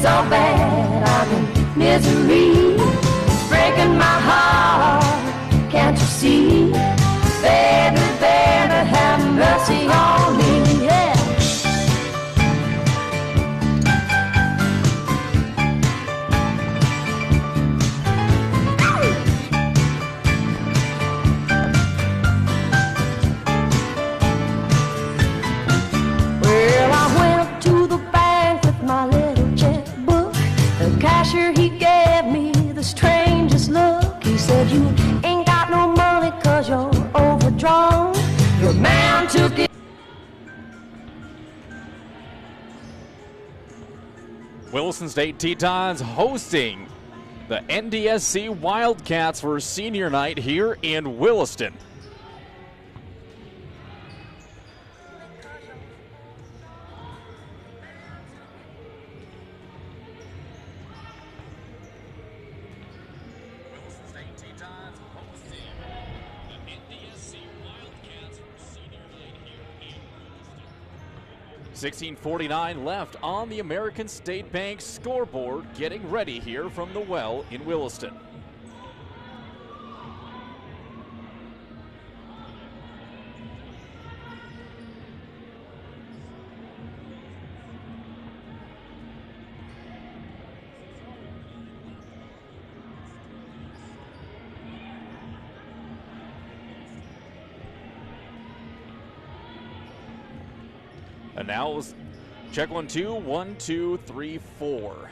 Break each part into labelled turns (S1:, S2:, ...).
S1: so bad I'm in misery. It's breaking my heart, can't you see? Baby, baby, have mercy on me, yeah. Well, I went to the bank with my little checkbook. The cashier, he gave me the strangest look. He said, you ain't got no money 'cause you're overdrawn. Your man took it.
S2: Williston State Tetons hosting the NDSC Wildcats for senior night here in Williston. Williston State Tetons hosting the NDSC Wildcats for senior night here in Williston. 16:49 left on the American State Bank scoreboard, getting ready here from the well in Williston. And now check 1 2 1 2 3 4.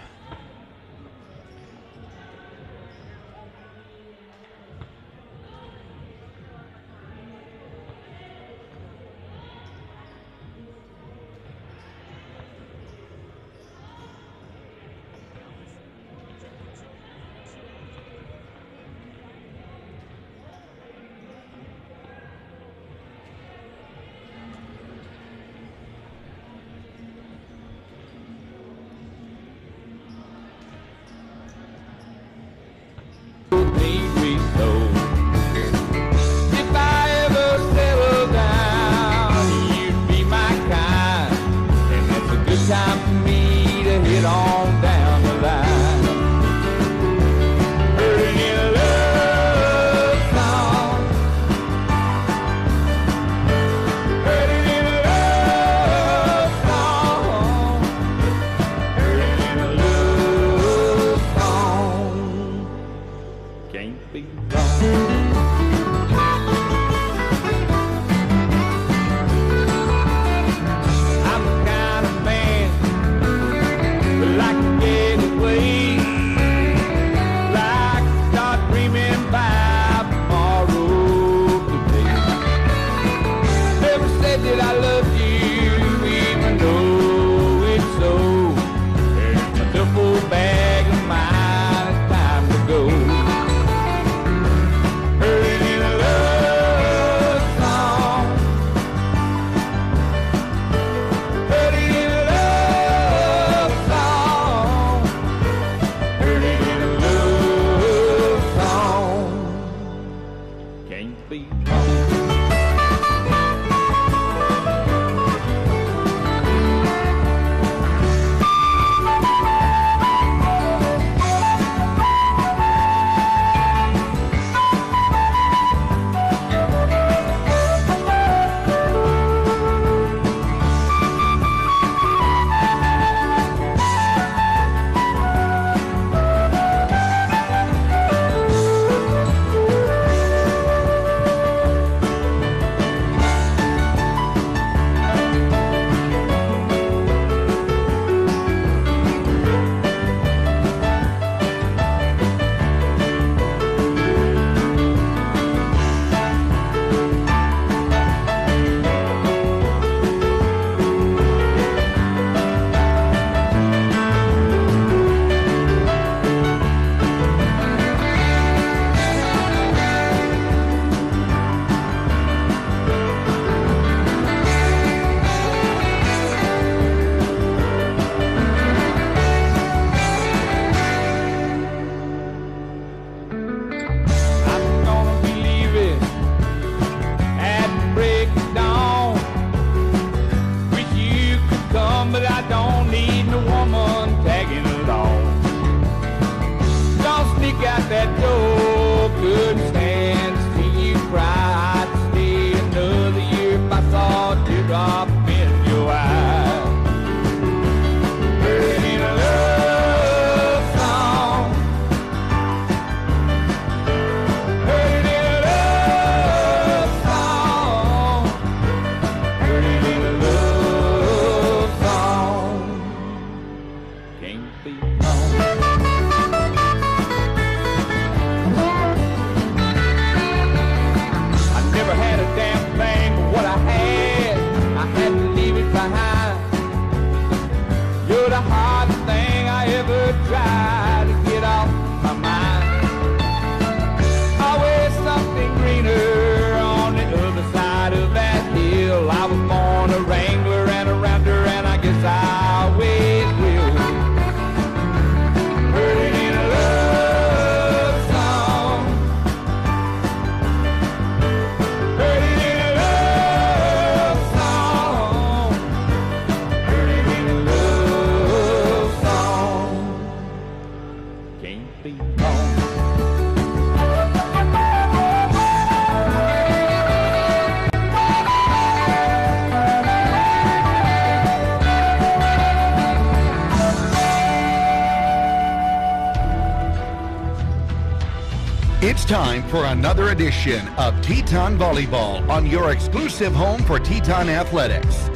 S3: time for another edition of Teton Volleyball on your exclusive home for Teton Athletics.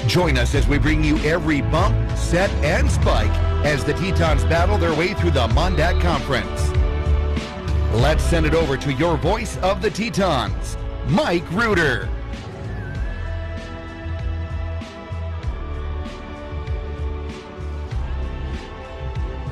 S3: Join us as we bring you every bump, set, and spike as the Tetons battle their way through the Mondac Conference. Let's send it over to your voice of the Tetons, Mike Reuter.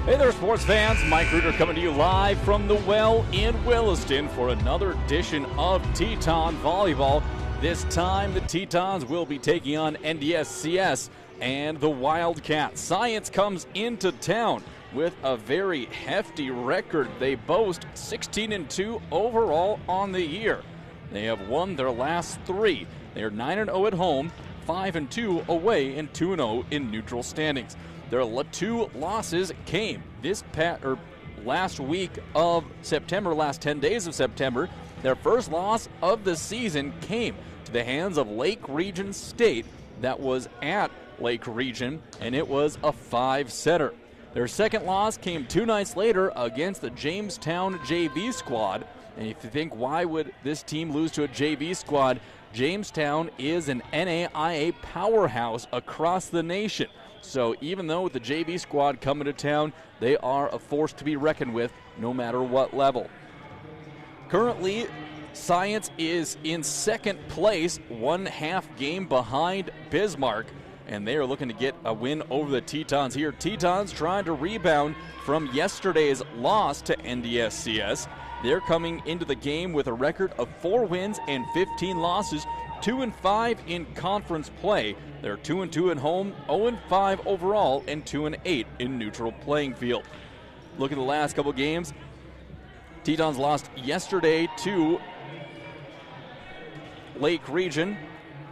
S2: Hey there, sports fans. Mike Reuter coming to you live from the Well in Williston for another edition of Teton Volleyball. This time, the Tetons will be taking on NDSCS and the Wildcats. Science comes into town with a very hefty record. They boast 16-2 overall on the year. They have won their last three. They are 9-0 at home, 5-2 away, and 2-0 in neutral standings. Their two losses came last week of September, last 10 days of September. Their first loss of the season came to the hands of Lake Region State. That was at Lake Region, and it was a 5-setter. Their second loss came 2 nights later against the Jamestown JV squad. And if you think, why would this team lose to a JV squad? Jamestown is an NAIA powerhouse across the nation. So even though with the JV squad coming to town, they are a force to be reckoned with no matter what level. Currently, Science is in second place, 1/2 game behind Bismarck, and they are looking to get a win over the Tetons here. Tetons trying to rebound from yesterday's loss to NDSCS. They're coming into the game with a record of 4 wins and 15 losses, 2-5 in conference play. They're 2-2 at home, 0-5 overall, and 2-8 in neutral playing field. Look at the last couple games. Tetons lost yesterday to Lake Region.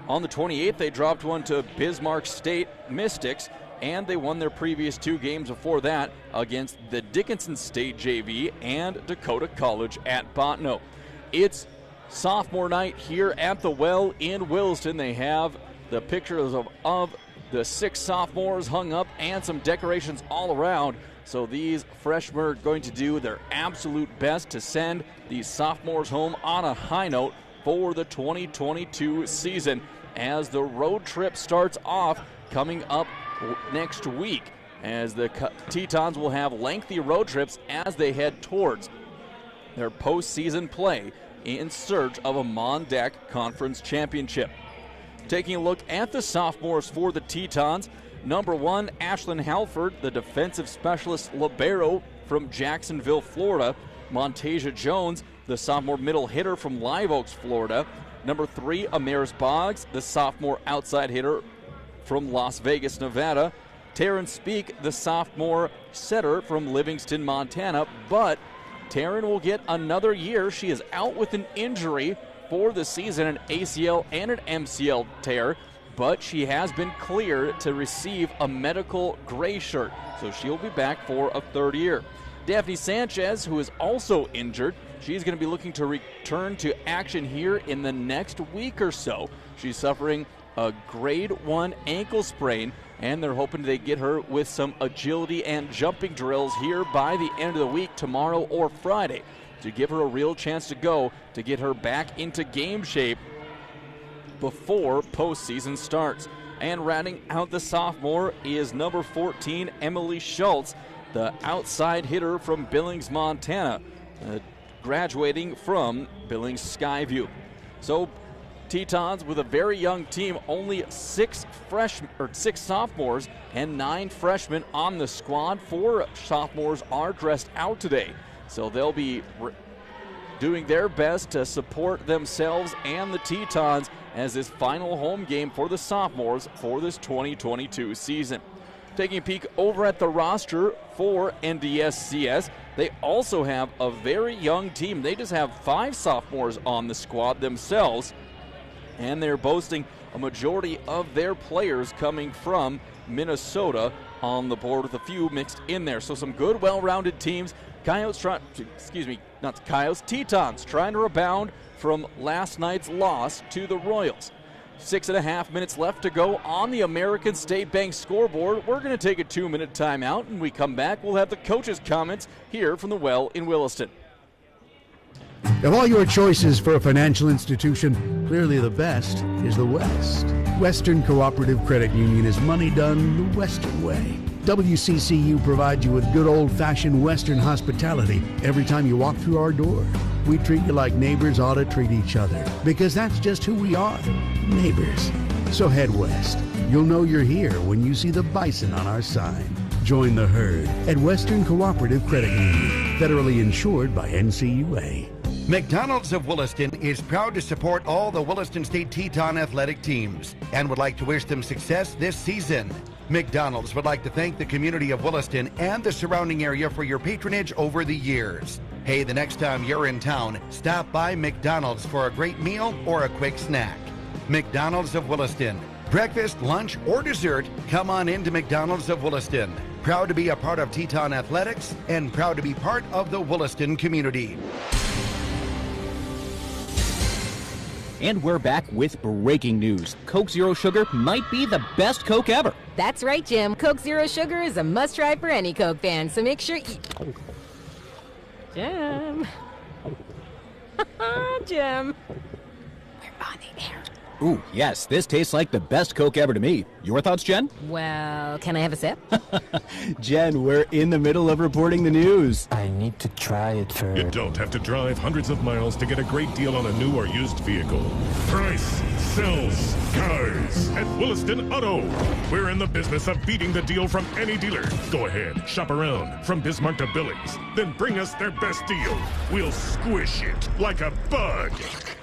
S2: On the 28th, they dropped one to Bismarck State Mystics, and they won their previous 2 games before that against the Dickinson State JV and Dakota College at Bottineau. It's sophomore night here at the Well in Williston. They have the pictures of the 6 sophomores hung up and some decorations all around. So these freshmen are going to do their absolute best to send these sophomores home on a high note for the 2022 season as the road trip starts off coming up next week, as the Tetons will have lengthy road trips as they head towards their postseason play in search of a Mondac Conference championship. Taking a look at the sophomores for the Tetons, number 1, Ashlyn Halford, the defensive specialist libero from Jacksonville, Florida. Montasia Jones, the sophomore middle hitter from Live Oaks, Florida. Number 3, Amaris Boggs, the sophomore outside hitter from Las Vegas, Nevada. Taryn Speak, the sophomore setter from Livingston, Montana. But Taryn will get another year. She is out with an injury for the season, an ACL and an MCL tear, but she has been cleared to receive a medical gray shirt, so she'll be back for a 3rd year. Daphne Sanchez, who is also injured, she's going to be looking to return to action here in the next week or so. She's suffering a grade 1 ankle sprain, and they're hoping they get her with some agility and jumping drills here by the end of the week, tomorrow or Friday, to give her a real chance to go, to get her back into game shape before postseason starts. And rounding out the sophomore is number 14, Emily Schultz, the outside hitter from Billings, Montana, graduating from Billings Skyview. So Tetons with a very young team, only 6 sophomores and 9 freshmen on the squad. 4 sophomores are dressed out today, so they'll be doing their best to support themselves and the Tetons as this final home game for the sophomores for this 2022 season. Taking a peek over at the roster for NDSCS, they also have a very young team. They just have 5 sophomores on the squad themselves, and they're boasting a majority of their players coming from Minnesota on the board, with a few mixed in there. So some good, well-rounded teams. Tetons trying to rebound from last night's loss to the Royals. 6.5 minutes left to go on the American State Bank scoreboard. We're going to take a 2-minute timeout, and when we come back, we'll have the coaches' comments here from the Well in Williston.
S4: Of all your choices for a financial institution, clearly the best is the West. Western Cooperative Credit Union is money done the Western way. WCCU provides you with good old-fashioned Western hospitality every time you walk through our door. We treat you like neighbors ought to treat each other, because that's just who we are, neighbors. So head west. You'll know you're here when you see the bison on our sign. Join the herd at Western Cooperative Credit Union, federally insured by NCUA.
S3: McDonald's of Williston is proud to support all the Williston State Teton athletic teams and would like to wish them success this season. McDonald's would like to thank the community of Williston and the surrounding area for your patronage over the years. Hey, the next time you're in town, stop by McDonald's for a great meal or a quick snack. McDonald's of Williston. Breakfast, lunch, or dessert, come on into McDonald's of Williston. Proud to be a part of Teton Athletics and proud to be part of the Williston community.
S5: And we're back with breaking news. Coke Zero Sugar might be the best Coke ever.
S6: That's right, Jim. Coke Zero Sugar is a must-try for any Coke fan, so make sure you... Jim. Jim. We're on the air.
S5: Ooh, yes, this tastes like the best Coke ever to me. Your thoughts, Jen?
S6: Well, can I have a sip?
S5: Jen, we're in the middle of reporting the news.
S7: I need to try it first.
S8: You don't have to drive hundreds of miles to get a great deal on a new or used vehicle. Price sells cars at Williston Auto. We're in the business of beating the deal from any dealer. Go ahead, shop around from Bismarck to Billings. Then bring us their best deal. We'll squish it like a bug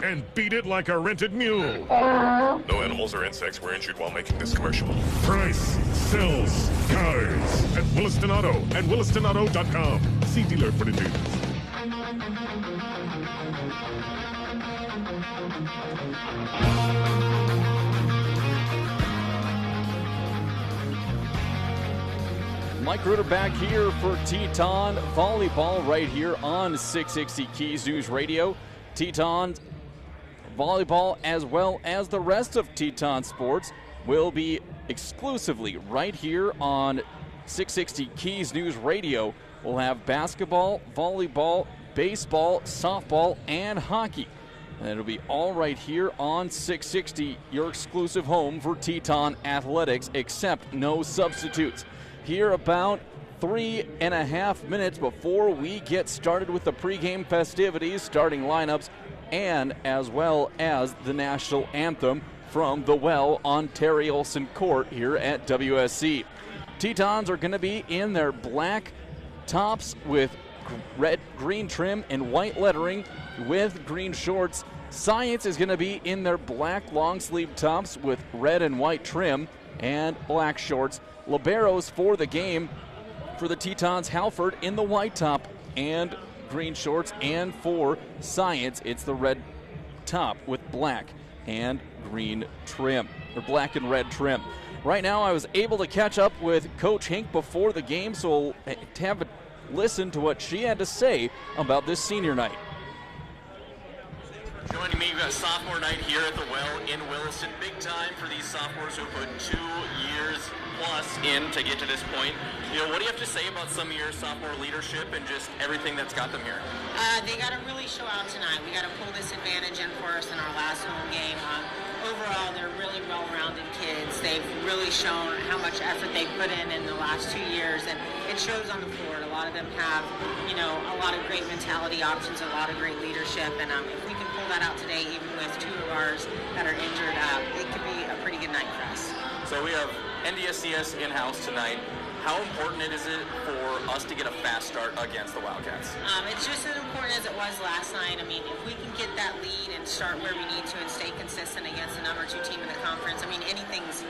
S8: and beat it like a rented mule. No animals or insects were injured while making this commercial. Price sells cars at Williston Auto and WillistonAuto.com. See dealer for details.
S2: Mike Ruder back here for Teton Volleyball right here on 660 Keys News Radio. Teton Volleyball, as well as the rest of Teton Sports, will be exclusively right here on 660 Keys News Radio. We'll have basketball, volleyball, baseball, softball, and hockey. And it'll be all right here on 660, your exclusive home for Teton Athletics, except no substitutes. Here about 3.5 minutes before we get started with the pregame festivities, starting lineups, and as well as the national anthem from the Well on Terry Olson Court here at WSC. Tetons are going to be in their black tops with green trim and white lettering with green shorts. Science is going to be in their black long sleeve tops with red and white trim and black shorts. Liberos for the game for the Tetons, Halford in the white top and green shorts, and for Science, it's the red top with black and green trim, or black and red trim. Right now, I was able to catch up with Coach Hink before the game, so we'll have a listen to what she had to say about this senior night.
S9: Joining me, we've got sophomore night here at the Well in Williston. Big time for these sophomores who put 2 years plus in to get to this point. You know, what do you have to say about some of your sophomore leadership and just everything that's got them here?
S10: They got to really show out tonight. We got to pull this advantage in for us in our last home game. Overall, they're really well-rounded kids. They've really shown how much effort they've put in the last 2 years, and it shows on the floor. A lot of them have, you know, a lot of great mentality options, a lot of great leadership, and if we can pull that out today, even with 2 of ours that are injured, it could be a pretty good night for us.
S9: So we have NDSCS in-house tonight. How important is it for us to get a fast start against the Wildcats?
S10: It's just as important as it was last night. I mean, if we can get that lead and start where we need to and stay consistent against the number 2 team in the conference, I mean, anything's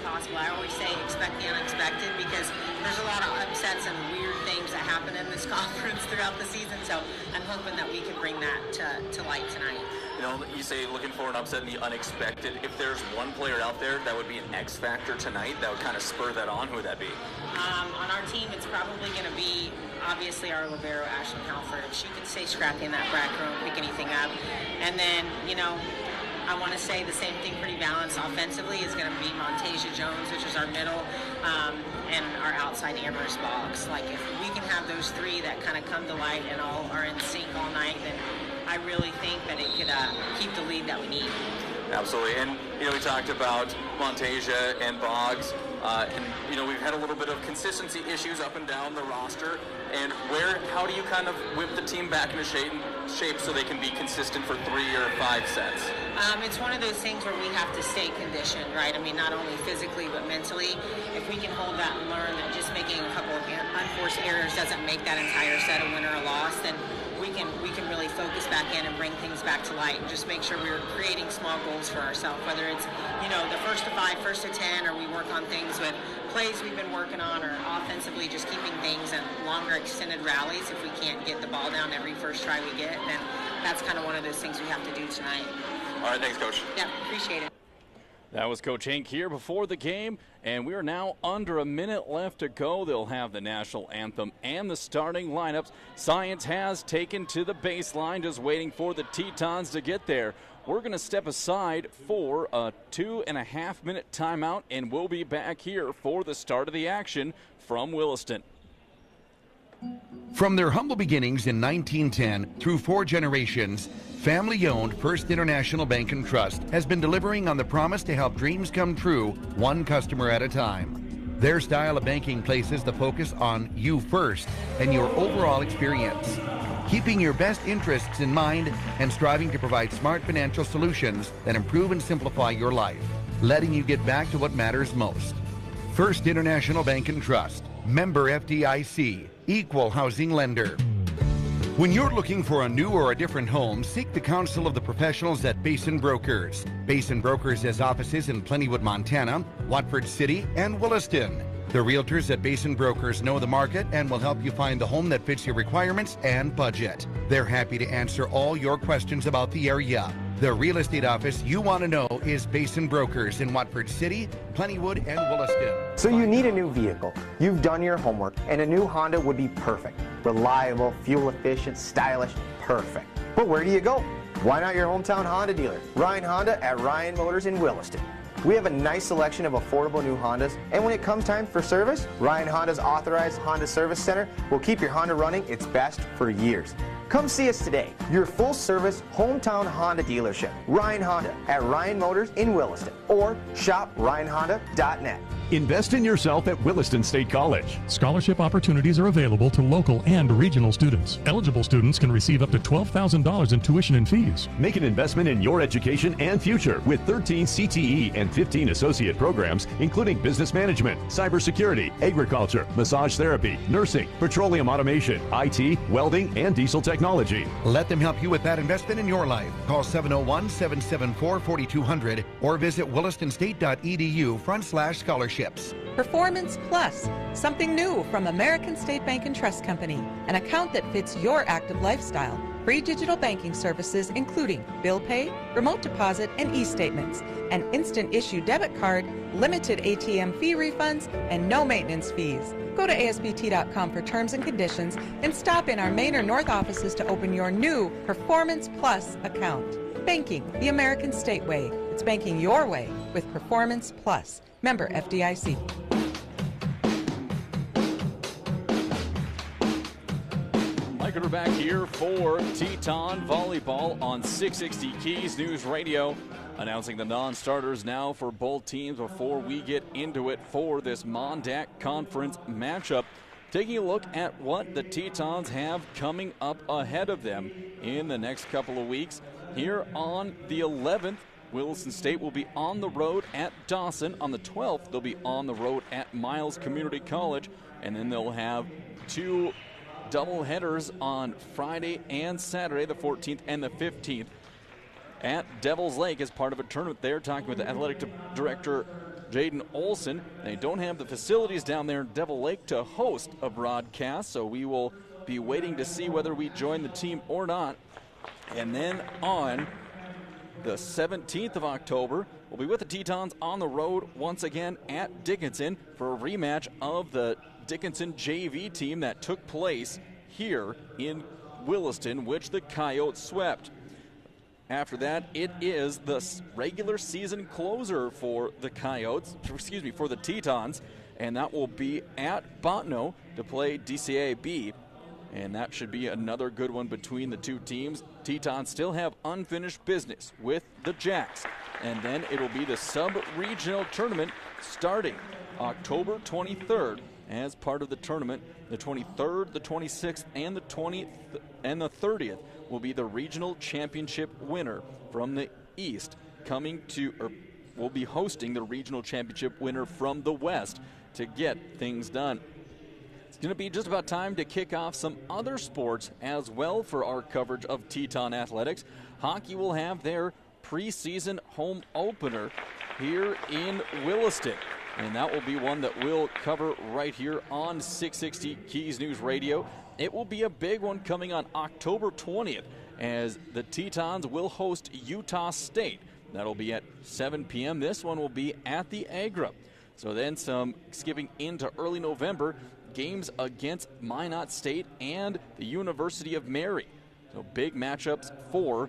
S10: possible. I always say expect the unexpected, because there's a lot of upsets and weird things that happen in this conference throughout the season. So I'm hoping that we can bring that to light tonight.
S9: You know, you say looking for an upset in the unexpected. If there's one player out there that would be an X factor tonight that would kind of spur that on, who would that be?
S10: On our team, it's probably going to be, obviously, our libero, Ashlyn Halford. If she can stay scrappy in that back row and pick anything up. And then, you know, I want to say the same thing, pretty balanced offensively, is going to be Montasia Jones, which is our middle, and our outside Amherst box. Like, if we can have those three that kind of come to light and all are in sync all night, then I really think that it could keep the lead that we need.
S9: Absolutely. And, we talked about Montasia and Boggs. And, we've had a little bit of consistency issues up and down the roster. And how do you kind of whip the team back into shape so they can be consistent for 3 or 5 sets?
S10: It's one of those things where we have to stay conditioned, right? I mean, not only physically, but mentally. If we can hold that and learn that just making a couple of unforced errors doesn't make that entire set a win or a loss, then we can really focus back in and bring things back to light and just make sure we're creating small goals for ourselves, whether it's, the first to 5, first to 10, or we work on things with plays we've been working on, or offensively just keeping things in longer extended rallies. If we can't get the ball down every first try we get, then that's kind of one of those things we have to do tonight.
S9: All right, thanks, Coach.
S10: Yeah, appreciate it.
S2: That was Coach Hink here before the game, and we are now under a minute left to go. They'll have the national anthem and the starting lineups. Science has taken to the baseline, just waiting for the Tetons to get there. We're going to step aside for a 2.5-minute timeout, and we'll be back here for the start of the action from Williston.
S3: From their humble beginnings in 1910 through 4 generations, family-owned First International Bank and Trust has been delivering on the promise to help dreams come true, one customer at a time. Their style of banking places the focus on you first and your overall experience, keeping your best interests in mind and striving to provide smart financial solutions that improve and simplify your life, letting you get back to what matters most. First International Bank and Trust, member FDIC, equal housing lender. When you're looking for a new or a different home, seek the counsel of the professionals at Basin Brokers. Basin Brokers has offices in Plentywood, Montana, Watford City, and Williston. The realtors at Basin Brokers know the market and will help you find the home that fits your requirements and budget. They're happy to answer all your questions about the area. The real estate office you want to know is Basin Brokers in Watford City, Plentywood, and Williston.
S11: So you need a new vehicle. You've done your homework, and a new Honda would be perfect. Reliable, fuel efficient, stylish, perfect. But where do you go? Why not your hometown Honda dealer, Ryan Honda at Ryan Motors in Williston. We have a nice selection of affordable new Hondas, and when it comes time for service, Ryan Honda's authorized Honda Service Center will keep your Honda running its best for years. Come see us today, your full-service hometown Honda dealership, Ryan Honda at Ryan Motors in Williston, or shop ryanhonda.net.
S12: Invest in yourself at Williston State College.
S8: Scholarship opportunities are available to local and regional students. Eligible students can receive up to $12,000 in tuition and fees.
S12: Make an investment in your education and future with 13 CTE and 15 associate programs, including business management, cybersecurity, agriculture, massage therapy, nursing, petroleum automation, IT, welding, and diesel technology.
S3: Let them help you with that investment in your life. Call 701-774-4200 or visit wilistonstate.edu/scholarships.
S13: Performance Plus, something new from American State Bank and Trust Company, an account that fits your active lifestyle. Free digital banking services including bill pay, remote deposit, and e-statements, an instant issue debit card, limited ATM fee refunds, and no maintenance fees. Go to ASBT.com for terms and conditions and stop in our Main or North offices to open your new Performance Plus account. Banking the American State way. It's banking your way with Performance Plus. Member FDIC.
S2: Mike and we're back here for Teton Volleyball on 660 Keys News Radio. Announcing the non-starters now for both teams before we get into it for this Mondac Conference matchup. Taking a look at what the Tetons have coming up ahead of them in the next couple of weeks. Here on the 11th, Williston State will be on the road at Dawson. On the 12th, they'll be on the road at Miles Community College. And then they'll have 2 double headers on Friday and Saturday, the 14th and the 15th, at Devil's Lake as part of a tournament there. Talking with the athletic director, Jaden Olson. They don't have the facilities down there in Devil Lake to host a broadcast, so we will be waiting to see whether we join the team or not. And then on the 17th of October, we'll be with the Tetons on the road once again at Dickinson for a rematch of the Dickinson JV team that took place here in Williston, which the Coyotes swept. After that, it is the regular season closer for the for the Tetons, and that will be at Botno to play DCAB, and that should be another good one between the two teams. Tetons still have unfinished business with the Jacks, and then it will be the sub-regional tournament starting October 23rd as part of the tournament. The 23rd, the 26th, and the 20th and the 30th will be the regional championship winner from the East will be hosting the regional championship winner from the West to get things done. It's going to be just about time to kick off some other sports as well for our coverage of Teton athletics. Hockey will have their preseason home opener here in Williston, and that will be one that we'll cover right here on 660 Keys News Radio. It will be a big one coming on October 20th as the Tetons will host Utah State. That'll be at 7 p.m. This one will be at the Agra. So then skipping into early November, games against Minot State and the University of Mary. So big matchups for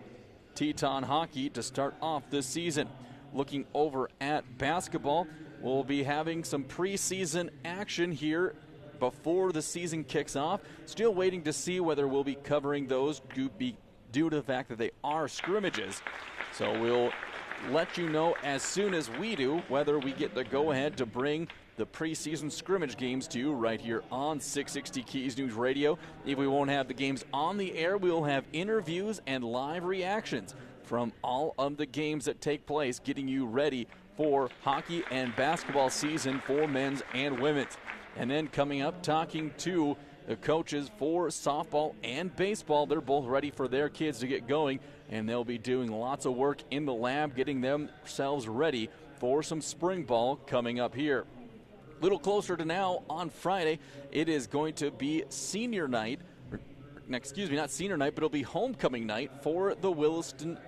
S2: Teton hockey to start off this season. Looking over at basketball, we'll be having some preseason action here before the season kicks off. Still waiting to see whether we'll be covering those due to the fact that they are scrimmages. So we'll let you know as soon as we do whether we get the go-ahead to bring the preseason scrimmage games to you right here on 660 Keys News Radio. If we won't have the games on the air, we'll have interviews and live reactions from all of the games that take place, getting you ready for hockey and basketball season for men's and women's. And then coming up, talking to the coaches for softball and baseball. They're both ready for their kids to get going, and they'll be doing lots of work in the lab, getting themselves ready for some spring ball coming up here. A little closer to now, on Friday, it is going to be senior night. Not senior night, but it'll be homecoming night for the Williston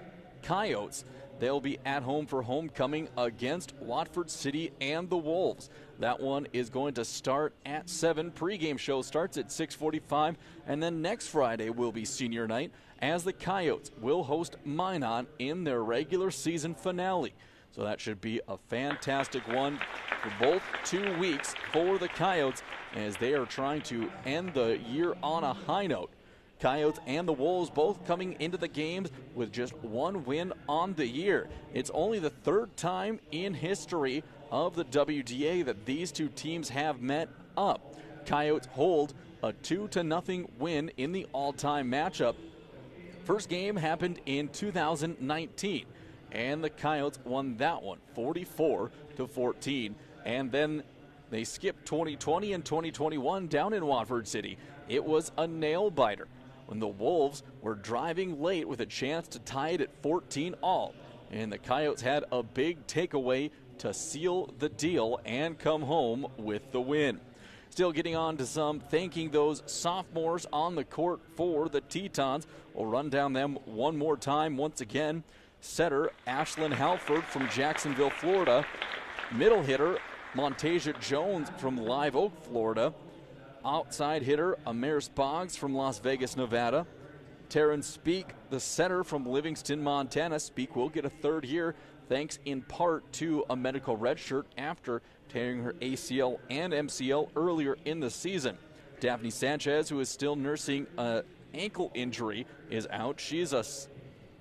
S2: Coyotes. They'll be at home for homecoming against Watford City and the Wolves. That one is going to start at 7. Pregame show starts at 6:45. And then next Friday will be senior night as the Coyotes will host Minot in their regular season finale. So that should be a fantastic one for both 2 weeks for the Coyotes as they are trying to end the year on a high note. Coyotes and the Wolves both coming into the games with just one win on the year. It's only the third time in history of the WDA that these two teams have met up. Coyotes hold a 2-0 win in the all-time matchup. First game happened in 2019, and the Coyotes won that one 44-14. And then they skipped 2020 and 2021 down in Watford City. It was a nail-biter when the Wolves were driving late with a chance to tie it at 14-all. And the Coyotes had a big takeaway to seal the deal and come home with the win. Still getting on to some thanking those sophomores on the court for the Tetons. We'll run down them one more time once again. Setter Ashlyn Halford from Jacksonville, Florida. Middle hitter Montasia Jones from Live Oak, Florida. Outside hitter Amaris Boggs from Las Vegas, Nevada. Taryn Speak, the setter from Livingston, Montana. Speak will get a third here, thanks in part to a medical redshirt after tearing her ACL and MCL earlier in the season. Daphne Sanchez, who is still nursing an ankle injury, is out. She's a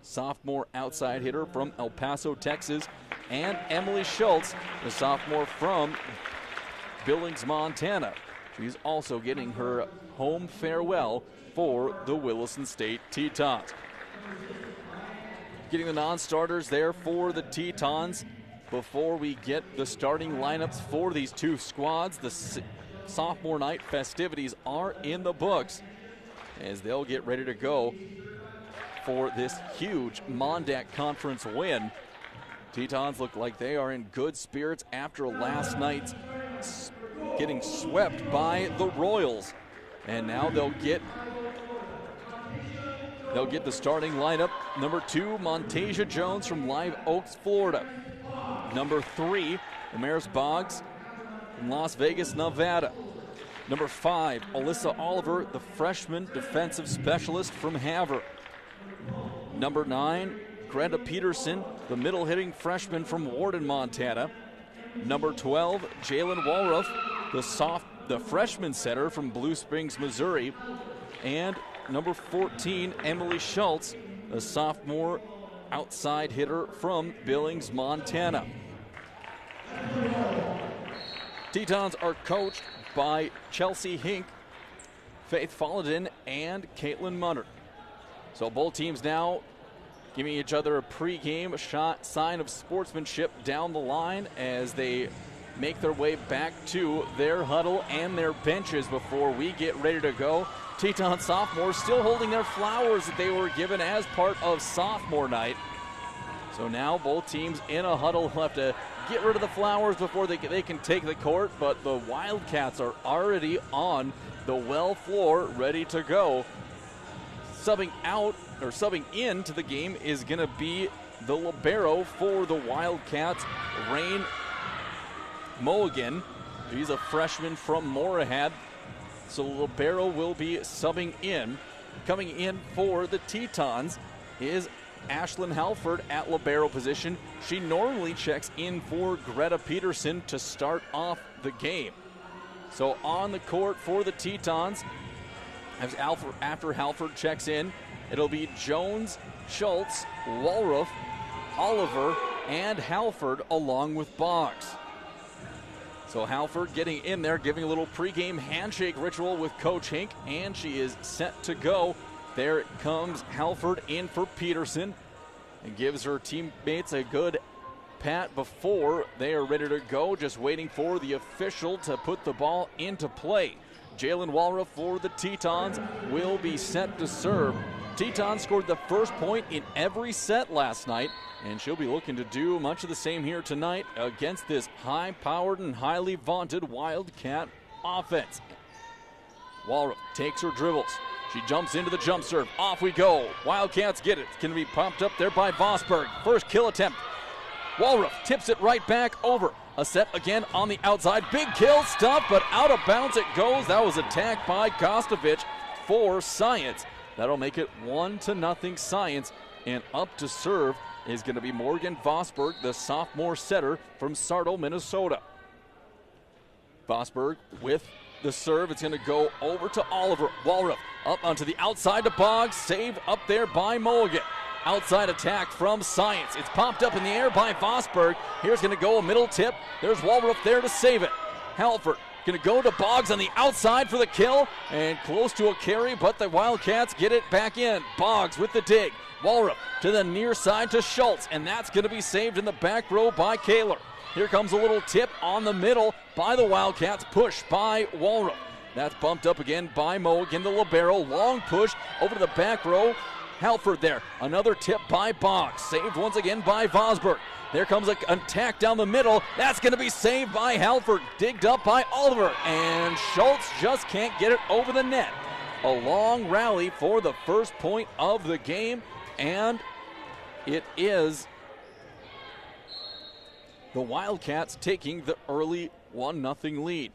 S2: sophomore outside hitter from El Paso, Texas. And Emily Schultz, the sophomore from Billings, Montana. She's also getting her home farewell for the Williston State Tetons. Getting the non-starters there for the Tetons before we get the starting lineups for these two squads. The sophomore night festivities are in the books as they'll get ready to go for this huge Mondac Conference win. Tetons look like they are in good spirits after last night's getting swept by the Royals. And now they'll get the starting lineup. Number 2, Montasia Jones from Live Oaks, Florida. Number 3, Amaris Boggs from Las Vegas, Nevada. Number 5, Alyssa Oliver, the freshman defensive specialist from Havre. Number 9, Greta Peterson, the middle hitting freshman from Warden, Montana. Number 12, Jalen Walruff, the freshman setter from Blue Springs, Missouri. And number 14, Emily Schultz, a sophomore outside hitter from Billings, Montana. Tetons are coached by Chelsea Hink, Faith Folladin, and Caitlin Munner. So both teams now giving each other a pregame shot, sign of sportsmanship down the line as they make their way back to their huddle and their benches before we get ready to go. Teton sophomores still holding their flowers that they were given as part of sophomore night. So now both teams in a huddle will have to get rid of the flowers before they can take the court, but the Wildcats are already on the well floor ready to go. Subbing into the game is going to be the libero for the Wildcats, Rain Mulligan. He's a freshman from Moorhead. So libero will be subbing in. Coming in for the Tetons is Ashlyn Halford at libero position. She normally checks in for Greta Peterson to start off the game. So on the court for the Tetons, after Halford checks in, it'll be Jones, Schultz, Walruff, Oliver, and Halford along with Boggs. So Halford getting in there, giving a little pregame handshake ritual with Coach Hink, and she is set to go. There comes Halford in for Peterson and gives her teammates a good pat before they are ready to go, just waiting for the official to put the ball into play. Jalen Walruff for the Tetons will be set to serve. Tetons scored the first point in every set last night, and she'll be looking to do much of the same here tonight against this high-powered and highly vaunted Wildcat offense. Walruff takes her dribbles. She jumps into the jump serve. Off we go. Wildcats get it. It's going to be popped up there by Vosberg. First kill attempt. Walruff tips it right back over. A set again on the outside. Big kill stuff, but out of bounds it goes. That was attacked by Kostovich for Science. That'll make it 1-0 Science. And up to serve is going to be Morgan Vosberg, the sophomore setter from Sardo, Minnesota. Vosberg with the serve. It's going to go over to Oliver. Walruff up onto the outside to Boggs. Saved up there by Mulligan. Outside attack from Science. It's popped up in the air by Vosberg. Here's going to go a middle tip. There's Walruff there to save it. Halford going to go to Boggs on the outside for the kill. And close to a carry, but the Wildcats get it back in. Boggs with the dig. Walruff to the near side to Schultz. And that's going to be saved in the back row by Kaler. Here comes a little tip on the middle by the Wildcats. Push by Walruff. That's bumped up again by Mulligan, the libero. Long push over to the back row. Halford there. Another tip by Boggs. Saved once again by Vosberg. There comes an attack down the middle. That's going to be saved by Halford. Digged up by Oliver. And Schultz just can't get it over the net. A long rally for the first point of the game. And it is the Wildcats taking the early 1-0 lead.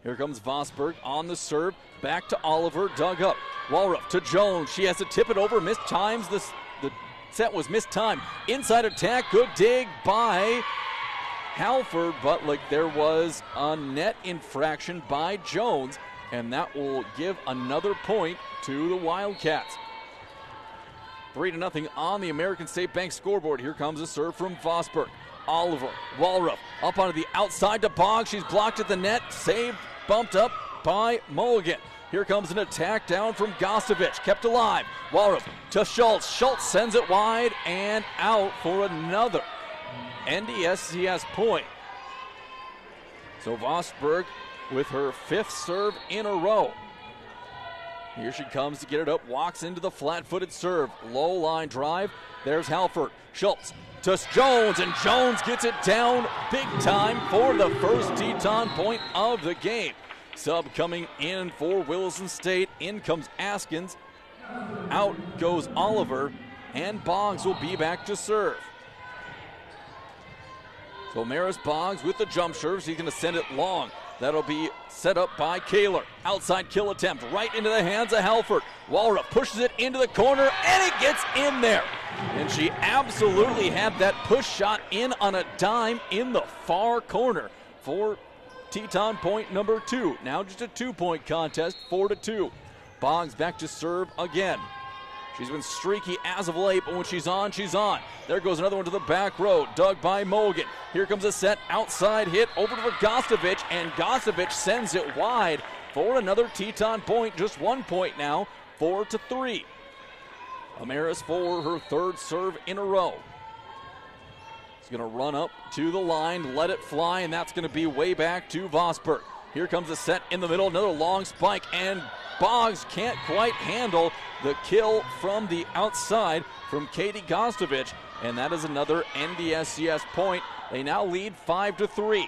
S2: Here comes Vosberg on the serve. Back to Oliver, dug up. Walruff to Jones. She has to tip it over. Missed times. The set was missed time. Inside attack. Good dig by Halford, but there was a net infraction by Jones, and that will give another point to the Wildcats. 3-0 on the American State Bank scoreboard. Here comes a serve from Vosberg. Oliver, Walruff, up onto the outside to Boggs. She's blocked at the net. Saved, bumped up by Mulligan. Here comes an attack down from Gostovich. Kept alive. Walruff to Schultz. Schultz sends it wide and out for another NDSCS point. So Vosberg with her fifth serve in a row. Here she comes to get it up. Walks into the flat-footed serve. Low line drive. There's Halford. Schultz to Jones, and Jones gets it down big time for the first Teton point of the game. Sub coming in for Williston State. In comes Askins. Out goes Oliver, and Boggs will be back to serve. So Maris Boggs with the jump serve. He's going to send it long. That'll be set up by Kaler. Outside kill attempt right into the hands of Halford. Walruff pushes it into the corner, and it gets in there. And she absolutely had that push shot in on a dime in the far corner for Teton point number 2. Now just a 2-point contest, 4-2. Boggs back to serve again. She's been streaky as of late, but when she's on, she's on. There goes another one to the back row, dug by Mogan. Here comes a set outside hit over to Gostovich, and Gostovich sends it wide for another Teton point. Just 1 point now, 4-3. Amaris for her third serve in a row. She's going to run up to the line, let it fly, and that's going to be way back to Vosberg. Here comes a set in the middle, another long spike, and Boggs can't quite handle the kill from the outside from Katie Gostovich, and that is another NDSCS point. They now lead 5-3.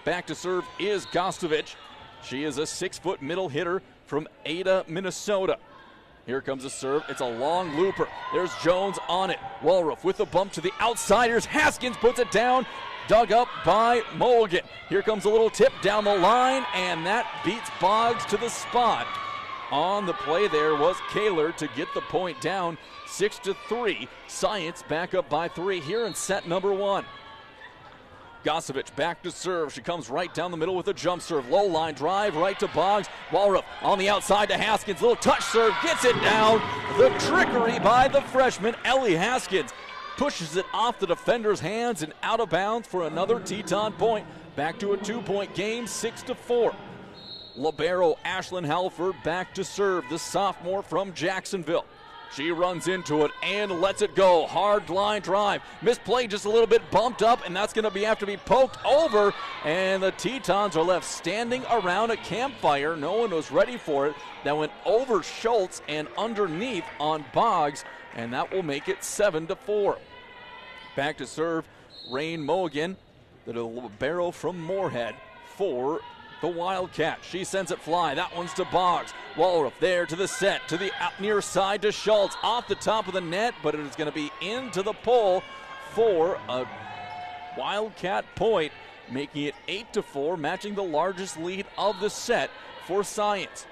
S2: Back to serve is Gostovich. She is a 6-foot middle hitter from Ada, Minnesota. Here comes a serve. It's a long looper. There's Jones on it. Walruff with the bump to the outsiders. Haskins puts it down. Dug up by Mulligan. Here comes a little tip down the line, and that beats Boggs to the spot. On the play there was Kaler to get the point down, 6-3. Science back up by 3 here in set number 1. Gostovich back to serve. She comes right down the middle with a jump serve. Low line drive right to Boggs. Walruff on the outside to Haskins. Little touch serve. Gets it down. The trickery by the freshman, Ellie Haskins. Pushes it off the defender's hands and out of bounds for another Teton point. Back to a 2-point game, 6-4. Libero Ashlyn Halford back to serve. The sophomore from Jacksonville. She runs into it and lets it go. Hard line drive. Misplay just a little bit bumped up, and that's going to have to be poked over. And the Tetons are left standing around a campfire. No one was ready for it. That went over Schultz and underneath on Boggs, and that will make it 7-4. Back to serve, Rain Mulligan, the libero from Moorhead for the Wildcat. She sends it fly. That one's to Boggs. Walruff there to the set, to the near side to Schultz. Off the top of the net, but it is going to be into the pole for a Wildcat point, making it 8-4, matching the largest lead of the set for Science.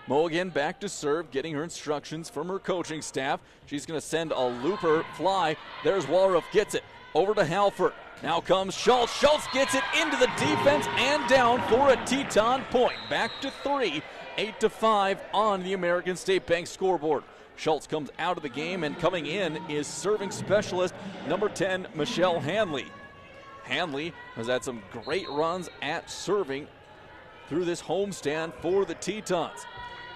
S2: Mulligan back to serve, getting her instructions from her coaching staff. She's going to send a looper fly. There's Walruff, gets it over to Halford. Now comes Schultz. Schultz gets it into the defense and down for a Teton point. Back to 3, 8-5 on the American State Bank scoreboard. Schultz comes out of the game, and coming in is serving specialist number 10, Michelle Hanley. Hanley has had some great runs at serving through this homestand for the Tetons.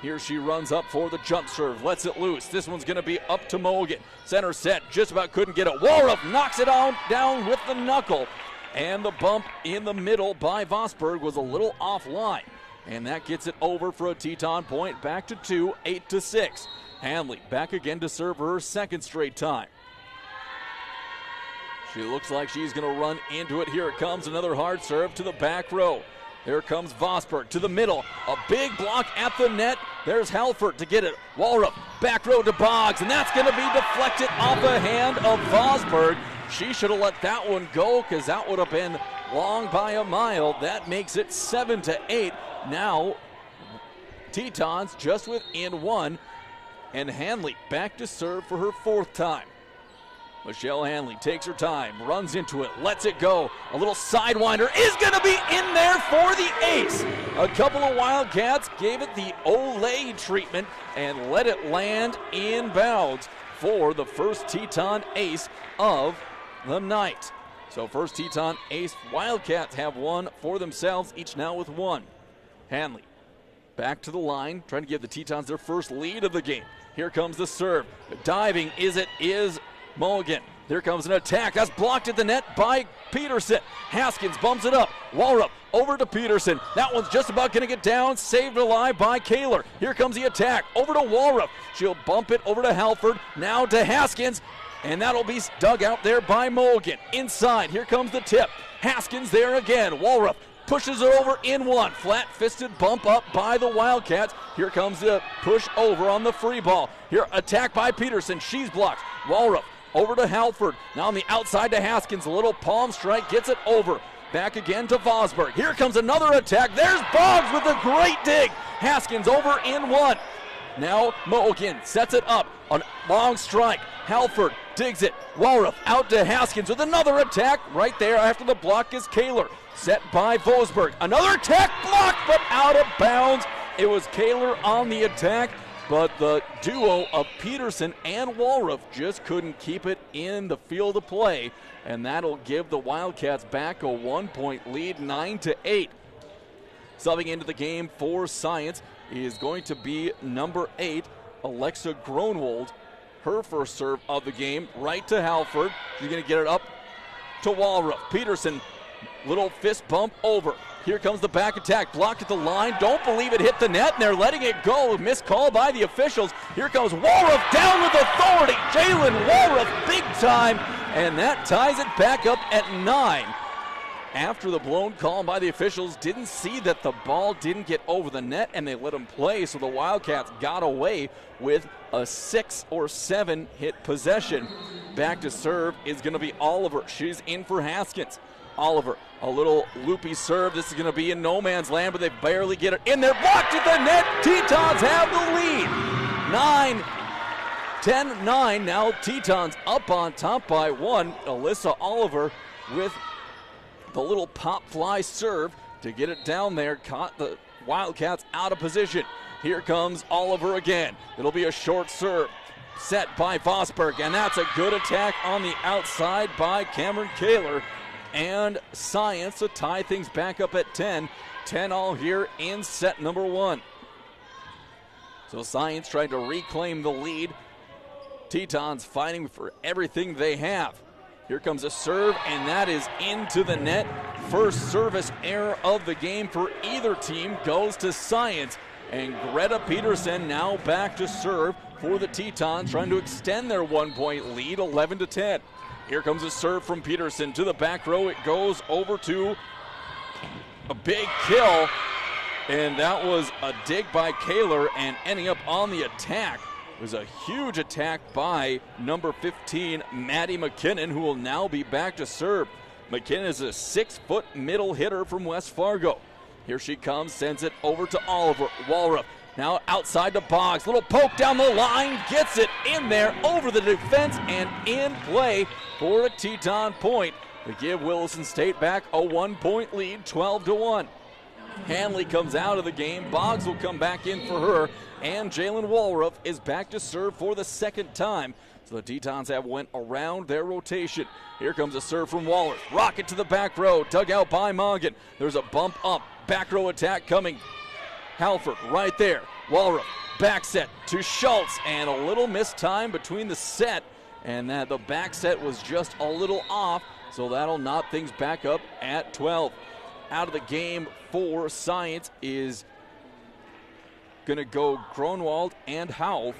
S2: Here she runs up for the jump serve, lets it loose. This one's going to be up to Mulligan. Center set, just about couldn't get it. Walruff knocks it down with the knuckle. And the bump in the middle by Vosberg was a little offline. And that gets it over for a Teton point. Back to 2, 8-6. Hanley back again to serve her second straight time. She looks like she's going to run into it. Here it comes, another hard serve to the back row. Here comes Vosberg to the middle. A big block at the net. There's Halford to get it. Walruff back row to Boggs, and that's going to be deflected off the hand of Vosberg. She should have let that one go because that would have been long by a mile. That makes it 7-8. Now Tetons just within 1, and Hanley back to serve for her 4th time. Michelle Hanley takes her time, runs into it, lets it go. A little sidewinder is going to be in there for the ace. A couple of Wildcats gave it the Olay treatment and let it land inbounds for the first Teton ace of the night. So first Teton ace, Wildcats have one for themselves, each now with 1. Hanley back to the line, trying to give the Tetons their first lead of the game. Here comes the serve. Diving is Mulligan. There comes an attack. That's blocked at the net by Peterson. Haskins bumps it up. Walrup over to Peterson. That one's just about going to get down. Saved alive by Kaler. Here comes the attack. Over to Walrup. She'll bump it over to Halford. Now to Haskins. And that'll be dug out there by Mulligan. Inside. Here comes the tip. Haskins there again. Walrup pushes it over in 1. Flat-fisted bump up by the Wildcats. Here comes the push over on the free ball. Here, attack by Peterson. She's blocked. Walrup over to Halford. Now on the outside to Haskins. A little palm strike. Gets it over. Back again to Vosberg. Here comes another attack. There's Boggs with a great dig. Haskins over in 1. Now Mulligan sets it up. A long strike. Halford digs it. Walrup out to Haskins with another attack. Right there after the block is Kaler. Set by Vosberg. Another attack blocked, but out of bounds. It was Kaler on the attack, but the duo of Peterson and Walrup just couldn't keep it in the field of play, and that'll give the Wildcats back a 1-point lead, 9-8. Subbing into the game for Science is going to be number 8, Alexa Gronwald. Her first serve of the game, right to Halford. She's going to get it up to Walrup. Peterson, little fist bump over. Here comes the back attack, blocked at the line. Don't believe it hit the net, and they're letting it go. Missed call by the officials. Here comes Walrup down with authority. Jalen Walrup, big time, and that ties it back up at 9. After the blown call by the officials, didn't see that the ball didn't get over the net, and they let him play, so the Wildcats got away with a 6 or 7 hit possession. Back to serve is going to be Oliver. She's in for Haskins. Oliver, a little loopy serve. This is going to be in no man's land, but they barely get it in there. Blocked at the net. Tetons have the lead. 10-9. Now Tetons up on top by 1. Alyssa Oliver with the little pop fly serve to get it down there. Caught the Wildcats out of position. Here comes Oliver again. It'll be a short serve. Set by Vosberg, and that's a good attack on the outside by Cameron Kaler. And Science to tie things back up at 10. 10 all here in set number 1. So Science tried to reclaim the lead. Tetons fighting for everything they have. Here comes a serve, and that is into the net. First service error of the game for either team goes to Science. And Greta Peterson now back to serve for the Tetons, trying to extend their 1-point lead, 11-10. Here comes a serve from Peterson to the back row. It goes over to a big kill, and that was a dig by Kaler, and ending up on the attack was a huge attack by number 15, Maddie McKinnon, who will now be back to serve. McKinnon is a 6-foot middle hitter from West Fargo. Here she comes, sends it over to Oliver. Walrup now outside to Boggs. Little poke down the line, gets it in there over the defense and in play for a Teton point to give Williston State back a 1-point lead, 12-1. Hanley comes out of the game. Boggs will come back in for her, and Jalen Walrup is back to serve for the second time. So the Tetons have went around their rotation. Here comes a serve from Waller. Rocket to the back row, dug out by Mongan. There's a bump up, back row attack coming. Halford right there. Walrup back set to Schultz, and a little missed time between the set and that the back set was just a little off, so that'll knot things back up at 12. Out of the game for Science is going to go Gronwald and Hauff,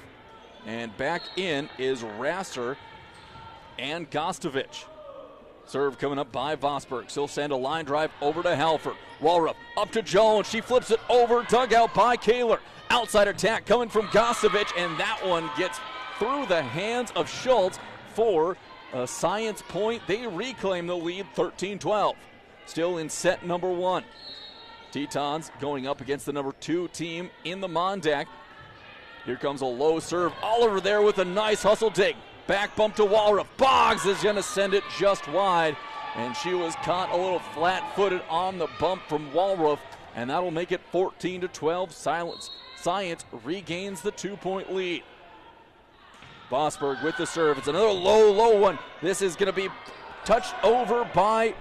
S2: and back in is Rasser and Gostovich. Serve coming up by Vosberg. She'll send a line drive over to Halford. Walrup up to Jones. She flips it over. Dug out by Kaler. Outside attack coming from Gostovich, and that one gets through the hands of Schultz for a Science point. They reclaim the lead, 13-12. Still in set number 1. Tetons going up against the number 2 team in the Mondack. Here comes a low serve. Oliver there with a nice hustle dig. Back bump to Walrup. Boggs is going to send it just wide, and she was caught a little flat-footed on the bump from Walrup, and that'll make it 14-12. Science regains the 2-point lead. Vosberg with the serve. It's another low one. This is going to be touched over by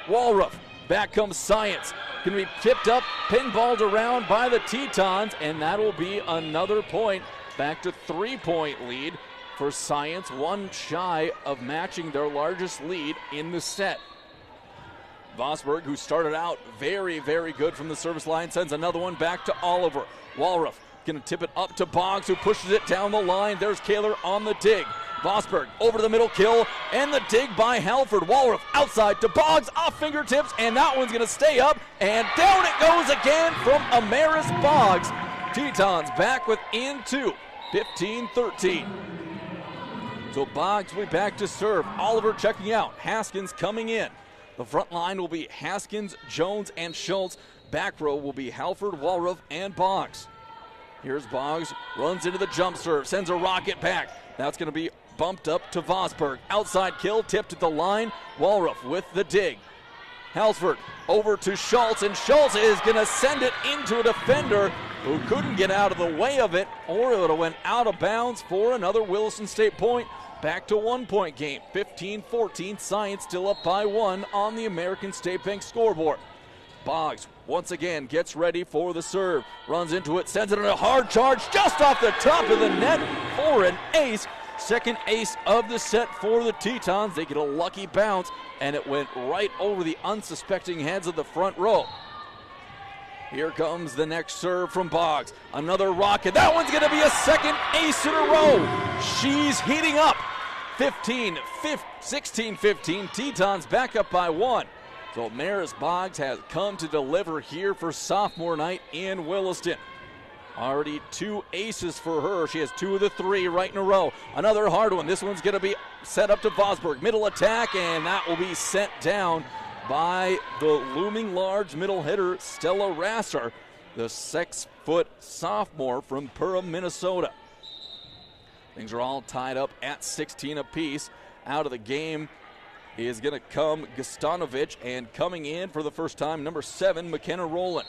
S2: Walrup. Back comes Science. Going to be tipped up, pinballed around by the Tetons, and that'll be another point. Back to 3-point lead for Science, one shy of matching their largest lead in the set. Vosberg, who started out very, very good from the service line, sends another one back to Oliver. Walrup going to tip it up to Boggs, who pushes it down the line. There's Kaler on the dig. Vosberg over to the middle kill, and the dig by Halford. Walrup outside to Boggs, off fingertips, and that one's going to stay up, and down it goes again from Amaris Boggs. Tetons back within 2, 15-13. So Boggs will be back to serve. Oliver checking out. Haskins coming in. The front line will be Haskins, Jones, and Schultz. Back row will be Halford, Walrup, and Boggs. Here's Boggs, runs into the jump serve, sends a rocket back. That's going to be bumped up to Vosberg. Outside kill, tipped at the line. Walruff with the dig. Halsford over to Schultz, and Schultz is going to send it into a defender who couldn't get out of the way of it, or it would have went out of bounds for another Williston State point. Back to 1 point game. 15-14, Science still up by 1 on the American State Bank scoreboard. Boggs once again gets ready for the serve. Runs into it, sends it in a hard charge just off the top of the net for an ace. Second ace of the set for the Tetons. They get a lucky bounce, and it went right over the unsuspecting heads of the front row. Here comes the next serve from Boggs. Another rocket. That one's going to be a second ace in a row. She's heating up. 16-15. Tetons back up by 1. So Maris Boggs has come to deliver here for sophomore night in Williston. Already 2 aces for her. She has 2 of the 3 right in a row. Another hard one. This one's going to be set up to Vosberg. Middle attack, and that will be sent down by the looming large middle hitter, Stella Rasser, the 6-foot sophomore from Perham, Minnesota. Things are all tied up at 16 apiece. Out of the game is going to come Gastanovic, and coming in for the first time, number 7, McKenna Rowland.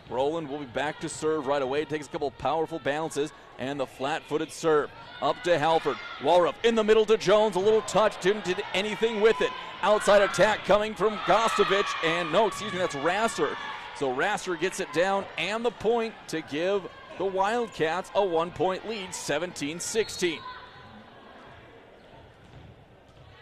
S2: Rowland will be back to serve right away. Takes a couple powerful bounces, and the flat-footed serve. Up to Halford. Walrup in the middle to Jones. A little touch. Didn't do anything with it. Outside attack coming from Gostovic, and that's Rasser. So Rasser gets it down and the point to give the Wildcats a 1-point lead, 17-16.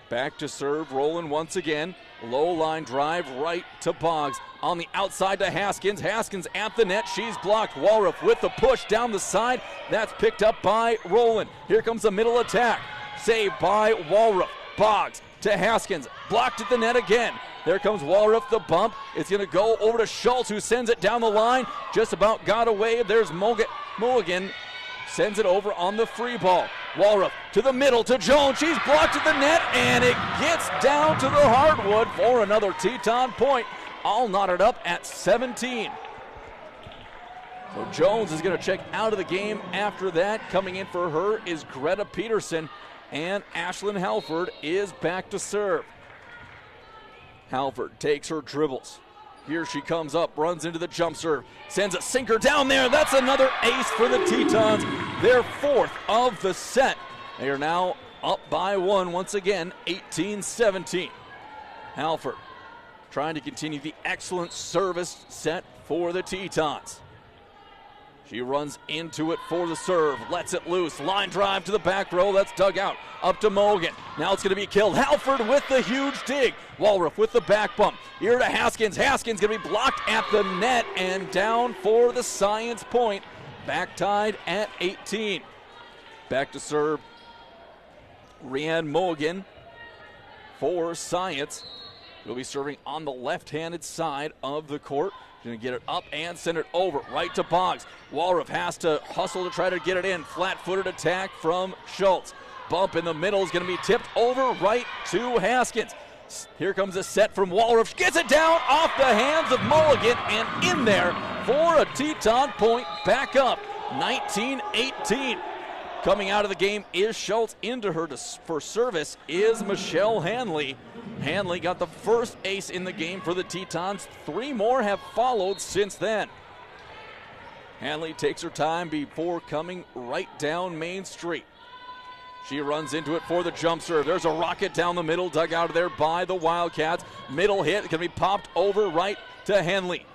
S2: Back to serve, Rowland once again. Low line drive right to Boggs. On the outside to Haskins. Haskins at the net. She's blocked. Walrup with the push down the side. That's picked up by Rowland. Here comes the middle attack. Saved by Walrup. Boggs to Haskins. Blocked at the net again. There comes Walrup, the bump. It's going to go over to Schultz, who sends it down the line. Just about got away. There's Mulligan. Sends it over on the free ball. Walrup to the middle to Jones. She's blocked at the net, and it gets down to the hardwood for another Teton point. All knotted up at 17. So Jones is going to check out of the game after that. Coming in for her is Greta Peterson, and Ashlyn Halford is back to serve. Halford takes her dribbles. Here she comes up, runs into the jump serve, sends a sinker down there. That's another ace for the Tetons, their 4th of the set. They are now up by 1 once again, 18-17. Halford trying to continue the excellent service set for the Tetons. She runs into it for the serve, lets it loose, line drive to the back row, that's dug out, up to Mogan. Now it's going to be killed. Halford with the huge dig. Walrup with the back bump. Here to Haskins. Haskins going to be blocked at the net and down for the Science point. Back tied at 18. Back to serve, Rianne Mogan for Science. Will be serving on the left-handed side of the court. Going to get it up and send it over right to Boggs. Walrup has to hustle to try to get it in. Flat-footed attack from Schultz. Bump in the middle is going to be tipped over right to Haskins. Here comes a set from Walrup. She gets it down off the hands of Mulligan and in there for a Teton point. Back up, 19-18. Coming out of the game is Schultz. Into her for service is Michelle Hanley. Hanley got the first ace in the game for the Tetons. 3 more have followed since then. Hanley takes her time before coming right down Main Street. She runs into it for the jump serve. There's a rocket down the middle, dug out of there by the Wildcats. Middle hit, going to be popped over right to Hanley.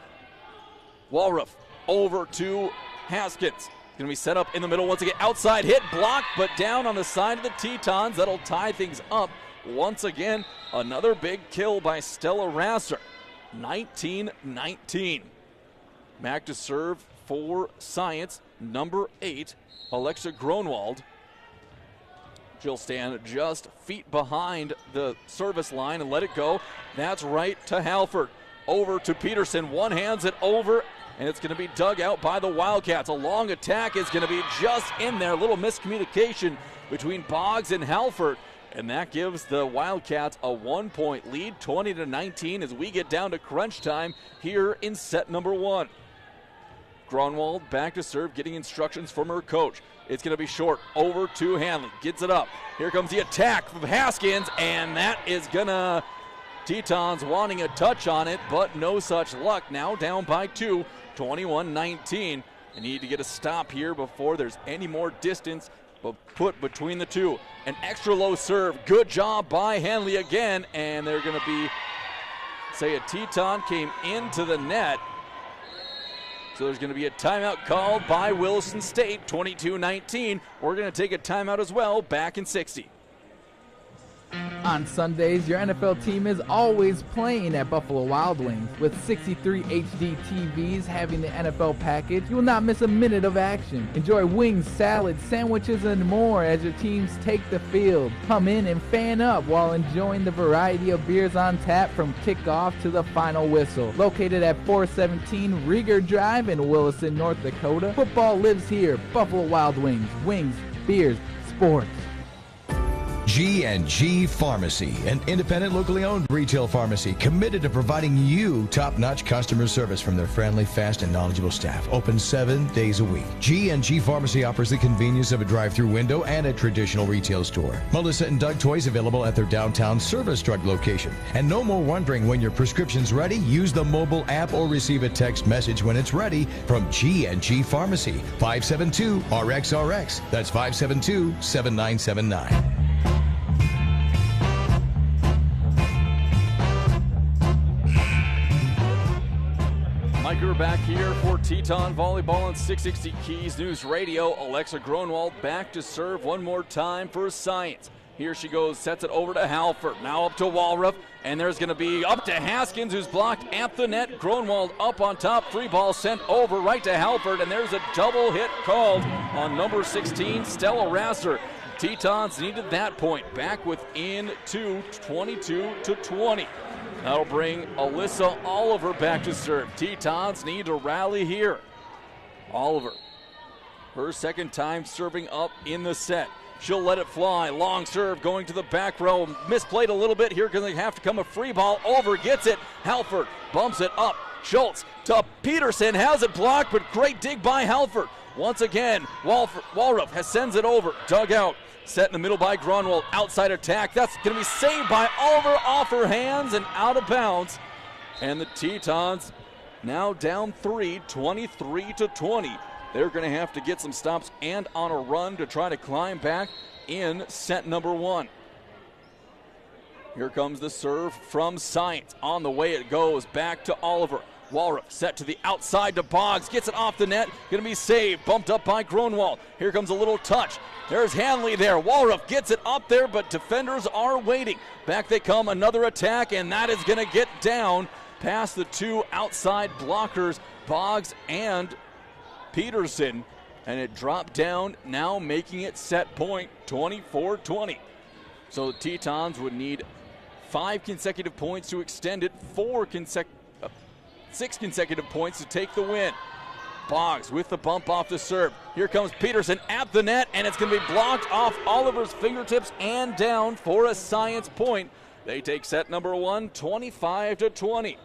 S2: Walrup over to Haskins. Going to be set up in the middle once again. Outside hit, blocked, but down on the side of the Tetons. That'll tie things up. Once again, another big kill by Stella Rasser. 19-19. Back to serve for Science, number 8, Alexa Gronwald. She'll stand just feet behind the service line and let it go. That's right to Halford. Over to Peterson. One hands it over, and it's going to be dug out by the Wildcats. A long attack is going to be just in there. A little miscommunication between Boggs and Halford. And that gives the Wildcats a 1-point lead, 20-19, as we get down to crunch time here in set number 1. Grunwald back to serve, getting instructions from her coach. It's going to be short, over to Hanley. Gets it up. Here comes the attack from Haskins, and that is going to... Tetons wanting a touch on it, but no such luck. Now down by 2, 21-19. They need to get a stop here before there's any more distance put between the two. An extra low serve. Good job by Hanley again, and they're going to be... Say a Teton came into the net. So there's going to be a timeout called by Williston State, 22-19. We're going to take a timeout as well, back in 60.
S14: On Sundays, your NFL team is always playing at Buffalo Wild Wings. With 63 HD TVs having the NFL package, you will not miss a minute of action. Enjoy wings, salads, sandwiches, and more as your teams take the field. Come in and fan up while enjoying the variety of beers on tap from kickoff to the final whistle. Located at 417 Rieger Drive in Williston, North Dakota, football lives here. Buffalo Wild Wings. Wings, beers, sports.
S15: G&G Pharmacy, an independent, locally owned retail pharmacy committed to providing you top-notch customer service from their friendly, fast, and knowledgeable staff. Open 7 days a week. G&G Pharmacy offers the convenience of a drive-through window and a traditional retail store. Melissa and Doug toys available at their downtown Service Drug location. And no more wondering when your prescription's ready. Use the mobile app or receive a text message when it's ready from G&G Pharmacy. 572-RXRX. That's 572-7979.
S2: Mike, we're back here for Teton Volleyball on 660 Keys News Radio. Alexa Gronwald back to serve one more time for Science. Here she goes, sets it over to Halford. Now up to Walruff, and there's going to be up to Haskins, who's blocked at the net. Gronwald up on top, free ball sent over right to Halford, and there's a double hit called on number 16, Stella Rasser. Tetons needed that point, back within 2, 22-20. That'll bring Alyssa Oliver back to serve. Tetons need to rally here. Oliver, her second time serving up in the set. She'll let it fly. Long serve going to the back row. Misplayed a little bit. Here going to have to come a free ball. Over gets it. Halford bumps it up. Schultz to Peterson. Has it blocked, but great dig by Halford. Once again, Walruff sends it over. Dug out. Set in the middle by Grunwald. Outside attack. That's going to be saved by Oliver off her hands and out of bounds. And the Tetons now down 3, 23-20. They're going to have to get some stops and on a run to try to climb back in set number 1. Here comes the serve from Science. On the way it goes back to Oliver. Walruff set to the outside to Boggs. Gets it off the net. Going to be saved. Bumped up by Gronwald. Here comes a little touch. There's Hanley there. Walruff gets it up there, but defenders are waiting. Back they come. Another attack, and that is going to get down past the two outside blockers, Boggs and Peterson. And it dropped down, now making it set point 24-20. So the Tetons would need 5 consecutive points to extend it, 6 consecutive points to take the win. Boggs with the bump off the serve. Here comes Peterson at the net, and it's going to be blocked off Oliver's fingertips and down for a Science point. They take set number 1, 25-20.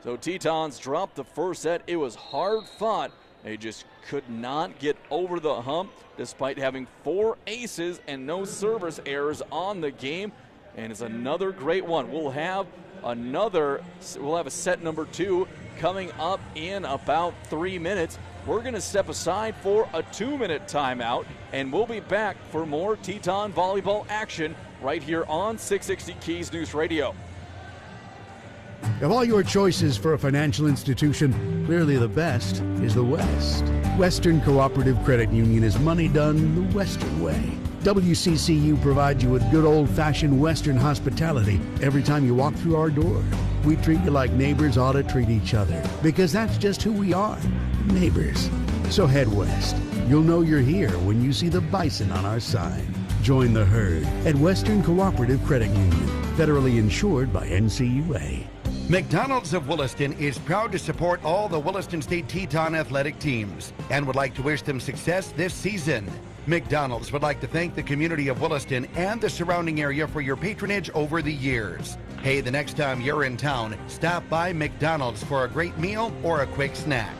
S2: So Tetons dropped the first set. It was hard fought. They just could not get over the hump despite having 4 aces and no service errors on the game. And it's another great one. We'll have a set number 2 coming up in about 3 minutes. We're going to step aside for a 2-minute timeout, and we'll be back for more Teton volleyball action right here on 660 Keys News Radio.
S4: Of all your choices for a financial institution, clearly the best is the West. Western Cooperative Credit Union is money done the Western way. WCCU provides you with good old-fashioned Western hospitality every time you walk through our door. We treat you like neighbors ought to treat each other, because that's just who we are, neighbors. So head west. You'll know you're here when you see the bison on our sign. Join the herd at Western Cooperative Credit Union, federally insured by NCUA.
S3: McDonald's of Williston is proud to support all the Williston State Teton athletic teams and would like to wish them success this season. McDonald's would like to thank the community of Williston and the surrounding area for your patronage over the years. Hey, the next time you're in town, stop by McDonald's for a great meal or a quick snack.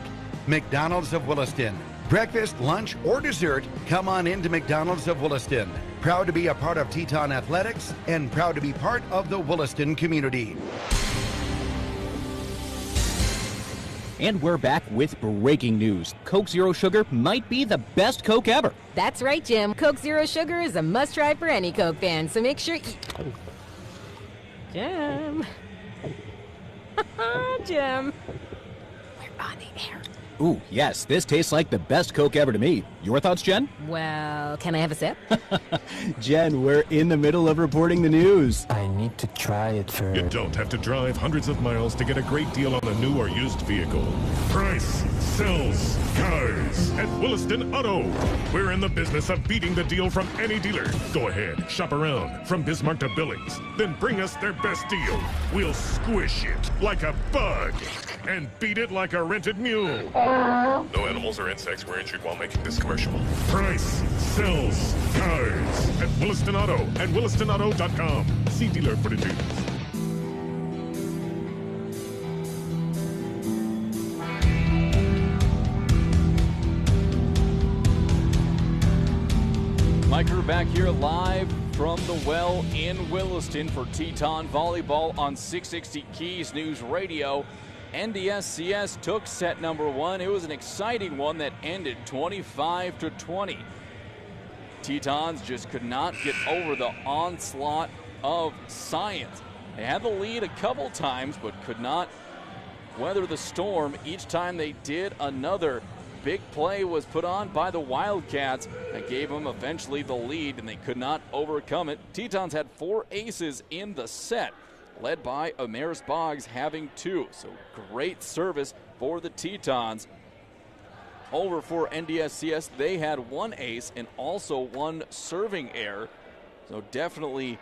S3: McDonald's of Williston. Breakfast, lunch, or dessert, come on into McDonald's of Williston. Proud to be a part of Teton Athletics and proud to be part of the Williston community.
S5: And we're back with breaking news. Coke Zero Sugar might be the best Coke ever.
S6: That's right, Jim. Coke Zero Sugar is a must-try for any Coke fan, so make sure Jim. Jim. We're on the air.
S5: Ooh, yes, this tastes like the best Coke ever to me. Your thoughts, Jen?
S6: Well, can I have a sip?
S5: Jen, we're in the middle of reporting the news.
S7: I need to try it first.
S8: You don't have to drive hundreds of miles to get a great deal on a new or used vehicle. Price sells cars at Williston Auto. We're in the business of beating the deal from any dealer. Go ahead, shop around from Bismarck to Billings. Then bring us their best deal. We'll squish it like a bug and beat it like a rented mule. No animals or insects were injured while making this commercial. Price sells cars at Williston Auto and WillistonAuto.com. See dealer for details.
S2: Mike Crew back here live from the well in Williston for Teton Volleyball on 660 Keys News Radio. NDSCS took set number one. It was an exciting one that ended 25-20. Tetons just could not get over the onslaught of Science. They had the lead a couple times, but could not weather the storm. Each time they did, another big play was put on by the Wildcats that gave them eventually the lead, and they could not overcome it. Tetons had 4 aces in the set, led by Amaris Boggs having 2. So great service for the Tetons. Over for NDSCS, they had 1 ace and also 1 serving error. So definitely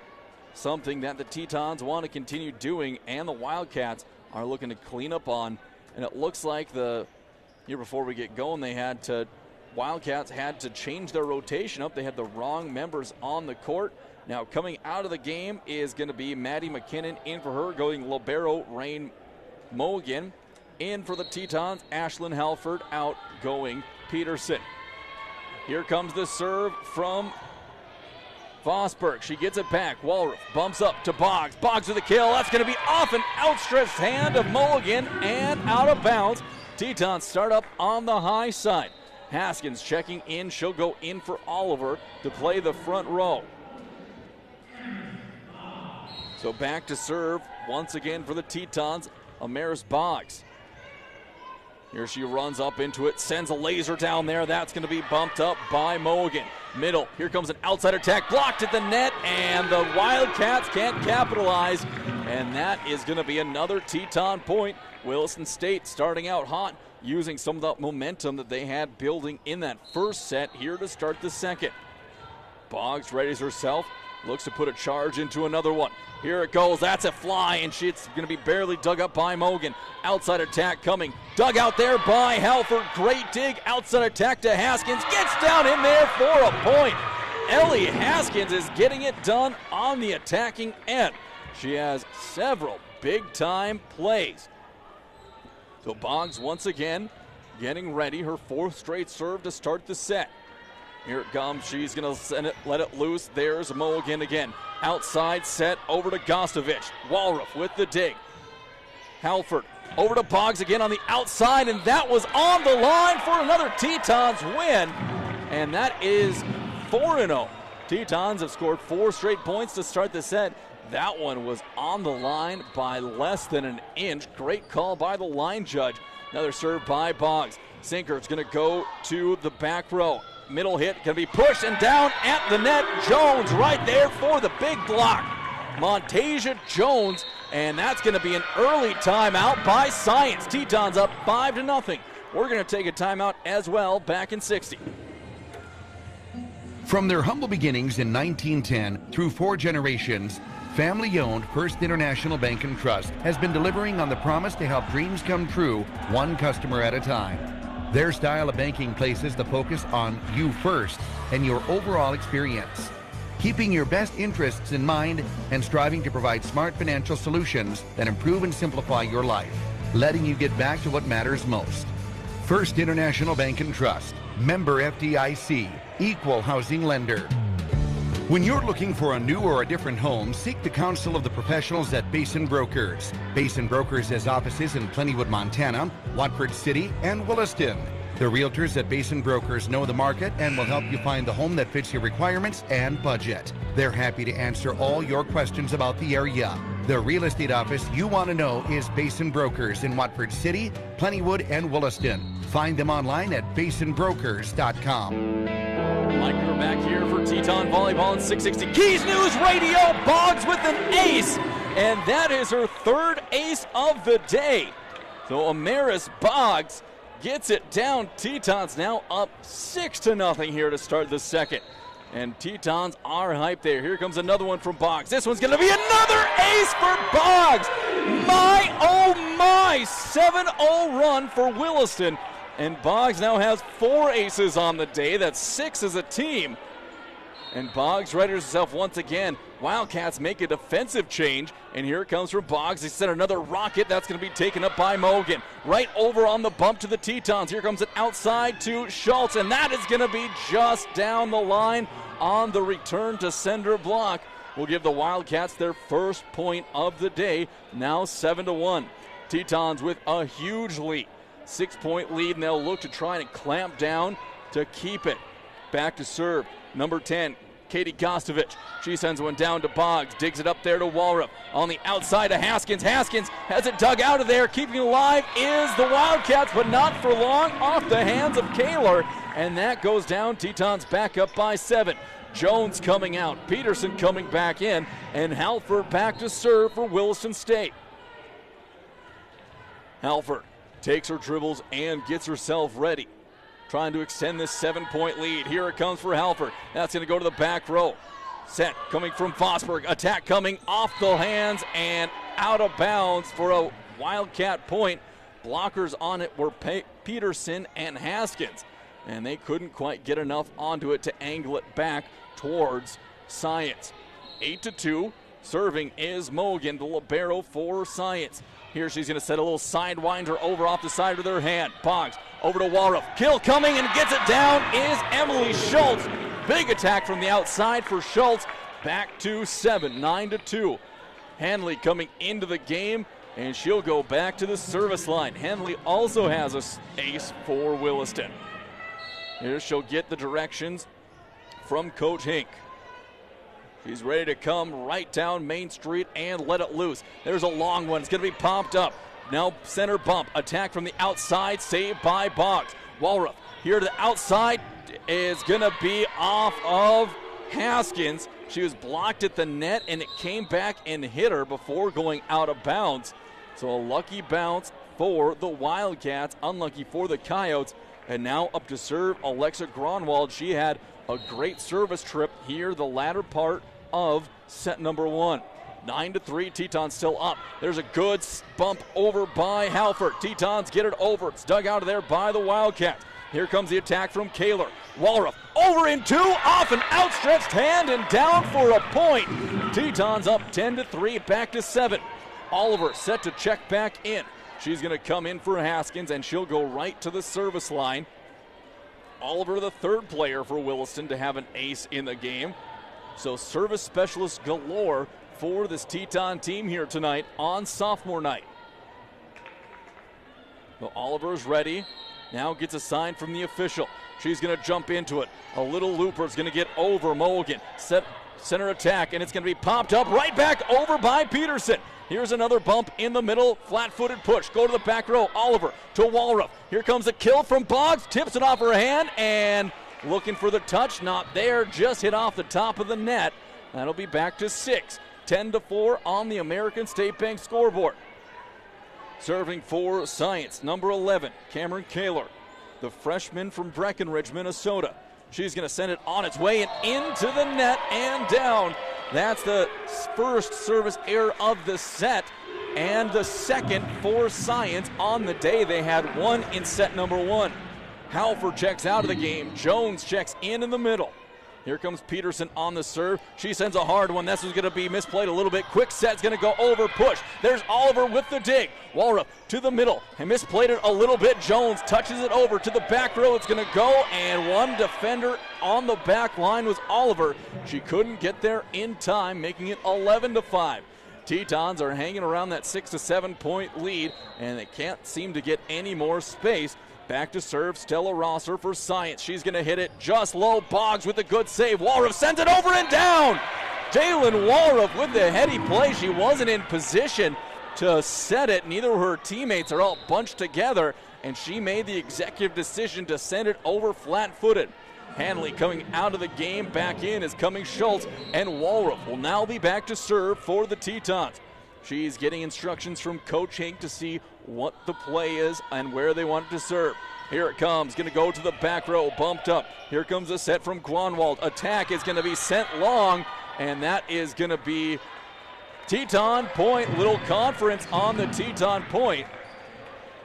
S2: something that the Tetons want to continue doing, and the Wildcats are looking to clean up on. And it looks like here before we get going, Wildcats had to change their rotation up. They had the wrong members on the court. Now coming out of the game is going to be Maddie McKinnon. In for her, going libero Rain Mulligan. In for the Tetons, Ashlyn Halford. Out going Peterson. Here comes the serve from Vosberg. She gets it back. Walrus bumps up to Boggs. Boggs with the kill. That's going to be off an outstretched hand of Mulligan and out of bounds. Tetons start up on the high side. Haskins checking in. She'll go in for Oliver to play the front row. So back to serve once again for the Tetons, Amaris Boggs. Here she runs up into it, sends a laser down there. That's going to be bumped up by Mulligan. Middle, here comes an outside attack, blocked at the net, and the Wildcats can't capitalize. And that is going to be another Teton point. Williston State starting out hot, using some of the momentum that they had building in that first set here to start the second. Boggs readies herself, looks to put a charge into another one. Here it goes. That's a fly, and it's going to be barely dug up by Mulligan. Outside attack coming. Dug out there by Halford. Great dig. Outside attack to Haskins. Gets down in there for a point. Ellie Haskins is getting it done on the attacking end. She has several big-time plays. So Boggs once again getting ready. Her 4th straight serve to start the set. Here it comes. She's going to let it loose. There's Mulligan again. Outside set over to Gostovich. Walruff with the dig. Halford over to Boggs again on the outside, and that was on the line for another Tetons win. And that is 4-0. Tetons have scored 4 straight points to start the set. That one was on the line by less than an inch. Great call by the line judge. Another serve by Boggs. Sinker is going to go to the back row. Middle hit can be pushed and down at the net. Jones right there for the big block. Montasia Jones, and that's going to be an early timeout by Science. Tetons up 5-0. We're going to take a timeout as well back in 60.
S3: From their humble beginnings in 1910 through 4 generations, family-owned First International Bank and Trust has been delivering on the promise to help dreams come true, one customer at a time. Their style of banking places the focus on you first and your overall experience, keeping your best interests in mind and striving to provide smart financial solutions that improve and simplify your life, letting you get back to what matters most. First International Bank and Trust, member FDIC, equal housing lender. When you're looking for a new or a different home, seek the counsel of the professionals at Basin Brokers. Basin Brokers has offices in Plentywood, Montana, Watford City, and Williston. The realtors at Basin Brokers know the market and will help you find the home that fits your requirements and budget. They're happy to answer all your questions about the area. The real estate office you want to know is Basin Brokers in Watford City, Plentywood, and Williston. Find them online at basinbrokers.com.
S2: Mike, we're back here for Teton Volleyball at 660 Keys News Radio. Boggs with an ace, and that is her third ace of the day. So Amaris Boggs gets it down. Tetons now up 6-0 here to start the second. And Tetons are hyped there. Here comes another one from Boggs. This one's going to be another ace for Boggs. My, oh my, 7-0 run for Williston. And Boggs now has 4 aces on the day. That's 6 as a team. And Boggs rights herself once again. Wildcats make a defensive change. And here it comes from Boggs. They sent another rocket. That's going to be taken up by Mogan. Right over on the bump to the Tetons. Here comes it outside to Schultz. And that is going to be just down the line on the return to sender block. Will give the Wildcats their first point of the day. Now 7-1. Tetons with a huge lead. 6-point lead, and they'll look to try and clamp down to keep it. Back to serve, number 10, Katie Gostovich. She sends one down to Boggs, digs it up there to Walrup. On the outside to Haskins. Haskins has it dug out of there. Keeping it alive is the Wildcats, but not for long. Off the hands of Kaler, and that goes down. Tetons back up by 7. Jones coming out, Peterson coming back in, and Halford back to serve for Williston State. Halford takes her dribbles and gets herself ready. Trying to extend this 7-point lead. Here it comes for Halford. That's going to go to the back row. Set coming from Fosberg. Attack coming off the hands and out of bounds for a Wildcat point. Blockers on it were Peterson and Haskins. And they couldn't quite get enough onto it to angle it back towards Science. 8-2. Serving is Mogan, the libero for Science. Here she's going to set a little sidewinder over off the side of their hand. Boggs over to Walrup. Kill coming and gets it down is Emily Schultz. Big attack from the outside for Schultz. Back to 7, 9-2. Hanley coming into the game, and she'll go back to the service line. Hanley also has an ace for Williston. Here she'll get the directions from Coach Hink. She's ready to come right down Main Street and let it loose. There's a long one. It's going to be popped up. Now center bump. Attack from the outside. Saved by Boggs. Walrup here to the outside is going to be off of Haskins. She was blocked at the net, and it came back and hit her before going out of bounds. So a lucky bounce for the Wildcats. Unlucky for the Coyotes. And now up to serve Alexa Gronwald. She had a great service trip here the latter part of set number 1. 9-3, Tetons still up. There's a good bump over by Halford. Tetons get it over. It's dug out of there by the Wildcats. Here comes the attack from Kaler. Walrup over in 2, off an outstretched hand and down for a point. Tetons up 10-3, back to 7. Oliver set to check back in. She's going to come in for Haskins, and she'll go right to the service line. Oliver, the third player for Williston to have an ace in the game. So service specialist galore for this Teton team here tonight on sophomore night. So Oliver's ready. Now gets a sign from the official. She's going to jump into it. A little looper's going to get over Mulligan. Center attack, and it's going to be popped up right back over by Peterson. Here's another bump in the middle, flat-footed push. Go to the back row, Oliver to Walrup. Here comes a kill from Boggs, tips it off her hand, and looking for the touch, not there, just hit off the top of the net. That'll be back to 6, 10-4 on the American State Bank scoreboard. Serving for Science, number 11, Cameron Kaler, the freshman from Breckenridge, Minnesota. She's going to send it on its way and into the net and down. That's the first service error of the set and the second for Science on the day. They had one in set number 1. Halford checks out of the game. Jones checks in the middle. Here comes Peterson on the serve. She sends a hard one. This is going to be misplayed a little bit. Quick set's going to go over, push. There's Oliver with the dig. Walrup to the middle and misplayed it a little bit. Jones touches it over to the back row. It's going to go, and one defender on the back line was Oliver. She couldn't get there in time, making it 11-5. Tetons are hanging around that 6 to 7 point lead, and they can't seem to get any more space. Back to serve, Stella Rosser for Science. She's going to hit it just low. Boggs with a good save. Walrup sends it over and down. Jalen Walrup with the heady play. She wasn't in position to set it. Neither of her teammates are all bunched together, and she made the executive decision to send it over flat-footed. Hanley coming out of the game. Back in is coming Schultz, and Walrup will now be back to serve for the Tetons. She's getting instructions from Coach Hink to see what the play is and where they want it to serve. Here it comes, going to go to the back row, bumped up. Here comes a set from Gronwald. Attack is going to be sent long, and that is going to be Teton point. Little conference on the Teton point.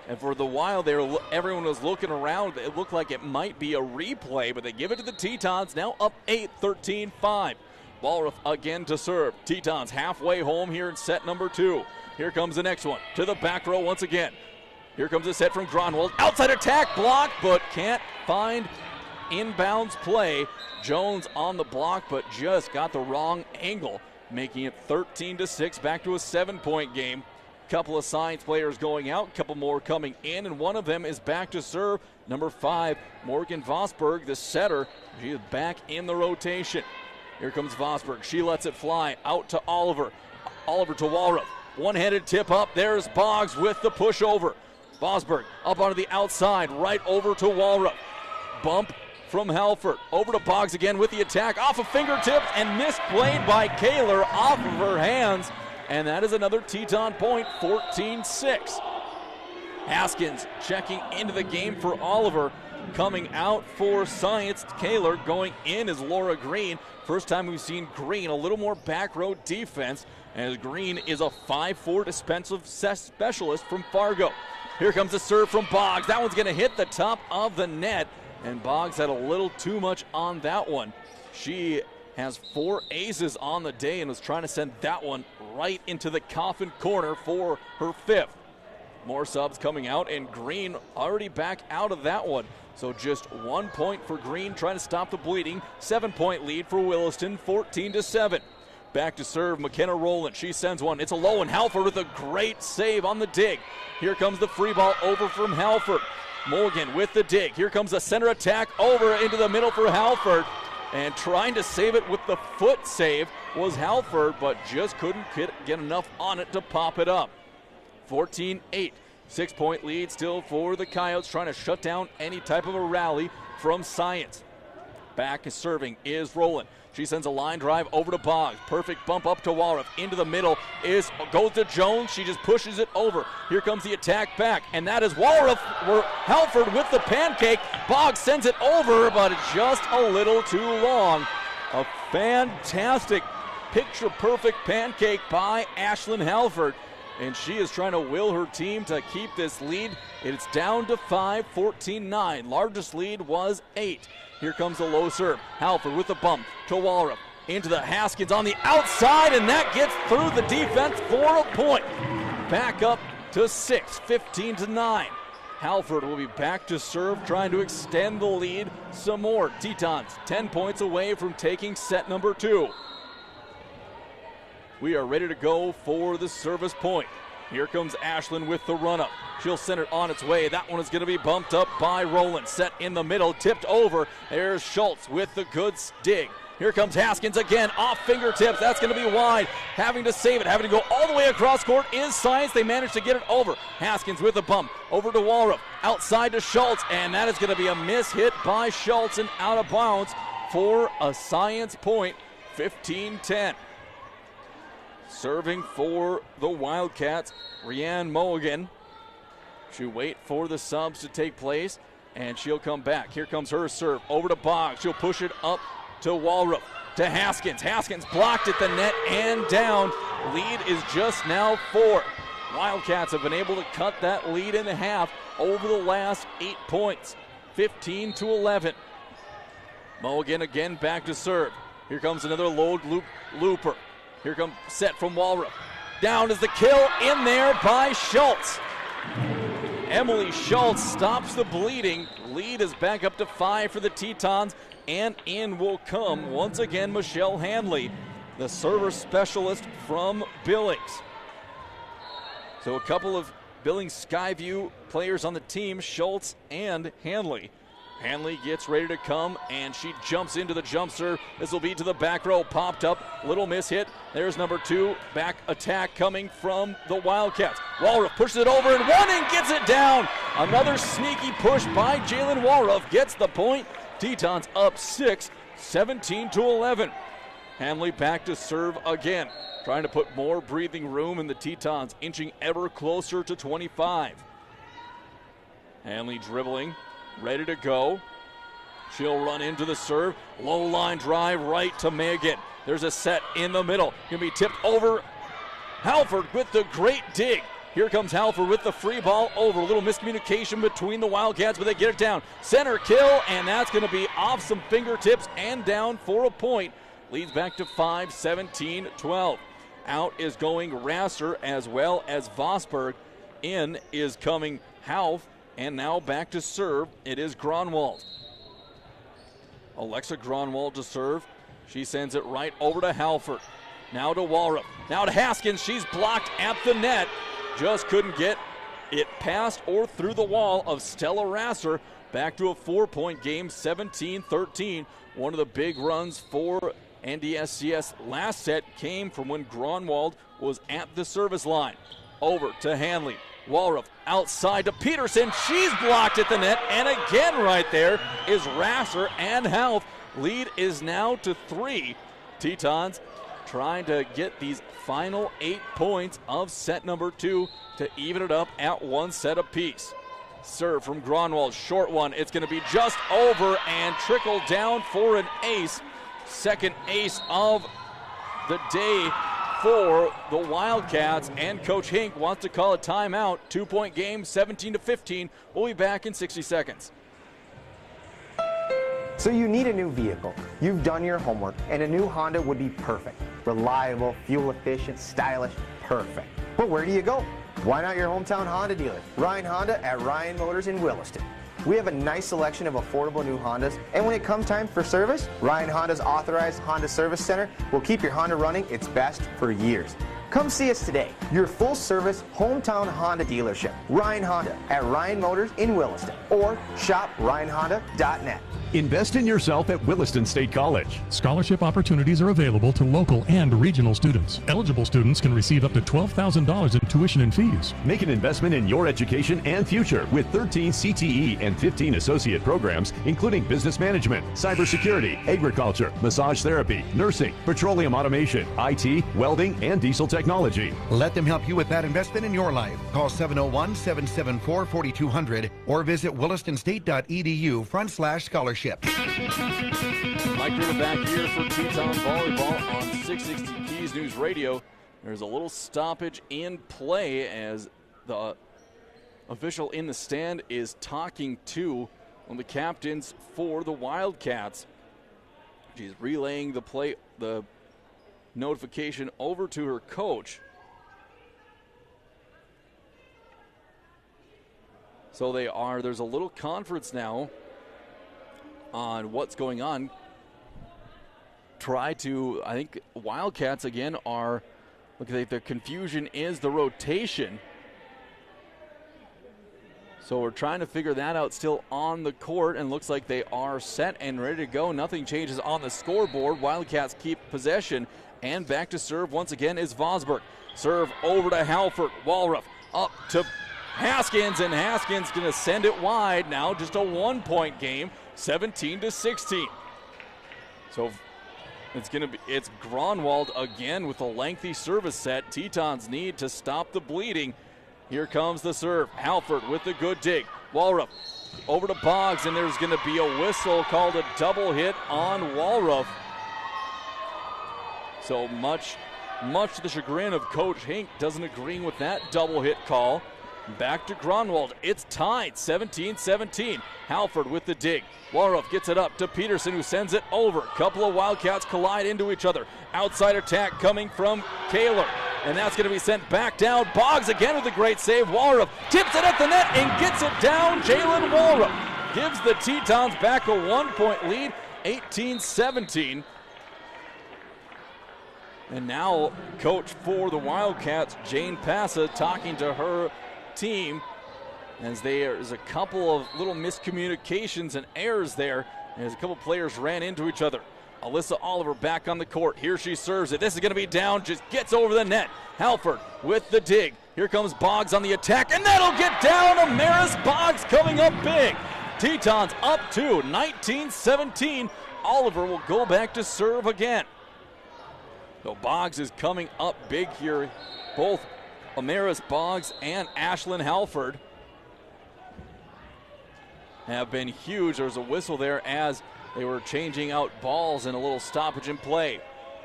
S2: And for the while there, everyone was looking around. It looked like it might be a replay, but they give it to the Tetons, now up 8, 13-5. Walrup again to serve. Tetons halfway home here in set number 2. Here comes the next one to the back row once again. Here comes a set from Gronwald. Outside attack block, but can't find inbounds play. Jones on the block, but just got the wrong angle, making it 13-6, back to a 7-point game. Couple of Science players going out, couple more coming in, and one of them is back to serve. Number 5, Morgan Vosberg, the setter. She is back in the rotation. Here comes Vosberg. She lets it fly out to Oliver. Oliver to Walrup. One-handed tip up. There's Boggs with the push over. Vosberg up onto the outside, right over to Walrup. Bump from Halford. Over to Boggs again with the attack. Off of fingertips and misplayed by Kaler off of her hands. And that is another Teton point, 14-6. Haskins checking into the game for Oliver. Coming out for Science, Kaler. Going in is Laura Green. First time we've seen Green, a little more back row defense, as Green is a 5'4" defensive specialist from Fargo. Here comes a serve from Boggs. That one's going to hit the top of the net, and Boggs had a little too much on that one. She has 4 aces on the day and was trying to send that one right into the coffin corner for her 5th. More subs coming out, and Green already back out of that one. So just 1 point for Green, trying to stop the bleeding. 7-point lead for Williston, 14-7. Back to serve, McKenna Rowland. She sends one. It's a low, and Halford with a great save on the dig. Here comes the free ball over from Halford. Mulligan with the dig. Here comes a center attack over into the middle for Halford. And trying to save it with the foot save was Halford, but just couldn't get enough on it to pop it up. 14-8. 6-point lead still for the Coyotes, trying to shut down any type of a rally from Science. Back is serving is Rowland. She sends a line drive over to Boggs. Perfect bump up to Walrup. Into the middle goes to Jones. She just pushes it over. Here comes the attack back, and that is Walrup. Halford with the pancake. Boggs sends it over, but it's just a little too long. A fantastic, picture-perfect pancake by Ashlyn Halford. And she is trying to will her team to keep this lead. It's down to 5, 14-9. Largest lead was 8. Here comes the low serve. Halford with the bump to Walrup. Into the Haskins on the outside, and that gets through the defense for a point. Back up to 6, 15-9. Halford will be back to serve, trying to extend the lead some more. Tetons 10 points away from taking set number 2. We are ready to go for the service point. Here comes Ashlyn with the run-up. She'll send it on its way. That one is going to be bumped up by Rowland. Set in the middle, tipped over. There's Schultz with the good dig. Here comes Haskins again, off fingertips. That's going to be wide. Having to save it, having to go all the way across court is Science. They managed to get it over. Haskins with a bump. Over to Walrup. Outside to Schultz, and that is going to be a miss hit by Schultz and out of bounds for a Science point, 15-10. Serving for the Wildcats, Rianne Mulligan. She'll wait for the subs to take place, and she'll come back. Here comes her serve over to Boggs. She'll push it up to Walrup, to Haskins. Haskins blocked at the net and down. Lead is just now 4. Wildcats have been able to cut that lead in half over the last 8 points, 15-11. Mulligan again back to serve. Here comes another load looper. Here comes set from Walruff. Down is the kill, in there by Schultz. Emily Schultz stops the bleeding. Lead is back up to 5 for the Tetons, and in will come once again Michelle Hanley, the server specialist from Billings. So a couple of Billings Skyview players on the team, Schultz and Hanley. Hanley gets ready to come, and she jumps into the jump serve. This will be to the back row, popped up, little miss hit. There's number 2, back attack coming from the Wildcats. Walruff pushes it over and one and gets it down. Another sneaky push by Jalen Walruff gets the point. Tetons up 6, 17-11. Hanley back to serve again, trying to put more breathing room in the Tetons, inching ever closer to 25. Hanley dribbling, ready to go. She'll run into the serve. Low line drive right to Megan. There's a set in the middle. Gonna be tipped over. Halford with the great dig. Here comes Halford with the free ball over. A little miscommunication between the Wildcats, but they get it down. Center kill, and that's going to be off some fingertips and down for a point. Leads back to 5, 17-12. Out is going Rasser as well as Vosberg. In is coming Half, and now back to serve. It is Gronwald. Alexa Gronwald to serve. She sends it right over to Halford. Now to Walruff. Now to Haskins. She's blocked at the net. Just couldn't get it past or through the wall of Stella Rasser. Back to a 4-point game, 17-13. One of the big runs for NDSCS last set came from when Gronwald was at the service line. Over to Hanley. Walruff outside to Peterson. She's blocked at the net, and again right there is Rasser and Half. Lead is now to 3. Tetons trying to get these final 8 points of set number 2 to even it up at 1 set apiece. Serve from Gronwald, short one. It's going to be just over and trickle down for an ace. Second ace of the day for the Wildcats, and Coach Hink wants to call a timeout. 2-point game, 17-15. We'll be back in 60 seconds.
S11: So you need a new vehicle. You've done your homework, and a new Honda would be perfect. Reliable, fuel efficient, stylish, perfect. But where do you go? Why not your hometown Honda dealer, Ryan Honda at Ryan Motors in Williston. We have a nice selection of affordable new Hondas, and when it comes time for service, Ryan Honda's authorized Honda Service Center will keep your Honda running its best for years. Come see us today, your full-service hometown Honda dealership, Ryan Honda at Ryan Motors in Williston, or shop ryanhonda.net.
S12: Invest in yourself at Williston State College.
S8: Scholarship opportunities are available to local and regional students. Eligible students can receive up to $12,000 in tuition and fees.
S12: Make an investment in your education and future with 13 CTE and 15 associate programs, including business management, cybersecurity, agriculture, massage therapy, nursing, petroleum automation, IT, welding, and diesel technology.
S3: Let them help you with that investment in your life. Call 701-774-4200 or visit wilistonstate.edu/scholarship.
S2: Mike Ritter back here for Teton Volleyball on 660 Keys News Radio. There's a little stoppage in play as the official in the stand is talking to one of the captains for the Wildcats. She's relaying the notification over to her coach. So there's a little conference now on what's going on. I think Wildcats again are, the confusion is the rotation. So we're trying to figure that out still on the court, and looks like they are set and ready to go. Nothing changes on the scoreboard. Wildcats keep possession, and back to serve once again is Vosberg. Serve over to Halford. Walruff up to Haskins, and Haskins going to send it wide. Now just a 1-point game, 17-16. So it's Gronwald again with a lengthy service set. Tetons need to stop the bleeding. Here comes the serve. Halford with the good dig. Walruff over to Boggs, and there's going to be a whistle called a double hit on Walruff. So much to the chagrin of Coach Hink, doesn't agree with that double hit call. Back to Grunwald. It's tied 17-17. Halford with the dig. Walruff gets it up to Peterson, who sends it over. Couple of Wildcats collide into each other. Outside attack coming from Kaler. And that's going to be sent back down. Boggs again with a great save. Walruff tips it at the net and gets it down. Jalen Walruff gives the Tetons back a 1-point lead, 18-17. And now coach for the Wildcats, Jane Passa, talking to her team as there's a couple of little miscommunications and errors there as a couple players ran into each other. Alyssa Oliver back on the court. Here she serves it. This is going to be down, just gets over the net. Halford with the dig. Here comes Boggs on the attack, and that'll get down. Amaris Boggs coming up big. Tetons up to 19-17. Oliver will go back to serve again. So Boggs is coming up big here. Both Amaris Boggs and Ashlyn Halford have been huge. There's a whistle there as they were changing out balls and a little stoppage in play.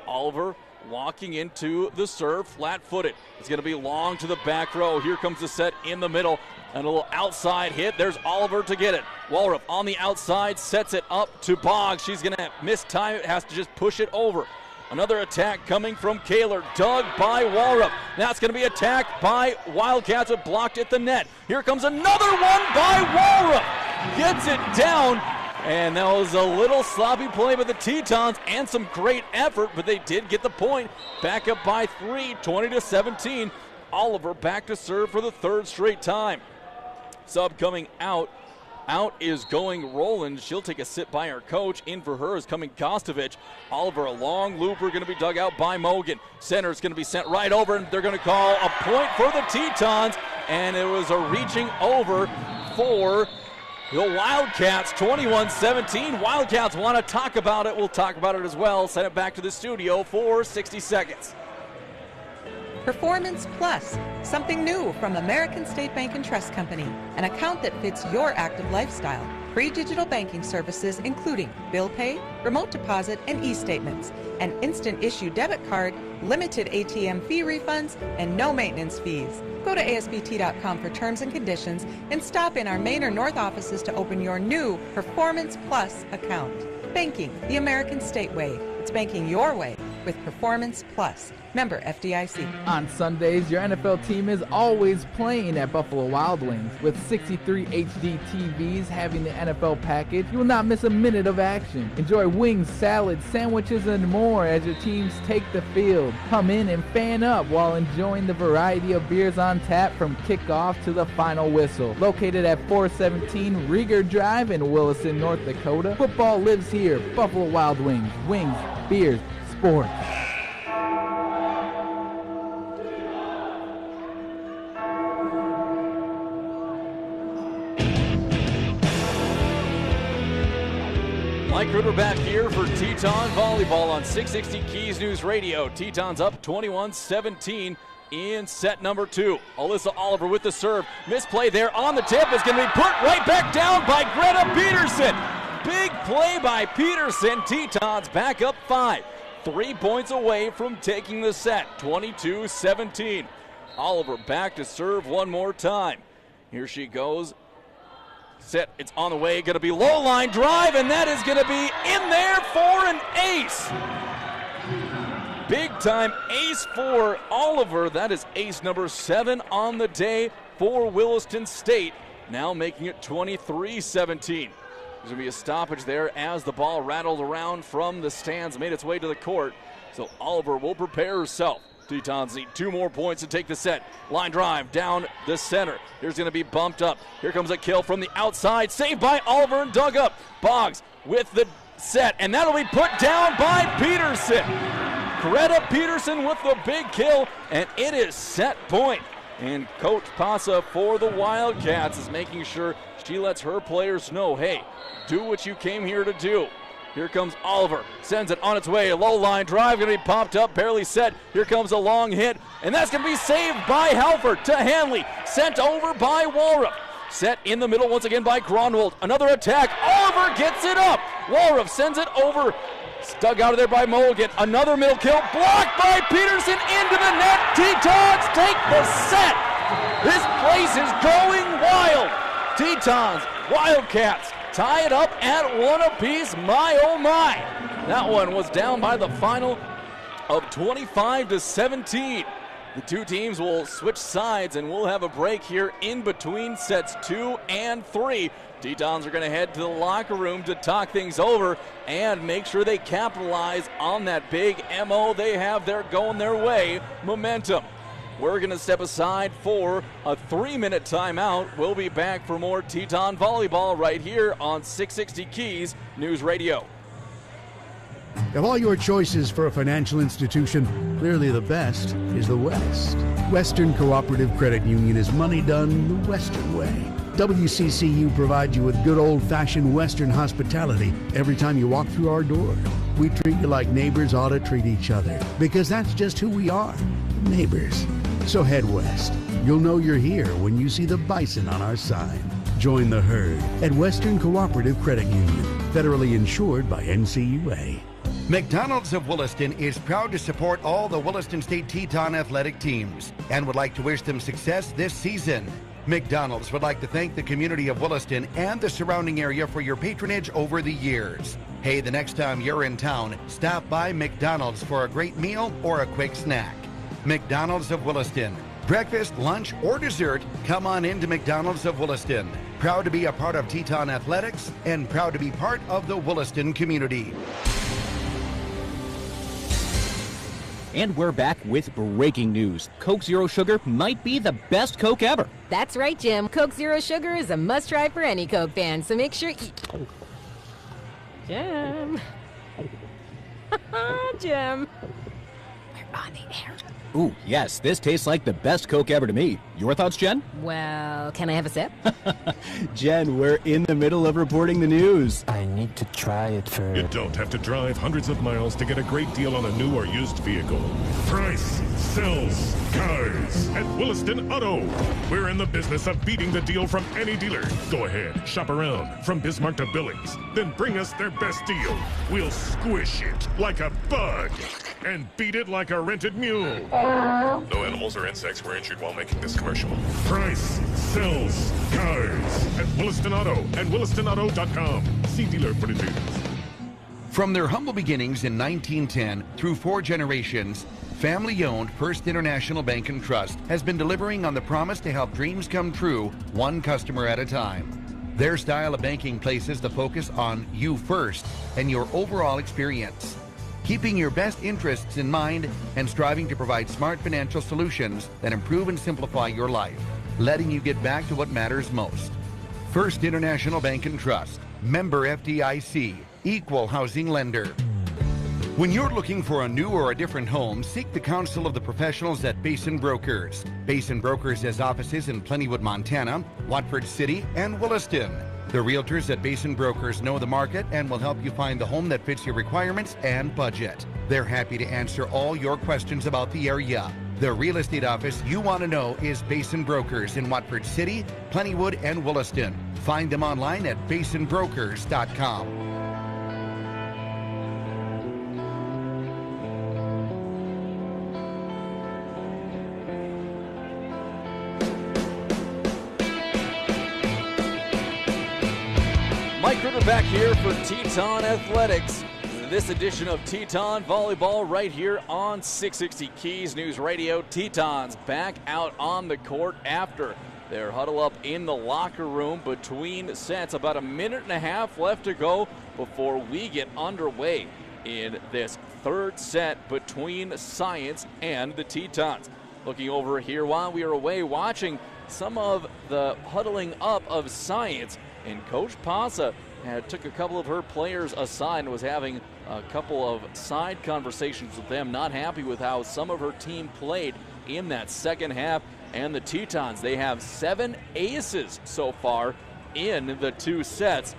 S2: Oliver walking into the serve, flat-footed. It's going to be long to the back row. Here comes the set in the middle, and a little outside hit. There's Oliver to get it. Walruff on the outside, sets it up to Boggs. She's going to mistime it, has to just push it over. Another attack coming from Kaler, dug by Walruff. Now it's going to be attacked by Wildcats, but blocked at the net. Here comes another one by Walruff. Gets it down, and that was a little sloppy play by the Tetons and some great effort, but they did get the point. Back up by 3, 20-17. Oliver back to serve for the third straight time. Sub coming out. Out is going Roland. She'll take a sit by her coach. In for her is coming Kostovich. Oliver, a long looper, going to be dug out by Mogan. Center is going to be sent right over, and they're going to call a point for the Tetons. And it was a reaching over for the Wildcats, 21-17. Wildcats want to talk about it. We'll talk about it as well. Send it back to the studio for 60 seconds.
S13: Performance Plus, something new from American State Bank and Trust Company, an account that fits your active lifestyle. Free digital banking services including bill pay, remote deposit, and e-statements, an instant issue debit card, limited ATM fee refunds, and no maintenance fees. Go to ASBT.com for terms and conditions and stop in our Main or North offices to open your new Performance Plus account. Banking the American State way. It's banking your way with Performance Plus. Member FDIC.
S14: On Sundays, your NFL team is always playing at Buffalo Wild Wings. With 63 HD TVs having the NFL package, you will not miss a minute of action. Enjoy wings, salads, sandwiches, and more as your teams take the field. Come in and fan up while enjoying the variety of beers on tap from kickoff to the final whistle. Located at 417 Rieger Drive in Williston, North Dakota, football lives here. Buffalo Wild Wings. Wings, beers, sports.
S2: Mike Ritter back here for Teton Volleyball on 660 Keys News Radio. Tetons up 21-17 in set number 2. Alyssa Oliver with the serve. Misplay there on the tip is going to be put right back down by Greta Peterson. Big play by Peterson. Tetons back up 5. 3 points away from taking the set. 22-17. Oliver back to serve one more time. Here she goes. Set, it's on the way, going to be low line drive, and that is going to be in there for an ace. Big time ace for Oliver. That is ace number 7 on the day for Williston State. Now making it 23-17. There's going to be a stoppage there as the ball rattled around from the stands, made its way to the court. So Oliver will prepare herself. Tetons need 2 more points to take the set. Line drive down the center. Here's going to be bumped up. Here comes a kill from the outside. Saved by Oliver and dug up. Boggs with the set, and that'll be put down by Peterson. Greta Peterson with the big kill, and it is set point. And Coach Passa for the Wildcats is making sure she lets her players know, hey, do what you came here to do. Here comes Oliver, sends it on its way, a low line drive, going to be popped up, barely set. Here comes a long hit, and that's going to be saved by Halford to Hanley, sent over by Walruff. Set in the middle once again by Gronwald. Another attack, Oliver gets it up. Walruff sends it over, dug out of there by Mulligan. Another middle kill, blocked by Peterson into the net. Tetons take the set. This place is going wild. Tetons, Wildcats tie it up at one apiece. My, oh my. That one was down by the final of 25-17. The two teams will switch sides, and we'll have a break here in between sets 2 and 3. Tetons are going to head to the locker room to talk things over and make sure they capitalize on that big MO they have there going their way, momentum. We're going to step aside for a 3-minute timeout. We'll be back for more Teton Volleyball right here on 660 Keys News Radio.
S4: Of all your choices for a financial institution, clearly the best is the West. Western Cooperative Credit Union is money done the Western way. WCCU provides you with good old-fashioned Western hospitality every time you walk through our door. We treat you like neighbors ought to treat each other, because that's just who we are, neighbors. So head west. You'll know you're here when you see the bison on our sign. Join the herd at Western Cooperative Credit Union, federally insured by NCUA.
S3: McDonald's of Williston is proud to support all the Williston State Teton athletic teams and would like to wish them success this season. McDonald's would like to thank the community of Williston and the surrounding area for your patronage over the years. Hey, the next time you're in town, stop by McDonald's for a great meal or a quick snack. McDonald's of Williston. Breakfast, lunch, or dessert, come on into McDonald's of Williston. Proud to be a part of Teton Athletics and proud to be part of the Williston community.
S5: And we're back with breaking news. Coke Zero Sugar might be the best Coke ever.
S6: That's right, Jim. Coke Zero Sugar is a must-try for any Coke fan, so make sure Jim. Jim. We're on the air.
S5: Ooh, yes, this tastes like the best Coke ever to me. Your thoughts, Jen?
S6: Well, can I have a sip?
S5: Jen, we're in the middle of reporting the news.
S7: I need to try it first.
S8: You don't have to drive hundreds of miles to get a great deal on a new or used vehicle. Price sells cars at Williston Auto. We're in the business of beating the deal from any dealer. Go ahead, shop around from Bismarck to Billings. Then bring us their best deal. We'll squish it like a bug and beat it like a rented mule. No animals or insects were injured while making this commercial. Price sells cars at Williston Auto and WillistonAuto.com. See dealer for the news.
S3: From their humble beginnings in 1910 through 4 generations, family-owned First International Bank and Trust has been delivering on the promise to help dreams come true, one customer at a time. Their style of banking places the focus on you first and your overall experience, keeping your best interests in mind and striving to provide smart financial solutions that improve and simplify your life, letting you get back to what matters most. First International Bank and Trust, member FDIC, equal housing lender. When you're looking for a new or a different home, seek the counsel of the professionals at Basin Brokers. Basin Brokers has offices in Plentywood, Montana, Watford City, and Williston. The realtors at Basin Brokers know the market and will help you find the home that fits your requirements and budget. They're happy to answer all your questions about the area. The real estate office you want to know is Basin Brokers in Watford City, Plentywood, and Williston. Find them online at basinbrokers.com.
S2: Mike Ritter back here for Teton Athletics. This edition of Teton Volleyball right here on 660 Keys News Radio. Tetons back out on the court after their huddle up in the locker room between sets. About a minute and a half left to go before we get underway in this third set between Science and the Tetons. Looking over here while we are away, watching some of the huddling up of Science. And Coach Pasa took a couple of her players aside and was having a couple of side conversations with them, not happy with how some of her team played in that second half. And the Tetons, they have 7 aces so far in the 2 sets.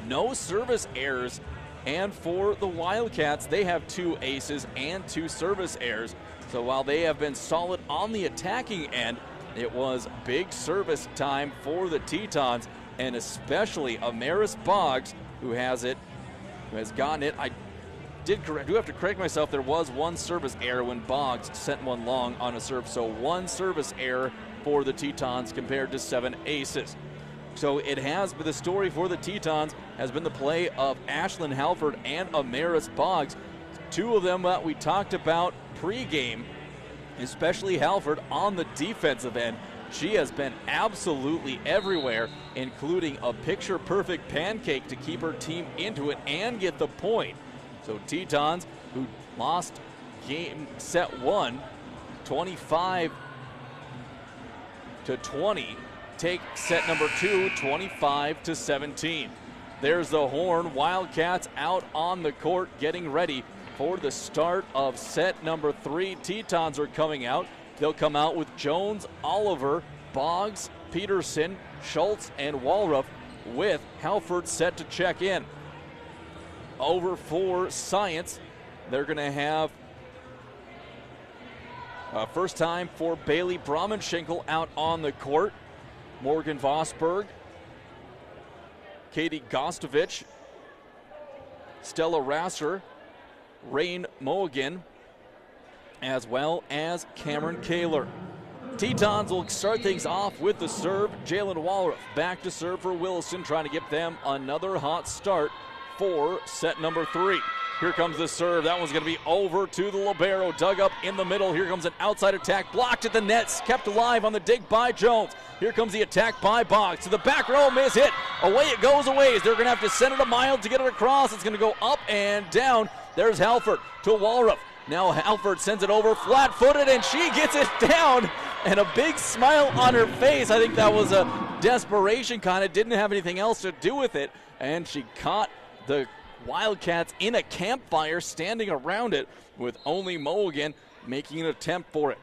S2: No service errors. And for the Wildcats, they have 2 aces and 2 service errors. So while they have been solid on the attacking end, it was big service time for the Tetons, and especially Amaris Boggs, who has gotten it. I do have to correct myself. There was 1 service error when Boggs sent one long on a serve. So 1 service error for the Tetons compared to 7 aces. So it has been the story for the Tetons has been the play of Ashlyn Halford and Amaris Boggs. Two of them that we talked about pregame, especially Halford on the defensive end. She has been absolutely everywhere, including a picture-perfect pancake to keep her team into it and get the point. So Tetons, who lost game set 1, 25-20, take set number 2, 25-17. There's the horn. Wildcats out on the court getting ready for the start of set number 3. Tetons are coming out. They'll come out with Jones, Oliver, Boggs, Peterson, Schultz, and Walruff, with Halford set to check in. Over for Science, they're going to have first time for Bailey Bromenshinkel out on the court. Morgan Vosberg, Katie Gostovich, Stella Rasser, Rain Mulligan, as well as Cameron Kaler. Tetons will start things off with the serve. Jalen Walruff back to serve for Williston, trying to give them another hot start for set number 3. Here comes the serve. That one's going to be over to the libero. Dug up in the middle. Here comes an outside attack. Blocked at the net. Kept alive on the dig by Jones. Here comes the attack by Boggs. To the back row. Miss hit. Away it goes a ways. They're going to have to send it a mile to get it across. It's going to go up and down. There's Halford to Walruff. Now Halford sends it over flat-footed, and she gets it down. And a big smile on her face. I think that was a desperation kind of. Didn't have anything else to do with it. And she caught the Wildcats in a campfire standing around it, with only Mulligan making an attempt for it.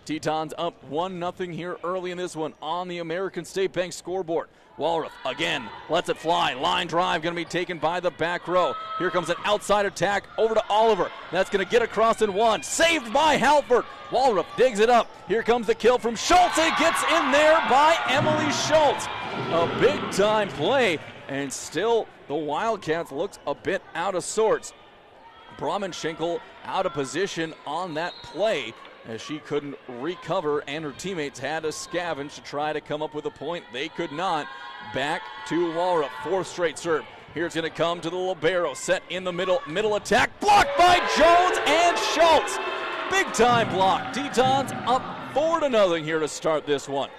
S2: Tetons up 1-0 here early in this one on the American State Bank scoreboard. Walruff again lets it fly. Line drive going to be taken by the back row. Here comes an outside attack over to Oliver. That's going to get across in one. Saved by Halford. Walruff digs it up. Here comes the kill from Schultz. It gets in there by Emily Schultz. A big time play, and still the Wildcats looks a bit out of sorts. Bromenshinkel out of position on that play, as she couldn't recover, and her teammates had to scavenge to try to come up with a point. They could not. Back to Walruff, 4th straight serve. Here it's going to come to the libero, set in the middle attack, blocked by Jones and Schultz. Big time block. Tetons up 4-0 here to start this one.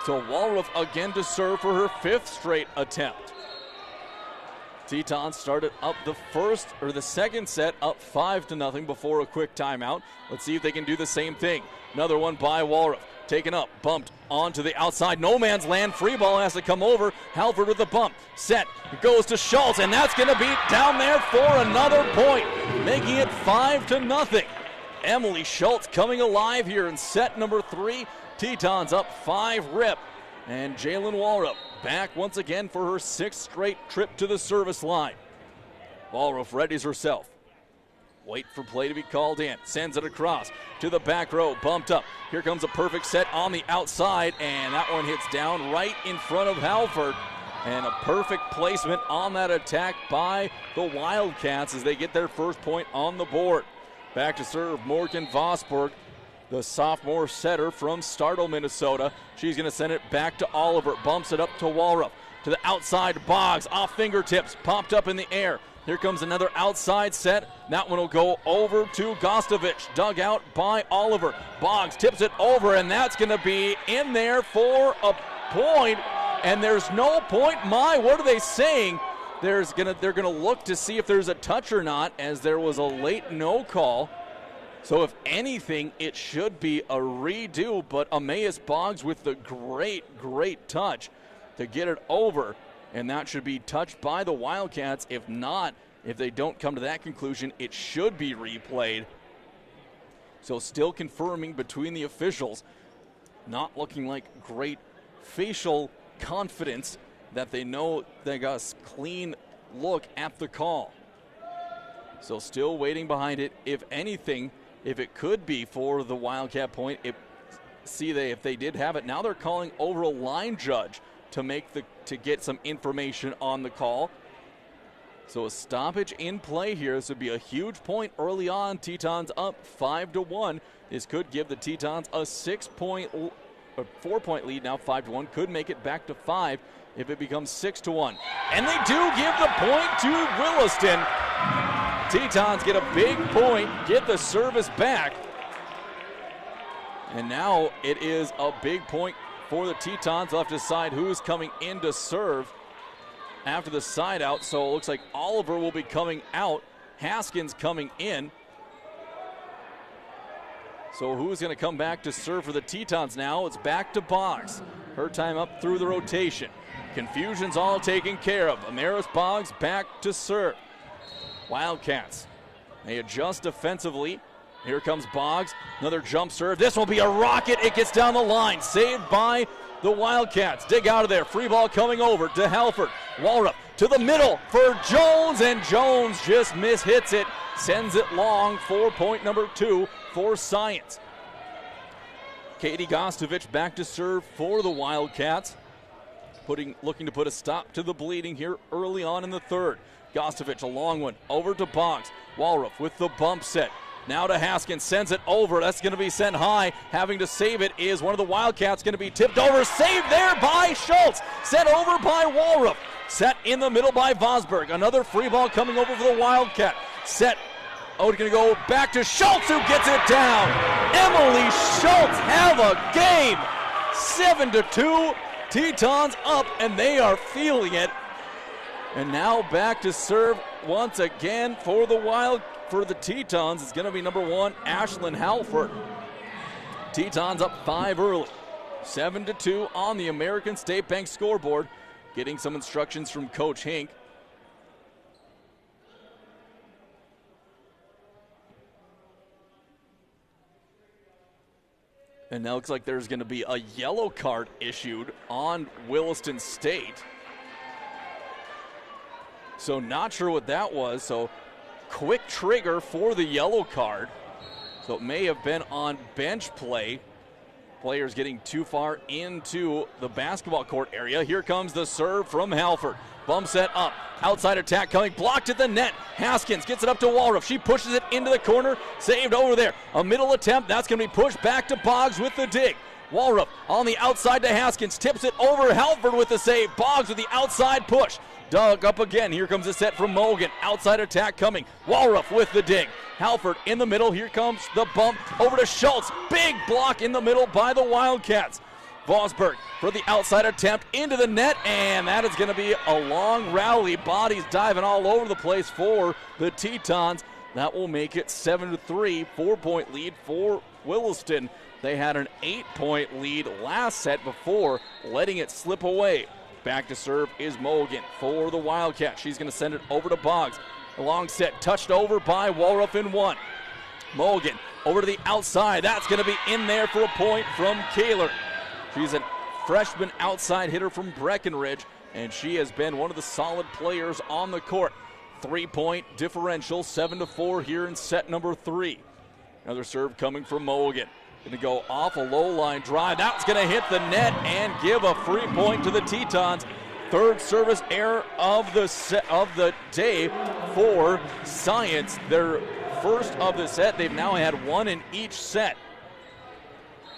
S2: So Walruff again to serve for her 5th straight attempt. Tetons started up the second set up 5-0 before a quick timeout. Let's see if they can do the same thing. Another one by Walruff. Taken up, bumped onto the outside. No man's land. Free ball has to come over. Halford with the bump. Set. It goes to Schultz, and that's going to be down there for another point, making it 5-0. Emily Schultz coming alive here in set number 3. Tetons up 5-rip. And Jalen Walruff back once again for her 6th straight trip to the service line. Walruff readies herself. Wait for play to be called in. Sends it across to the back row. Bumped up. Here comes a perfect set on the outside, and that one hits down right in front of Halford. And a perfect placement on that attack by the Wildcats as they get their first point on the board. Back to serve Morgan Vosberg, the sophomore setter from Startle, Minnesota. She's going to send it back to Oliver. Bumps it up to Walruff. To the outside, Boggs off fingertips. Popped up in the air. Here comes another outside set. That one will go over to Gostovich. Dug out by Oliver. Boggs tips it over, and that's going to be in there for a point. And there's no point. What are they saying? They're going to look to see if there's a touch or not, as there was a late no call. So if anything, it should be a redo, but Emmaus Boggs with the great touch to get it over. And that should be touched by the Wildcats. If not, if they don't come to that conclusion, it should be replayed. So still confirming between the officials, not looking like great facial confidence that they know they got a clean look at the call. So still waiting behind it. If anything, if it could be for the Wildcat point, if they did have it, now they're calling over a line judge to get some information on the call. So a stoppage in play here. This would be a huge point early on. Tetons up 5-1. This could give the Tetons a 4-point lead. Now 5-1. Could make it back to 5 if it becomes 6-1. And they do give the point to Williston. Tetons get a big point, get the service back. And now it is a big point for the Tetons. They'll have to decide who's coming in to serve after the side out. So it looks like Oliver will be coming out. Haskins coming in. So who's going to come back to serve for the Tetons now? It's back to Boggs. Her time up through the rotation. Confusion's all taken care of. Amaris Boggs back to serve. Wildcats, they adjust defensively. Here comes Boggs, another jump serve. This will be a rocket. It gets down the line. Saved by the Wildcats. Dig out of there. Free ball coming over to Halford. Walrup to the middle for Jones, and Jones just mishits it. Sends it long for point number 2 for Science. Katie Gostovich back to serve for the Wildcats. Looking to put a stop to the bleeding here early on in the third. Gostovich, a long one, over to Boggs. Walrup with the bump set. Now to Haskins, sends it over. That's going to be sent high. Having to save it is one of the Wildcats, going to be tipped over. Saved there by Schultz. Sent over by Walrup. Set in the middle by Vosberg. Another free ball coming over for the Wildcat. Set. Oh, it's going to go back to Schultz, who gets it down. Emily Schultz have a game. 7-2. Tetons up, and they are feeling it. And now back to serve once again for the Tetons. It's going to be number 1, Ashlyn Halford. Tetons up 5 early. 7-2 on the American State Bank scoreboard. Getting some instructions from Coach Hink. And now it looks like there's going to be a yellow card issued on Williston State. So not sure what that was. So quick trigger for the yellow card. So it may have been on bench play. Players getting too far into the basketball court area. Here comes the serve from Halford. Bump set up. Outside attack coming. Blocked at the net. Haskins gets it up to Walrup. She pushes it into the corner. Saved over there. A middle attempt. That's going to be pushed back to Boggs with the dig. Walrup on the outside to Haskins. Tips it over. Halford with the save. Boggs with the outside push. Dug up again. Here comes a set from Mogan. Outside attack coming. Walrup with the dig. Halford in the middle. Here comes the bump over to Schultz. Big block in the middle by the Wildcats. Vosberg for the outside attempt into the net, and that is going to be a long rally. Bodies diving all over the place for the Tetons. That will make it 7-3, 4-point lead for Williston. They had an 8-point lead last set before letting it slip away. Back to serve is Mogan for the Wildcats. She's going to send it over to Boggs. A long set touched over by Walrup in 1. Mogan over to the outside. That's going to be in there for a point from Kaler. She's a freshman outside hitter from Breckenridge, and she has been one of the solid players on the court. 3-point differential, 7-4 here in set number 3. Another serve coming from Mogan. Going to go off a low line drive. That's going to hit the net and give a free point to the Tetons. Third service error of the day for Science. Their first of the set. They've now had one in each set.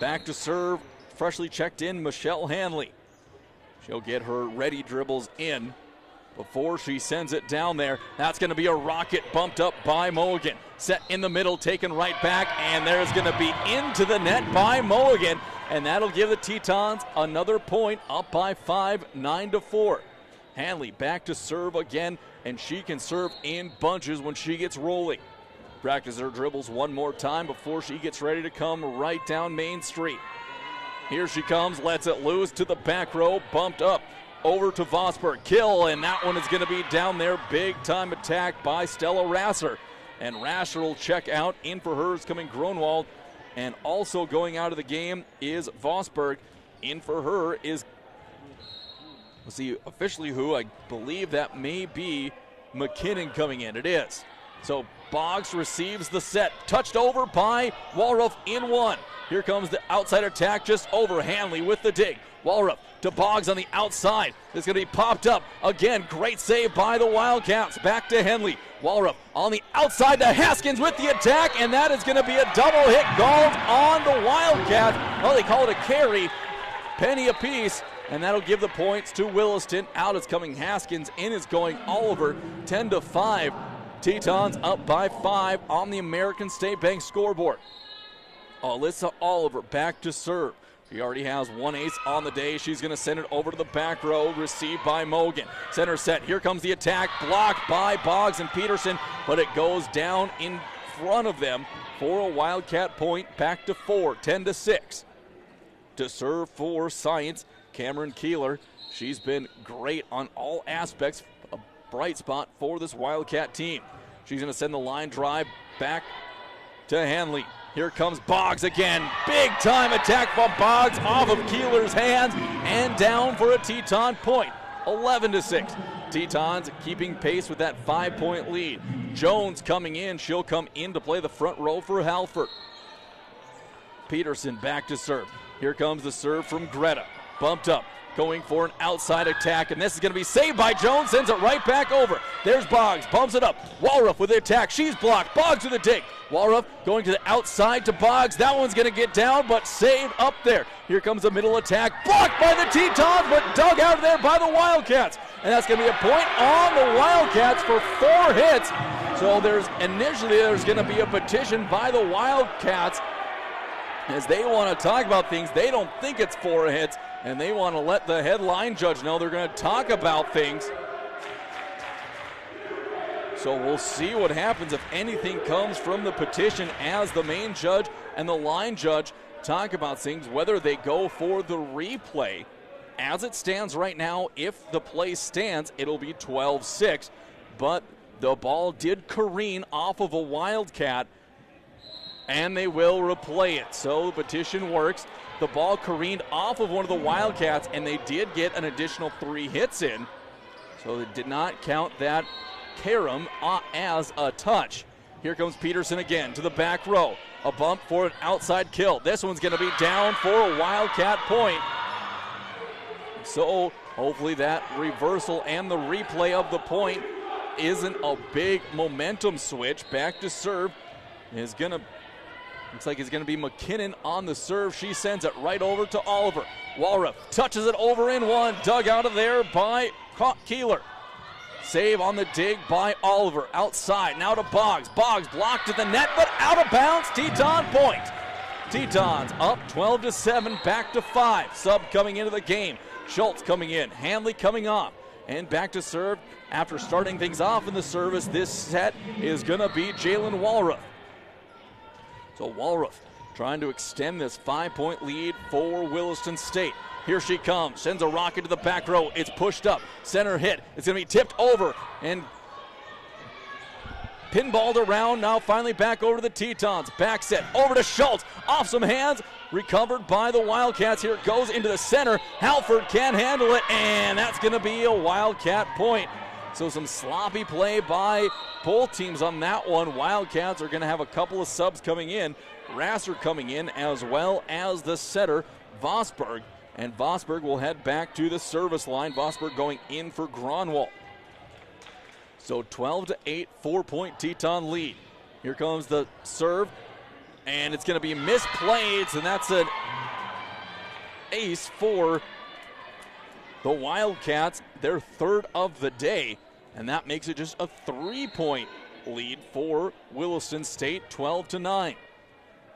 S2: Back to serve, freshly checked in Michelle Hanley. She'll get her ready dribbles in before she sends it down there. That's going to be a rocket bumped up by Mulligan. Set in the middle, taken right back, and there's going to be into the net by Mulligan, and that'll give the Tetons another point, up by 5, 9-4. Hanley back to serve again, and she can serve in bunches when she gets rolling. Practice her dribbles one more time before she gets ready to come right down Main Street. Here she comes, lets it loose to the back row, bumped up over to Vosberg. Kill, and that one is going to be down there. Big time attack by Stella Rasser. And Rasser will check out. In for her is coming Gronwald. And also going out of the game is Vosberg. In for her is, let's see officially who, I believe that may be McKinnon coming in. It is. So Boggs receives the set. Touched over by Walruff in one. Here comes the outside attack just over. Hanley with the dig. Walruff to Boggs on the outside. It's going to be popped up. Again, great save by the Wildcats. Back to Henley. Walruff on the outside to Haskins with the attack, and that is going to be a double hit called on the Wildcats. Well, they call it a carry. Penny apiece, and that'll give the points to Williston. Out is coming Haskins. In is going Oliver. 10-5. Tetons up by 5 on the American State Bank scoreboard. Alyssa Oliver back to serve. She already has one ace on the day. She's going to send it over to the back row, received by Mogan. Center set. Here comes the attack, blocked by Boggs and Peterson, but it goes down in front of them for a Wildcat point. Back to 4, 10-6. To serve for Science, Cameron Keeler. She's been great on all aspects. A bright spot for this Wildcat team. She's going to send the line drive back to Hanley. Here comes Boggs again. Big time attack from Boggs off of Keeler's hands and down for a Teton point. 11-6. Tetons keeping pace with that 5-point lead. Jones coming in. She'll come in to play the front row for Halford. Peterson back to serve. Here comes the serve from Greta. Bumped up. Going for an outside attack, and this is going to be saved by Jones. Sends it right back over. There's Boggs. Bumps it up. Walruff with the attack. She's blocked. Boggs with a dig. Walruff going to the outside to Boggs. That one's going to get down, but saved up there. Here comes the middle attack. Blocked by the Tetons, but dug out of there by the Wildcats. And that's going to be a point on the Wildcats for 4 hits. So there's going to be a petition by the Wildcats as they want to talk about things. They don't think it's 4 hits, and they want to let the headline judge know they're going to talk about things. So we'll see what happens if anything comes from the petition as the main judge and the line judge talk about things, whether they go for the replay. As it stands right now, if the play stands, it'll be 12-6, but the ball did careen off of a Wildcat, and they will replay it. So the petition works. The ball careened off of one of the Wildcats, and they did get an additional 3 hits in. So they did not count that carom as a touch. Here comes Peterson again to the back row. A bump for an outside kill. This one's going to be down for a Wildcat point. So hopefully that reversal and the replay of the point isn't a big momentum switch. Back to serve is going to, looks like it's going to be McKinnon on the serve. She sends it right over to Oliver. Walruff touches it over in one. Dug out of there by Keeler. Save on the dig by Oliver. Outside, now to Boggs. Boggs blocked at the net, but out of bounds. Teton point. Tetons up 12-7, back to 5. Sub coming into the game. Schultz coming in. Hanley coming off. And back to serve after starting things off in the service. This set is going to be Jalen Walruff. So Walruff trying to extend this 5-point lead for Williston State. Here she comes, sends a rocket to the back row. It's pushed up, center hit. It's going to be tipped over and pinballed around. Now finally back over to the Tetons. Back set over to Schultz. Off some hands, recovered by the Wildcats. Here it goes into the center. Halford can't handle it, and that's going to be a Wildcat point. So some sloppy play by both teams on that one. Wildcats are going to have a couple of subs coming in. Rasser coming in, as well as the setter, Vosberg. And Vosberg will head back to the service line. Vosberg going in for Gronwald. So 12-8, 4-point Teton lead. Here comes the serve, and it's going to be misplayed, and that's an ace for the Wildcats, their 3rd of the day, and that makes it just a 3-point lead for Williston State, 12-9.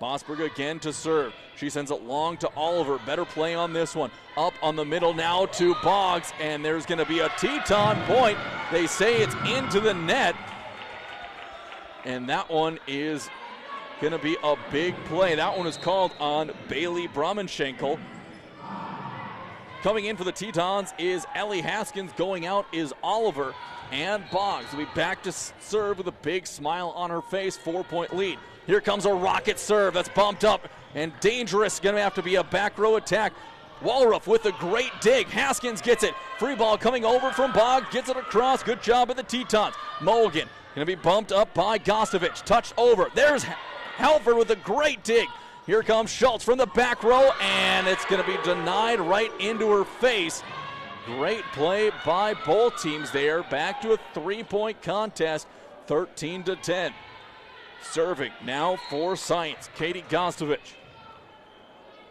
S2: Vosberg again to serve. She sends it long to Oliver. Better play on this one. Up on the middle now to Boggs, and there's going to be a Teton point. They say it's into the net, and that one is going to be a big play. That one is called on Bailey Bromenschenkel. Coming in for the Tetons is Ellie Haskins. Going out is Oliver, and Boggs will be back to serve with a big smile on her face. 4-point lead. Here comes a rocket serve that's bumped up and dangerous. Going to have to be a back row attack. Walruff with a great dig. Haskins gets it. Free ball coming over from Boggs. Gets it across. Good job of the Tetons. Mulligan going to be bumped up by Gostovich. Touched over. There's Halford with a great dig. Here comes Schultz from the back row, and it's going to be denied right into her face. Great play by both teams there. Back to a 3-point contest, 13-10. Serving now for Science, Katie Gostovich.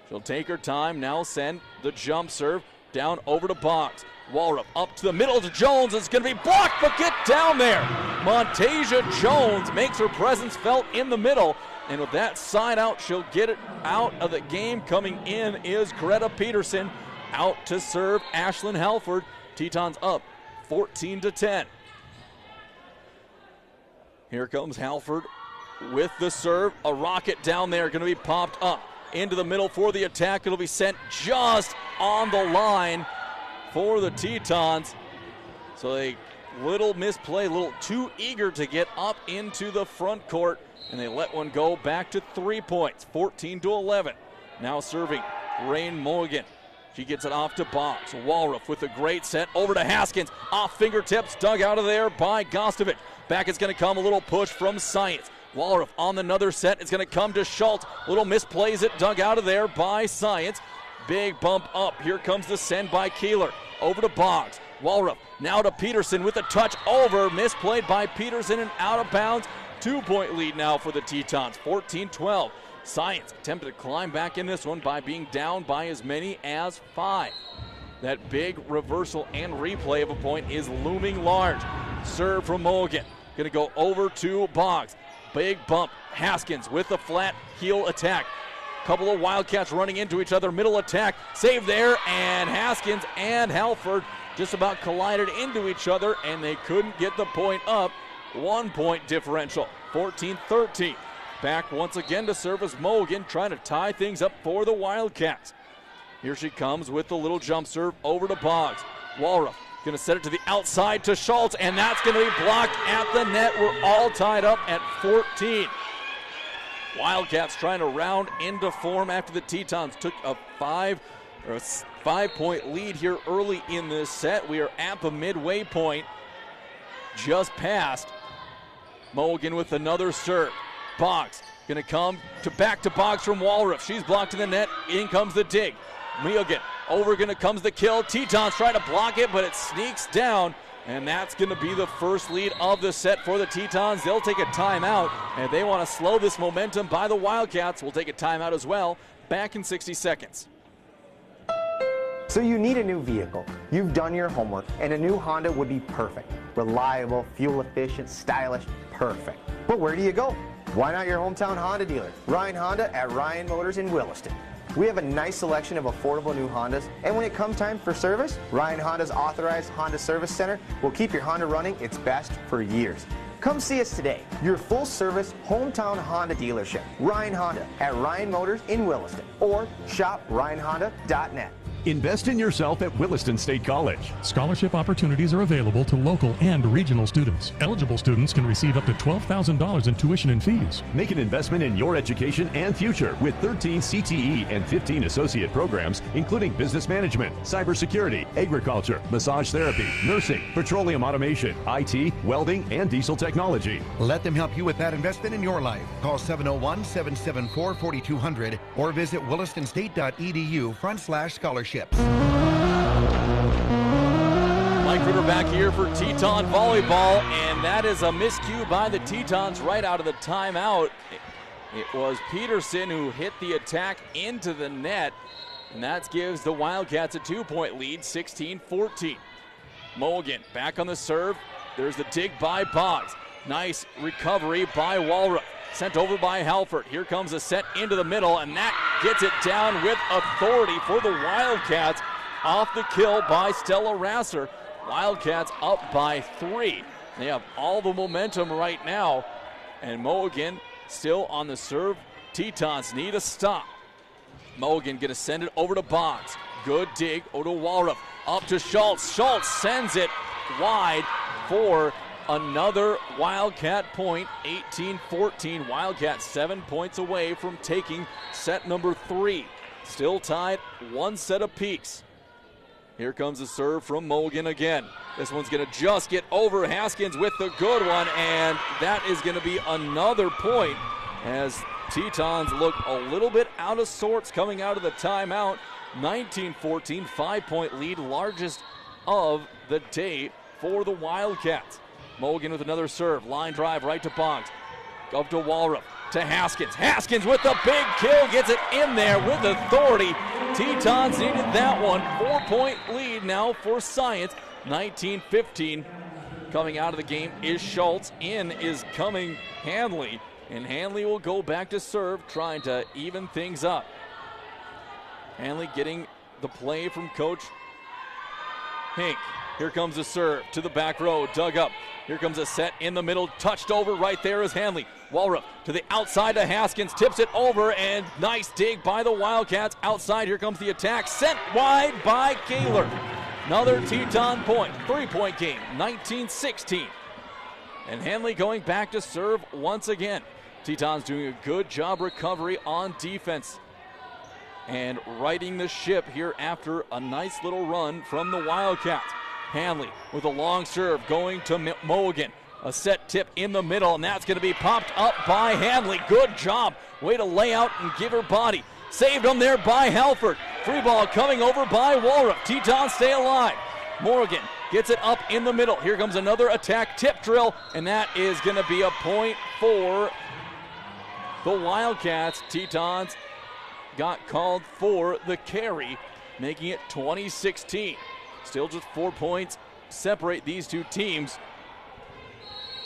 S2: She'll take her time, now send the jump serve down over to Boggs. Walrup up to the middle to Jones. It's going to be blocked, but get down there. Montasia Jones makes her presence felt in the middle, and with that side out, she'll get it out of the game. Coming in is Greta Peterson. Out to serve Ashlyn Halford. Tetons up 14-10. Here comes Halford with the serve. A rocket down there going to be popped up into the middle for the attack. It'll be sent just on the line for the Tetons. So a little misplay, a little too eager to get up into the front court, and they let one go back to 3 points, 14-11. Now serving Rain Mulligan. She gets it off to Boggs. Walruff with a great set over to Haskins. Off fingertips, dug out of there by Gostovich. Back is going to come a little push from Science. Walruff on another set. It's going to come to Schultz. Little misplays it, dug out of there by Science. Big bump up. Here comes the send by Keeler. Over to Boggs. Walruff now to Peterson with a touch over. Misplayed by Peterson and out of bounds. 2-point lead now for the Tetons, 14-12. Science attempted to climb back in this one by being down by as many as 5. That big reversal and replay of a point is looming large. Serve from Mulligan. Going to go over to Boggs. Big bump. Haskins with the flat heel attack. Couple of Wildcats running into each other. Middle attack. Save there, and Haskins and Halford just about collided into each other, and they couldn't get the point up. 1-point differential, 14-13. Back once again to serve as Mulligan, trying to tie things up for the Wildcats. Here she comes with the little jump serve over to Boggs. Walruff going to set it to the outside to Schultz, and that's going to be blocked at the net. We're all tied up at 14. Wildcats trying to round into form after the Tetons took a 5-point lead here early in this set. We are at the midway point, just past. Mulligan with another serve. Boggs going to come to back to Boggs from Walruff. She's blocked in the net. In comes the dig. Mulligan over comes the kill. Tetons trying to block it, but it sneaks down, and that's going to be the first lead of the set for the Tetons. They'll take a timeout, and they want to slow this momentum by the Wildcats. We'll take a timeout as well. Back in 60 seconds.
S11: So you need a new vehicle. You've done your homework, and a new Honda would be perfect. Reliable, fuel efficient, stylish, perfect. But where do you go? Why not your hometown Honda dealer, Ryan Honda at Ryan Motors in Williston. We have a nice selection of affordable new Hondas, and when it comes time for service, Ryan Honda's authorized Honda Service Center will keep your Honda running its best for years. Come see us today, your full-service hometown Honda dealership, Ryan Honda at Ryan Motors in Williston, or shop ryanhonda.net.
S12: Invest in yourself at Williston State College.
S8: Scholarship opportunities are available to local and regional students. Eligible students can receive up to $12,000 in tuition and fees.
S12: Make an investment in your education and future with 13 CTE and 15 associate programs, including business management, cybersecurity, agriculture, massage therapy, nursing, petroleum automation, IT, welding, and diesel technology.
S3: Let them help you with that investment in your life. Call 701-774-4200 or visit willistonstate.edu/scholarships.
S2: Mike Ritter back here for Teton Volleyball, and that is a miscue by the Tetons right out of the timeout. It was Peterson who hit the attack into the net, and that gives the Wildcats a 2-point lead, 16-14. Mulligan back on the serve. There's the dig by Boggs. Nice recovery by Walruff. Sent over by Halford. Here comes a set into the middle, and that gets it down with authority for the Wildcats. Off the kill by Stella Rasser. Wildcats up by 3. They have all the momentum right now, and Mulligan still on the serve. Tetons need a stop. Mulligan going to send it over to Boggs. Good dig over to Walruff. Up to Schultz. Schultz sends it wide for another Wildcat point, 18-14. Wildcats 7 points away from taking set number 3. Still tied, one set apiece. Here comes a serve from Mogan again. This one's going to just get over Haskins with the good one, and that is going to be another point as Tetons look a little bit out of sorts coming out of the timeout. 19-14, 5-point lead, largest of the day for the Wildcats. Mogan with another serve, line drive right to Boggs. Up to Walrup, to Haskins. Haskins with the big kill, gets it in there with authority. Tetons needed that one. 4-point lead now for Science. 19-15. Coming out of the game is Schultz. In is coming Hanley. And Hanley will go back to serve, trying to even things up. Hanley getting the play from Coach Hink. Here comes the serve to the back row, dug up. Here comes a set in the middle, touched over. Right there is Hanley. Walrup to the outside to Haskins, tips it over, and nice dig by the Wildcats. Outside, here comes the attack, sent wide by Kaler. Another Teton point, 3-point game, 19-16. And Hanley going back to serve once again. Tetons doing a good job recovery on defense and righting the ship here after a nice little run from the Wildcats. Hanley with a long serve going to Mogan. A set tip in the middle, and that's going to be popped up by Hanley. Good job. Way to lay out and give her body. Saved them there by Halford. Free ball coming over by Walrup. Tetons stay alive. Morgan gets it up in the middle. Here comes another attack tip drill, and that is going to be a point for the Wildcats. Tetons got called for the carry, making it 20-16. Still just 4 points separate these two teams.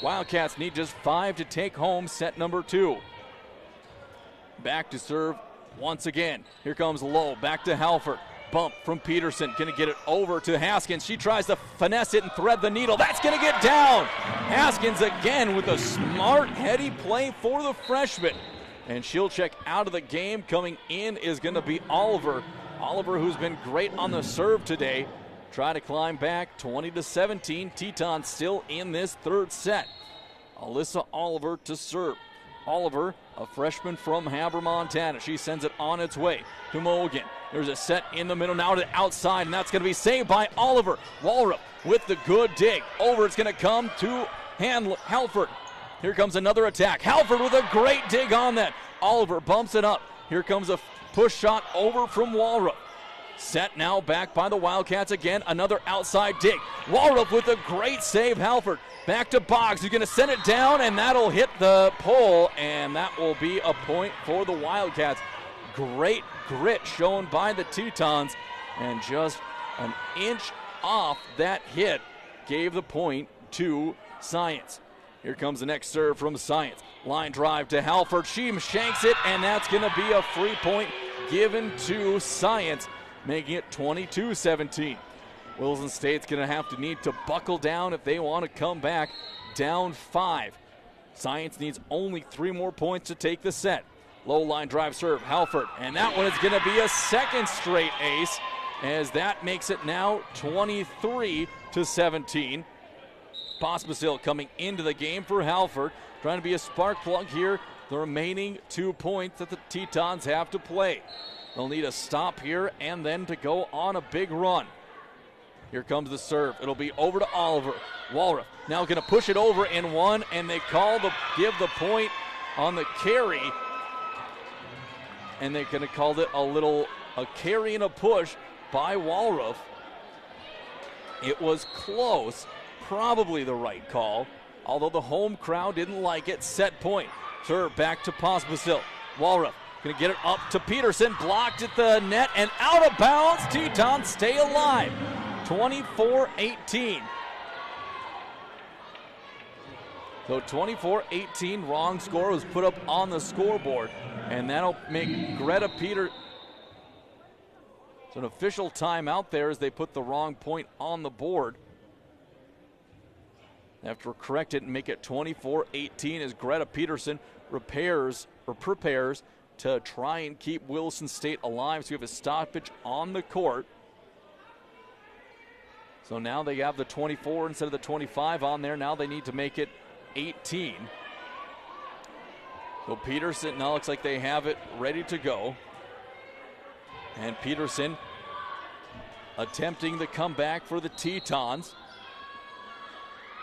S2: Wildcats need just 5 to take home set number 2. Back to serve once again. Here comes Lowe, back to Halford. Bump from Peterson, gonna get it over to Haskins. She tries to finesse it and thread the needle. That's gonna get down. Haskins again with a smart, heady play for the freshman. And she'll check out of the game. Coming in is gonna be Oliver. Oliver, who's been great on the serve today. Try to climb back, 20-17. Teton still in this third set. Alyssa Oliver to serve. Oliver, a freshman from Haber, Montana. She sends it on its way to Mogan. There's a set in the middle, now to the outside, and that's going to be saved by Oliver. Walrup with the good dig. Over, it's going to come to Halford. Here comes another attack. Halford with a great dig on that. Oliver bumps it up. Here comes a push shot over from Walrup. Set now back by the Wildcats again. Another outside dig. Walrup with a great save. Halford back to Boggs, who's going to send it down, and that'll hit the pole, and that will be a point for the Wildcats. Great grit shown by the Tetons, and just an inch off that hit gave the point to Science. Here comes the next serve from Science. Line drive to Halford. She shanks it, and that's going to be a free point given to Science, making it 22-17. Williston State's going to need to buckle down if they want to come back down 5. Science needs only 3 more points to take the set. Low line drive serve, Halford, and that one is going to be a second straight ace, as that makes it now 23-17. Pospisil coming into the game for Halford, trying to be a spark plug here. The remaining 2 points that the Tetons have to play. They'll need a stop here and then to go on a big run. Here comes the serve. It'll be over to Oliver. Walrup now going to push it over in one, and they give the point on the carry. And they're going to call it a carry and a push by Walrup. It was close, probably the right call, although the home crowd didn't like it. Set point. Serve back to Pospisil. Walrup going to get it up to Peterson, blocked at the net and out of bounds. Tetons stay alive, 24-18. So 24-18, wrong score was put up on the scoreboard, and that'll make Greta Peter. It's an official timeout there as they put the wrong point on the board. They have to correct it and make it 24-18 as Greta Peterson prepares to try and keep Williston State alive. So we have a stoppage on the court. So now they have the 24 instead of the 25 on there. Now they need to make it 18. So Peterson now looks like they have it ready to go. And Peterson attempting the comeback for the Tetons.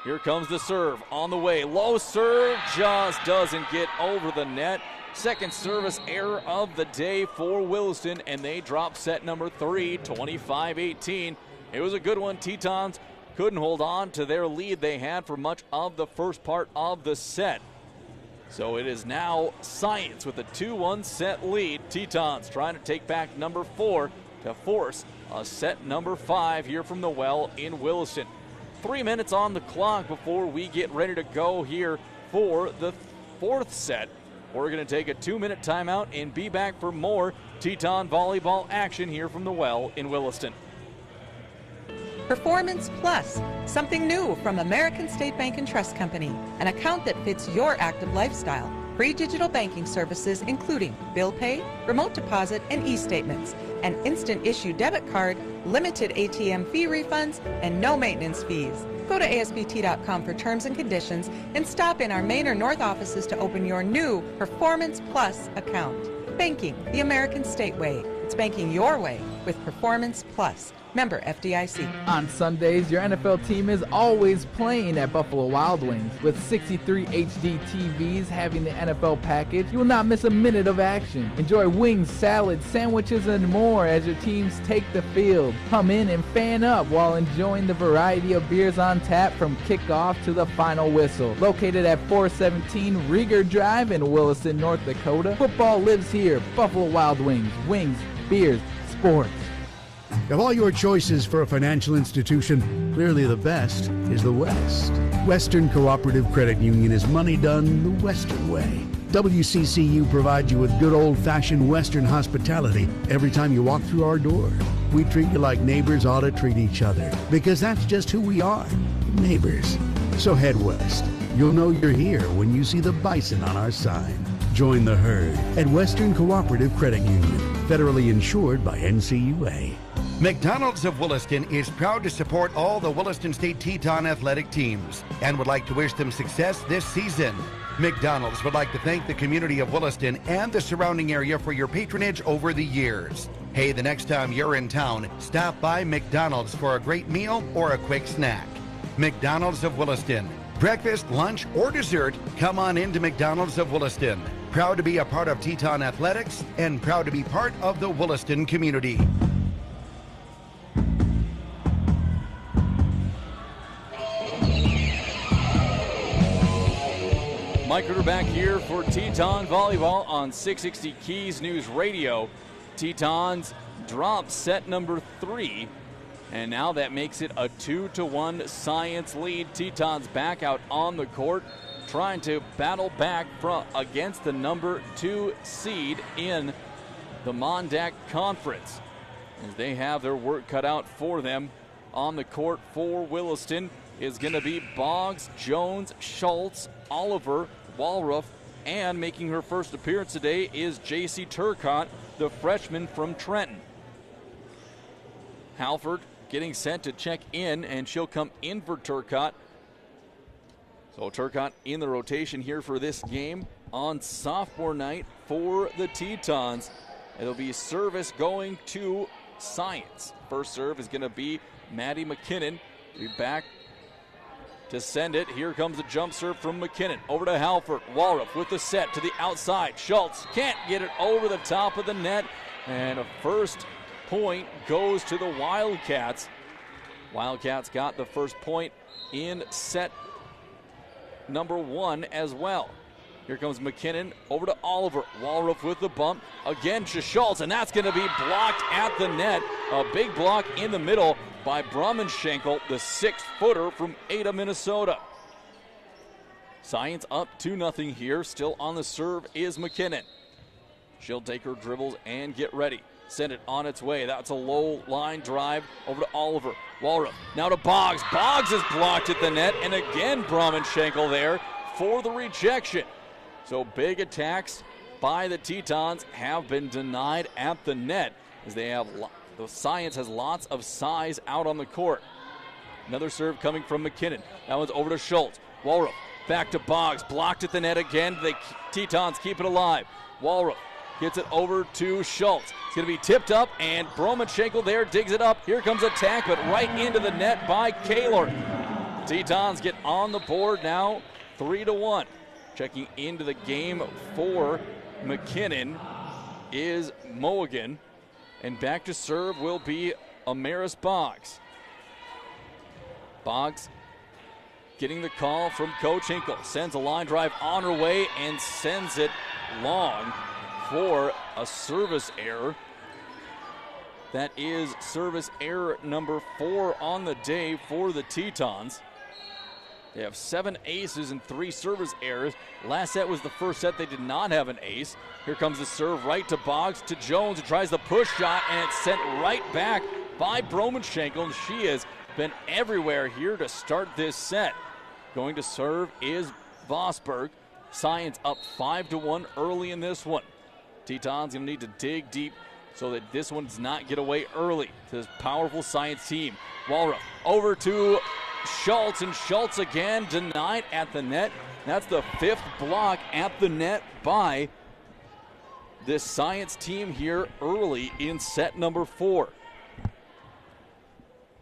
S2: Here comes the serve on the way. Low serve just doesn't get over the net. Second service error of the day for Williston, and they drop set number 3, 25-18. It was a good one. Tetons couldn't hold on to their lead they had for much of the first part of the set. So it is now Science with a 2-1 set lead. Tetons trying to take back number 4 to force a set number 5 here from the well in Williston. 3 minutes on the clock before we get ready to go here for the fourth set. We're going to take a 2-minute timeout and be back for more Teton volleyball action here from the well in Williston.
S13: Performance Plus, something new from American State Bank and Trust Company, an account that fits your active lifestyle. Free digital banking services including bill pay, remote deposit, and e-statements, an instant issue debit card, limited ATM fee refunds, and no maintenance fees. Go to ASBT.com for terms and conditions and stop in our Main or North offices to open your new Performance Plus account. Banking the American State way. It's banking your way with Performance Plus. Member FDIC.
S14: On Sundays, your NFL team is always playing at Buffalo Wild Wings. With 63 HD TVs having the NFL package, you will not miss a minute of action. Enjoy wings, salads, sandwiches, and more as your teams take the field. Come in and fan up while enjoying the variety of beers on tap from kickoff to the final whistle. Located at 417 Rieger Drive in Williston, North Dakota, football lives here. Buffalo Wild Wings. Wings, beers, sports.
S4: Of all your choices for a financial institution, clearly the best is the West. Western Cooperative Credit Union is money done the Western way. WCCU provides you with good old-fashioned Western hospitality every time you walk through our door. We treat you like neighbors ought to treat each other, because that's just who we are, neighbors. So head west. You'll know you're here when you see the bison on our sign. Join the herd at Western Cooperative Credit Union, federally insured by NCUA.
S3: McDonald's of Williston is proud to support all the Williston State Teton athletic teams and would like to wish them success this season. McDonald's would like to thank the community of Williston and the surrounding area for your patronage over the years. Hey, the next time you're in town, stop by McDonald's for a great meal or a quick snack. McDonald's of Williston. Breakfast, lunch, or dessert, come on into McDonald's of Williston. Proud to be a part of Teton athletics and proud to be part of the Williston community.
S2: Mike Ritter back here for Teton Volleyball on 660 Keys News Radio. Tetons drop set number 3, and now that makes it a 2-1 Science lead. Tetons back out on the court, trying to battle back against the number 2 seed in the Mondac Conference, as they have their work cut out for them. On the court for Williston is going to be Boggs, Jones, Schultz, Oliver, Walruff, and making her first appearance today is J.C. Turcotte, the freshman from Trenton. Halford getting sent to check in, and she'll come in for Turcotte. So Turcotte in the rotation here for this game on sophomore night for the Tetons. It'll be service going to Science. First serve is going to be Maddie McKinnon. Be back to send it. Here comes a jump serve from McKinnon. Over to Halford. Walruff with the set to the outside. Schultz can't get it over the top of the net. And a first point goes to the Wildcats. Wildcats got the first point in set number 1 as well. Here comes McKinnon over to Oliver. Walruff with the bump. Again to Schultz, and that's going to be blocked at the net. A big block in the middle by Brummenschenkel, the 6-footer from Ada, Minnesota. Science up 2-0 here. Still on the serve is McKinnon. She'll take her dribbles and get ready. Send it on its way. That's a low line drive over to Oliver. Walruff now to Boggs. Boggs is blocked at the net, and again Brummenschenkel there for the rejection. So big attacks by the Tetons have been denied at the net, as they have the Science has lots of size out on the court. Another serve coming from McKinnon. That one's over to Schultz. Walruff back to Boggs. Blocked at the net again. The Tetons keep it alive. Walruff Gets it over to Schultz. It's going to be tipped up, and Bromanchenko there digs it up. Here comes attack, but right into the net by Kaler. Tetons get on the board now, 3-1. Checking into the game for McKinnon is Mulligan. And back to serve will be Amaris Boggs. Boggs getting the call from Coach Hinkle. Sends a line drive on her way and sends it long for a service error. That is service error number 4 on the day for the Tetons. They have 7 aces and 3 service errors. Last set was the first set they did not have an ace. Here comes the serve right to Boggs, to Jones, who tries the push shot, and it's sent right back by Bromanchenko, and she has been everywhere here to start this set. Going to serve is Vosberg. Science up 5-1 early in this one. Tetons going to need to dig deep so that this one does not get away early to this powerful Science team. Walrup over to Schultz, and Schultz again denied at the net. That's the 5th block at the net by this Science team here early in set number 4.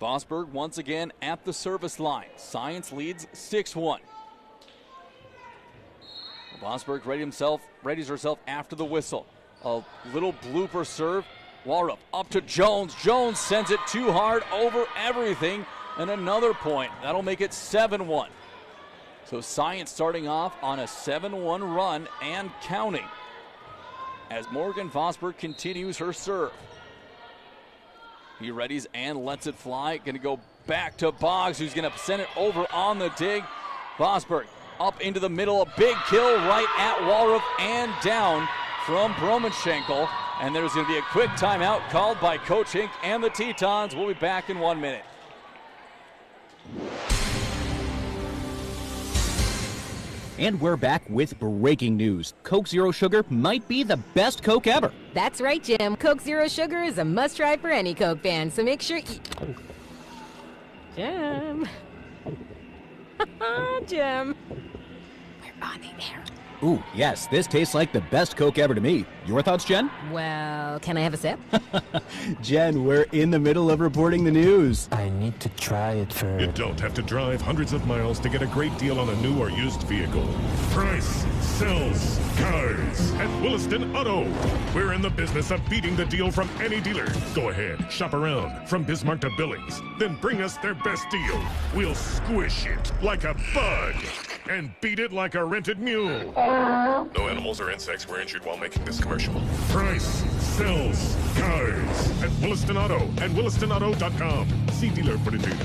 S2: Vosberg once again at the service line. Science leads 6-1. Vosberg readies herself after the whistle. A little blooper serve. Walrup up to Jones. Jones sends it too hard over everything. And another point. That'll make it 7-1. So Science starting off on a 7-1 run and counting as Morgan Vosberg continues her serve. He readies and lets it fly. Going to go back to Boggs, who's going to send it over on the dig. Vosberg up into the middle. A big kill right at Walrup and down from Bromanchenko. And there's going to be a quick timeout called by Coach Hink and the Tetons. We'll be back in 1 minute.
S5: And we're back with breaking news. Coke Zero Sugar might be the best Coke ever.
S6: That's right, Jim. Coke Zero Sugar is a must-try for any Coke fan, so make sure Jim. Jim. We're on the air.
S5: Ooh, yes, this tastes like the best Coke ever to me. Your thoughts, Jen?
S6: Well, can I have a sip?
S5: Jen, we're in the middle of reporting the news.
S7: I need to try it first.
S8: You don't have to drive hundreds of miles to get a great deal on a new or used vehicle. Price sells cars at Williston Auto. We're in the business of beating the deal from any dealer. Go ahead, shop around from Bismarck to Billings. Then bring us their best deal. We'll squish it like a bug and beat it like a rented mule. No animals or insects were injured while making this commercial. Price sells cars at Williston Auto and WillistonAuto.com. See dealer for details.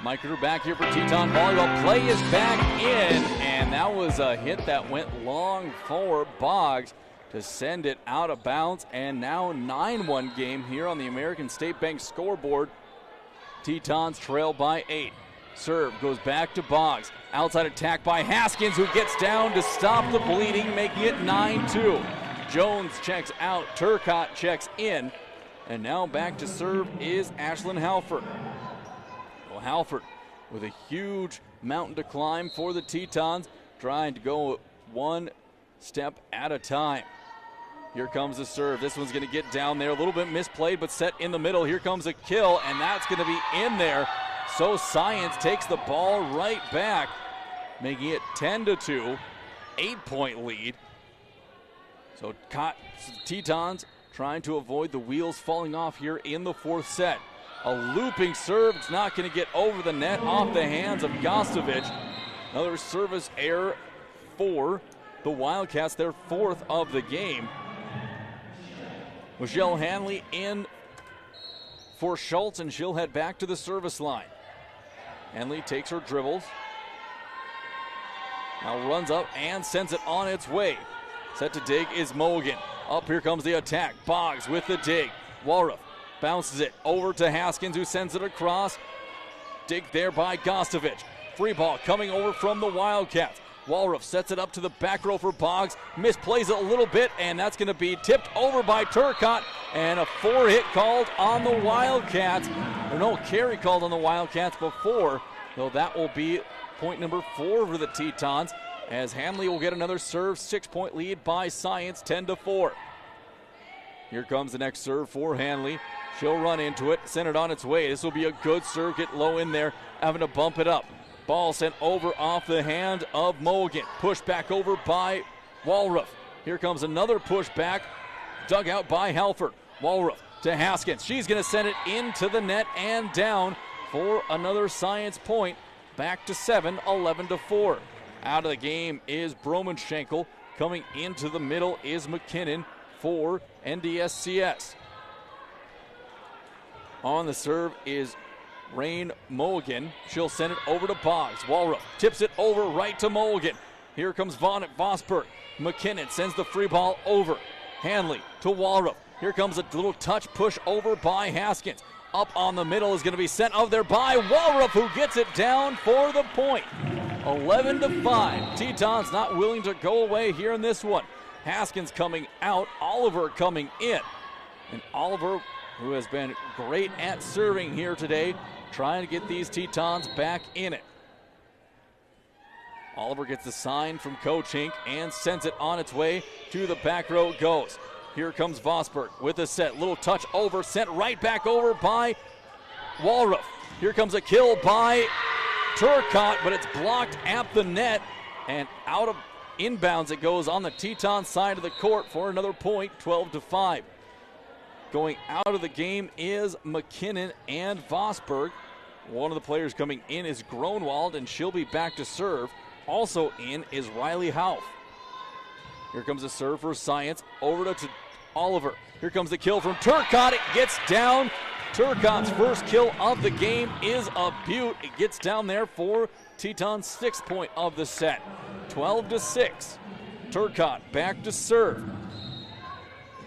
S2: Mike Ritter back here for Teton Volleyball. Play is back in, and that was a hit that went long for Boggs to send it out of bounds. And now 9-1 game here on the American State Bank scoreboard. Tetons trail by 8. Serve goes back to Boggs. Outside attack by Haskins, who gets down to stop the bleeding, making it 9-2. Jones checks out. Turcotte checks in. And now back to serve is Ashlyn Halford. Well, Halford with a huge mountain to climb for the Tetons, trying to go one step at a time. Here comes the serve. This one's going to get down there. A little bit misplayed, but set in the middle. Here comes a kill, and that's going to be in there. So Science takes the ball right back, making it 10-2, 8-point lead. So Tetons trying to avoid the wheels falling off here in the 4th set. A looping serve. It's not going to get over the net, off the hands of Gostovic. Another service error for the Wildcats, their 4th of the game. Michelle Hanley in for Schultz, and she'll head back to the service line. Hanley takes her dribbles. Now runs up and sends it on its way. Set to dig is Mulligan. Up here comes the attack. Boggs with the dig. Walrup bounces it over to Haskins, who sends it across. Dig there by Gostovic. Free ball coming over from the Wildcats. Walrup sets it up to the back row for Boggs. Misplays it a little bit, and that's going to be tipped over by Turcotte. And a 4-hit called on the Wildcats. Or no, carry called on the Wildcats before. So that will be point number 4 for the Tetons. as Hanley will get another serve. 6-point lead by Science, 10-4. Here comes the next serve for Hanley. She'll run into it, send it on its way. This will be a good serve, get low in there, having to bump it up. Ball sent over off the hand of Mulligan. Pushed back over by Walruff. Here comes another push back, dug out by Halford. Walruff to Haskins. She's going to send it into the net and down for another Science point. Back to 7, 11-4. Out of the game is Broman-Schenkel. Coming into the middle is McKinnon for NDSCS. On the serve is Rain Mulligan. She'll send it over to Boggs. Walruff tips it over right to Mulligan. Here comes Vaughn at Vosburg. McKinnon sends the free ball over. Hanley to Walruff. Here comes a little touch push over by Haskins. Up on the middle is going to be sent over there by Walruff, who gets it down for the point. 11-5. Tetons not willing to go away here in this one. Haskins coming out, Oliver coming in. And Oliver, who has been great at serving here today, trying to get these Tetons back in it. Oliver gets the sign from Coach Hink and sends it on its way to the back row it goes. Here comes Vosburg with a set. Little touch over, sent right back over by Walruff. Here comes a kill by Turcotte, but it's blocked at the net and out of inbounds. It goes on the Teton side of the court for another point, 12-5. Going out of the game is McKinnon and Vosburg. One of the players coming in is Gronwald, and she'll be back to serve. Also in is Riley Houff. Here comes a serve for Science, over to Oliver. Here comes the kill from Turcotte. It gets down. Turcotte's first kill of the game is a beaut. It gets down there for Teton's 6th point of the set. 12-6. Turcotte back to serve.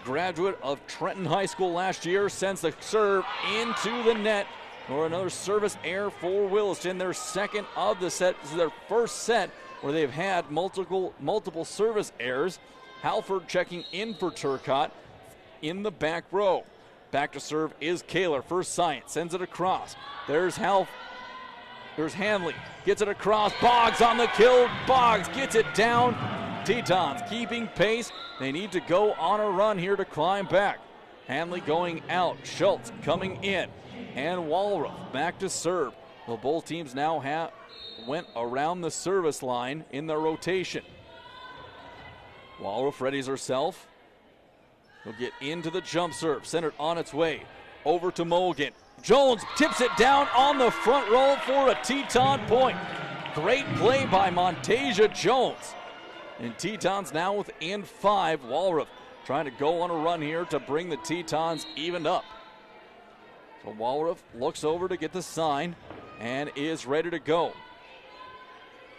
S2: Graduate of Trenton High School last year sends the serve into the net for another service error for Williston. Their second of the set. This is their first set where they've had multiple service errors. Halford checking in for Turcotte in the back row. Back to serve is Kaler. First Science sends it across. There's There's Hanley. Gets it across. Boggs on the kill. Boggs gets it down. Tetons keeping pace. They need to go on a run here to climb back. Hanley going out. Schultz coming in. And Walruff back to serve. Well, both teams now went around the service line in their rotation. Walruff readies herself. He'll get into the jump serve. Send it on its way. Over to Mulligan. Jones tips it down on the front roll for a Teton point. Great play by Montasia Jones. And Tetons now within 5. Walruff trying to go on a run here to bring the Tetons evened up. So Walruff looks over to get the sign and is ready to go.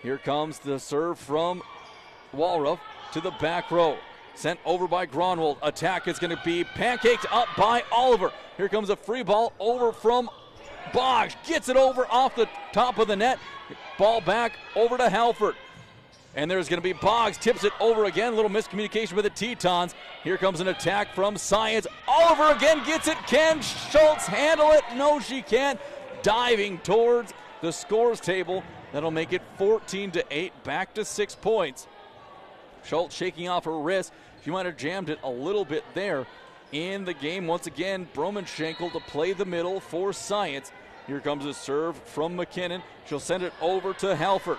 S2: Here comes the serve from Walruff to the back row. Sent over by Gronwald. Attack is going to be pancaked up by Oliver. Here comes a free ball over from Boggs. Gets it over off the top of the net. Ball back over to Halford. And there's going to be Boggs. Tips it over again. A little miscommunication with the Tetons. Here comes an attack from Science. Oliver again gets it. Can Schultz handle it? No, she can't. Diving towards the scores table. That'll make it 14-8. Back to 6 points. Schultz shaking off her wrist. She might have jammed it a little bit there in the game. Once again, Broman-Schenkel to play the middle for Science. Here comes a serve from McKinnon. She'll send it over to Halford.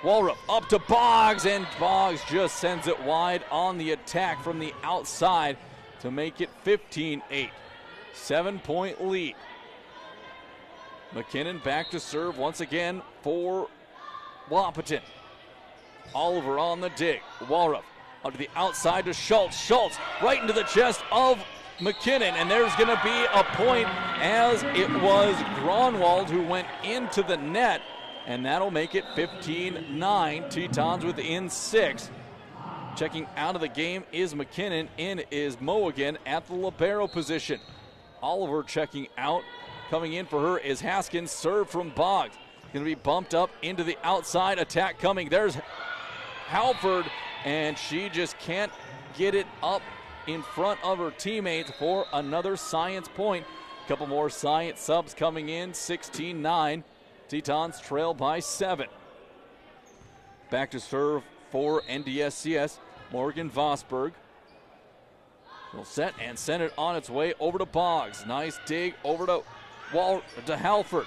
S2: Walruff up to Boggs, and Boggs just sends it wide on the attack from the outside to make it 15-8. 7-point lead. McKinnon back to serve once again for Wahpeton. Oliver on the dig. Walruff onto the outside to Schultz. Schultz right into the chest of McKinnon, and there's going to be a point as it was Gronwald who went into the net, and that'll make it 15-9. Tetons within 6. Checking out of the game is McKinnon. In is Mulligan at the libero position. Oliver checking out. Coming in for her is Haskins. Serve from Boggs. Going to be bumped up into the outside. Attack coming. There's Halford, and she just can't get it up in front of her teammates for another Science point. A couple more Science subs coming in. 16-9. Tetons trail by 7. Back to serve for NDSCS, Morgan Vosberg. Will set and send it on its way over to Boggs. Nice dig over to Halford.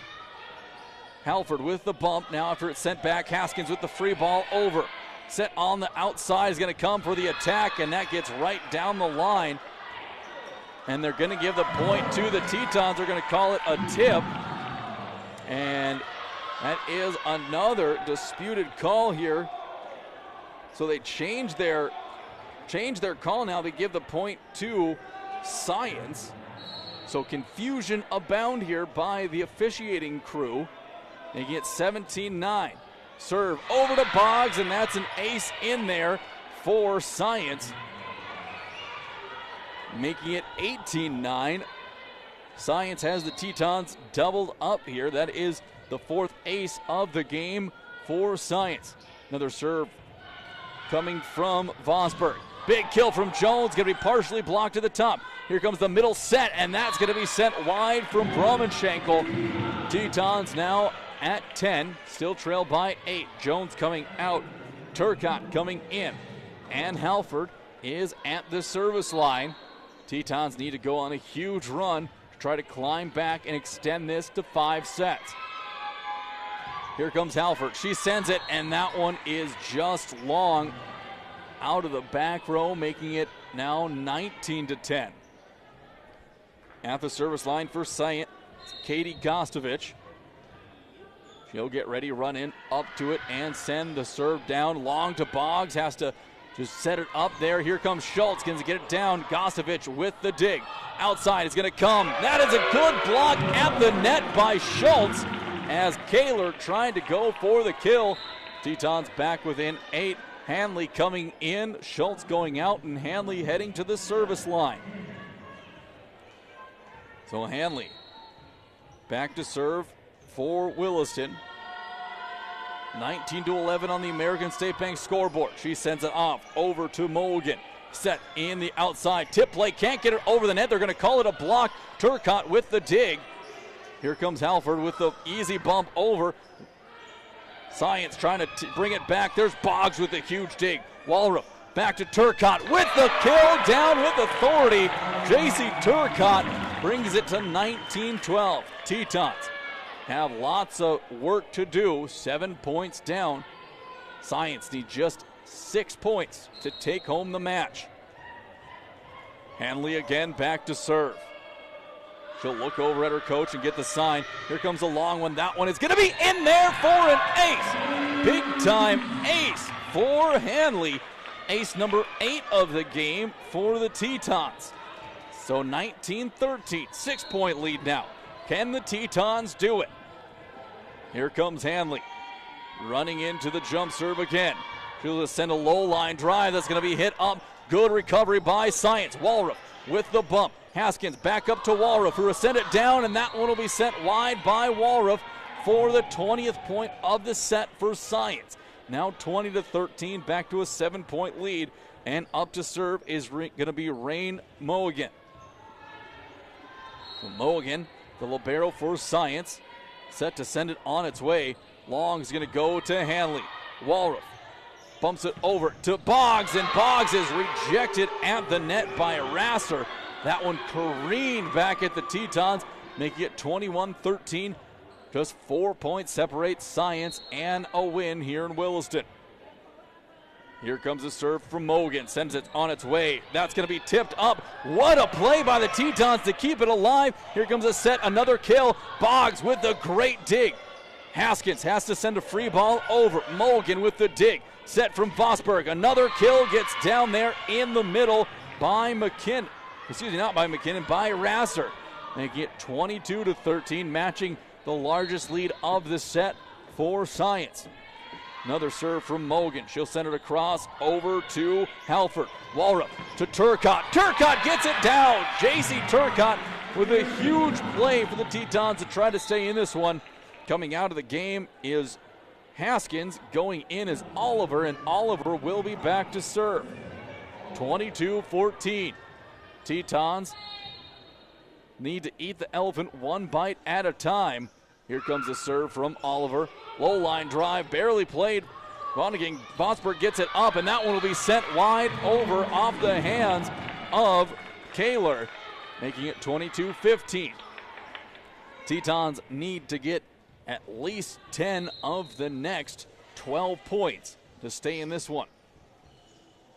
S2: Halford with the bump now after it's sent back. Haskins with the free ball over. Set on the outside is going to come for the attack, and that gets right down the line. And they're going to give the point to the Tetons. They're going to call it a tip. And that is another disputed call here. So they change their call now. They give the point to Science. So confusion abound here by the officiating crew. They get 17-9. Serve over to Boggs, and that's an ace in there for Science. Making it 18-9. Science has the Tetons doubled up here. That is the fourth ace of the game for Science. Another serve coming from Vosberg. Big kill from Jones, going to be partially blocked to the top. Here comes the middle set, and that's going to be sent wide from Brumenshankle. Tetons now at 10, still trailed by 8. Jones coming out, Turcotte coming in, and Halford is at the service line. Tetons need to go on a huge run to try to climb back and extend this to 5 sets. Here comes Halford. She sends it, and that one is just long out of the back row, making it now 19-10. At the service line for Science, Katie Gostovich. She'll get ready, run in, up to it, and send the serve down. Long to Boggs, has to just set it up there. Here comes Schultz, going to get it down. Gostovich with the dig. Outside is going to come. That is a good block at the net by Schultz as Kaler trying to go for the kill. Tetons back within 8. Hanley coming in, Schultz going out, and Hanley heading to the service line. So Hanley back to serve for Williston. 19-11 on the American State Bank scoreboard. She sends it off over to Mulligan. Set in the outside. Tip play, can't get it over the net. They're going to call it a block. Turcotte with the dig. Here comes Halford with the easy bump over. Science trying to bring it back. There's Boggs with a huge dig. Walrup back to Turcotte with the kill, down with authority. J.C. Turcotte brings it to 19-12. Tetons have lots of work to do. 7 points down. Science needs just 6 points to take home the match. Hanley again back to serve. She'll look over at her coach and get the sign. Here comes a long one. That one is going to be in there for an ace. Big time ace for Hanley. Ace number 8 of the game for the Tetons. So 19-13, 6-point lead now. Can the Tetons do it? Here comes Hanley. Running into the jump serve again. She'll just send a low line drive that's going to be hit up. Good recovery by Science. Walrup with the bump. Haskins back up to Walrup, who will send it down, and that one will be sent wide by Walrup for the 20th point of the set for Science. Now 20-13, back to a 7-point lead, and up to serve is going to be Rain Mulligan. So Mulligan, the libero for Science, set to send it on its way. Long is going to go to Hanley. Walrup bumps it over to Boggs, and Boggs is rejected at the net by Rasser. That one careened back at the Tetons, making it 21-13. Just 4 points separate Science and a win here in Williston. Here comes a serve from Mogan, sends it on its way. That's going to be tipped up. What a play by the Tetons to keep it alive. Here comes a set, another kill. Boggs with the great dig. Haskins has to send a free ball over. Mulligan with the dig. Set from Vosberg. Another kill gets down there in the middle by McKinnon. Excuse me, not by McKinnon, by Rasser. Making it 22-13, matching the largest lead of the set for Science. Another serve from Mulligan. She'll send it across over to Halford. Walrup to Turcotte. Turcotte gets it down. J.C. Turcotte with a huge play for the Tetons to try to stay in this one. Coming out of the game is Haskins. Going in is Oliver, and Oliver will be back to serve. 22-14. Tetons need to eat the elephant one bite at a time. Here comes a serve from Oliver. Low line drive, barely played Vosberg gets it up, and that one will be sent wide over off the hands of Kaler, making it 22-15. Tetons need to get at least 10 of the next 12 points to stay in this one.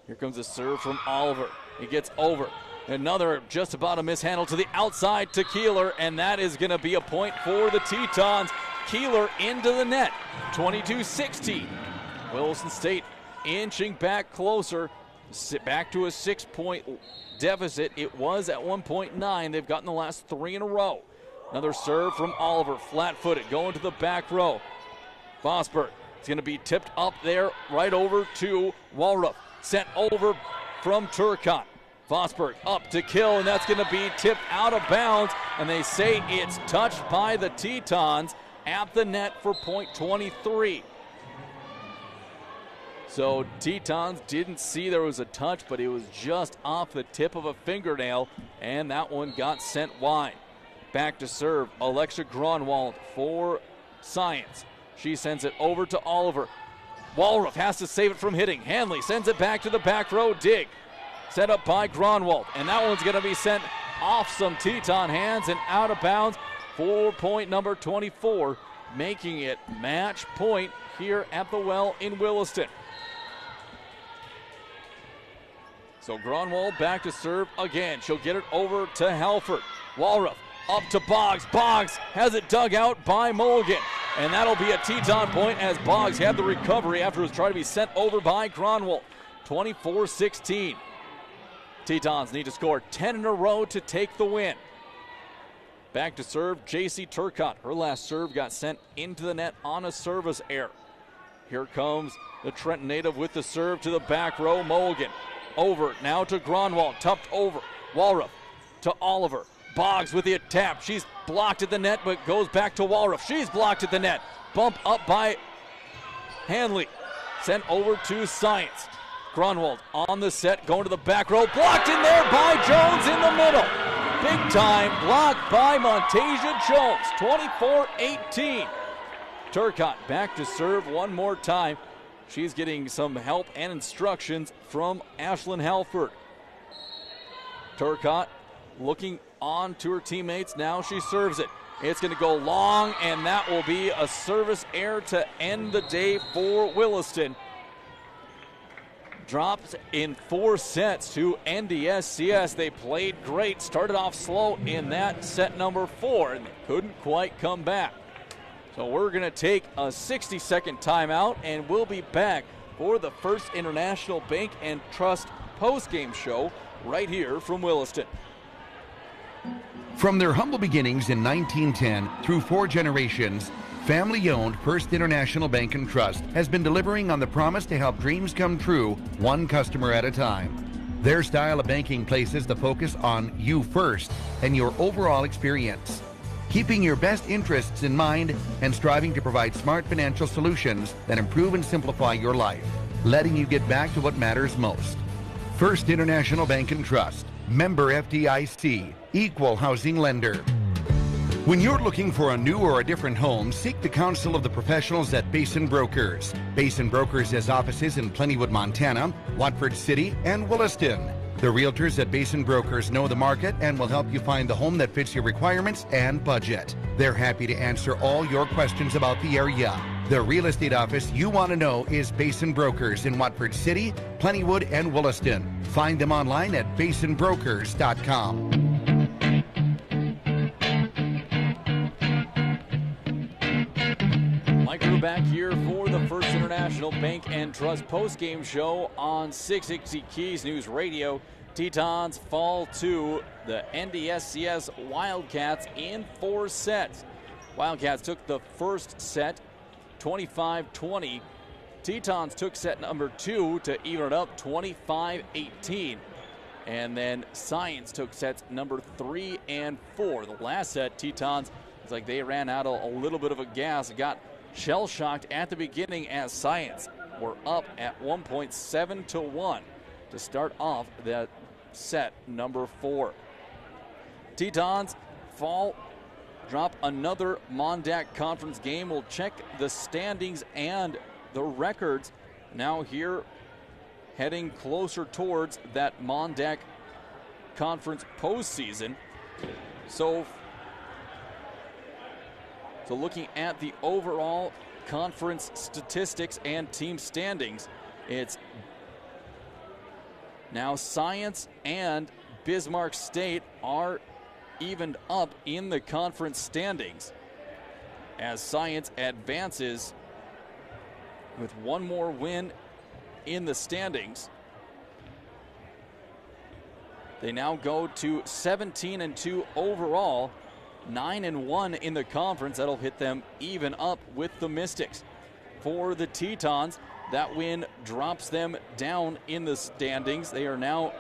S2: Here comes a serve from Oliver. He gets over. Another just about a mishandle to the outside to Keeler, and that is going to be a point for the Tetons. Keeler into the net, 22-16. Williston State inching back closer, back to a 6-point deficit. It was at 1.9. They've gotten the last 3 in a row. Another serve from Oliver, flat-footed, going to the back row. Vosberg is going to be tipped up there, right over to Walrup. Sent over from Turcotte. Vosberg up to kill, and that's going to be tipped out of bounds, and they say it's touched by the Tetons at the net for point 23. So Tetons didn't see there was a touch, but it was just off the tip of a fingernail, and that one got sent wide. Back to serve, Alexa Gronwald for Science. She sends it over to Oliver. Walrup has to save it from hitting. Hanley sends it back to the back row. Dig set up by Gronwald, and that one's going to be sent off some Teton hands and out of bounds for point number 24, making it match point here at the well in Williston. So Gronwald back to serve again. She'll get it over to Halford. Walrup up to Boggs. Boggs has it dug out by Mulligan. And that'll be a Teton point as Boggs had the recovery after it was trying to be sent over by Gronwald. 24-16. Tetons need to score 10 in a row to take the win. Back to serve, J.C. Turcotte. Her last serve got sent into the net on a service error. Here comes the Trenton native with the serve to the back row. Mulligan over now to Gronwald, tucked over. Walrup to Oliver. Boggs with the tap. She's blocked at the net, but goes back to Walrup. She's blocked at the net. Bump up by Hanley. Sent over to Science. Gronwald on the set, going to the back row. Blocked in there by Jones in the middle. Big time block by Montasia Jones. 24-18. Turcotte back to serve one more time. She's getting some help and instructions from Ashlyn Halford. Turcotte looking on to her teammates. Now she serves it. It's going to go long, and that will be a service error to end the day for Williston. Drops in 4 sets to NDSCS. They played great, started off slow in that set number 4, and couldn't quite come back. So we're going to take a 60-second timeout, and we'll be back for the First International Bank and Trust postgame show right here from Williston.
S3: From their humble beginnings in 1910 through 4 generations, family-owned First International Bank and Trust has been delivering on the promise to help dreams come true, one customer at a time. Their style of banking places the focus on you first and your overall experience, keeping your best interests in mind and striving to provide smart financial solutions that improve and simplify your life, letting you get back to what matters most. First International Bank and Trust, member FDIC, equal housing lender. When you're looking for a new or a different home, seek the counsel of the professionals at Basin Brokers. Basin Brokers has offices in Plentywood, Montana, Watford City, and Williston. The realtors at Basin Brokers know the market and will help you find the home that fits your requirements and budget. They're happy to answer all your questions about the area. The real estate office you want to know is Basin Brokers in Watford City, Plentywood, and Williston. Find them online at basinbrokers.com.
S2: Mike Drew back here for the First International Bank and Trust postgame show on 660 Keys News Radio. Tetons fall to the NDSCS Wildcats in 4 sets. Wildcats took the first set 25-20. Tetons took set number 2 to even it up 25-18. And then Science took sets number 3 and 4. The last set, Tetons, it's like they ran out a little bit of a gas. Got shell-shocked at the beginning as Science were up at 1.7-1 to start off that set number 4. Tetons drop another Mondac Conference game. We'll check the standings and the records now here heading closer towards that Mondac Conference postseason. So looking at the overall conference statistics and team standings, it's now Science and Bismarck State are evened up in the conference standings as Science advances with one more win in the standings. They now go to 17-2 overall, 9-1 in the conference. That'll hit them even up with the Mystics. For the Tetons, that win drops them down in the standings. They are now,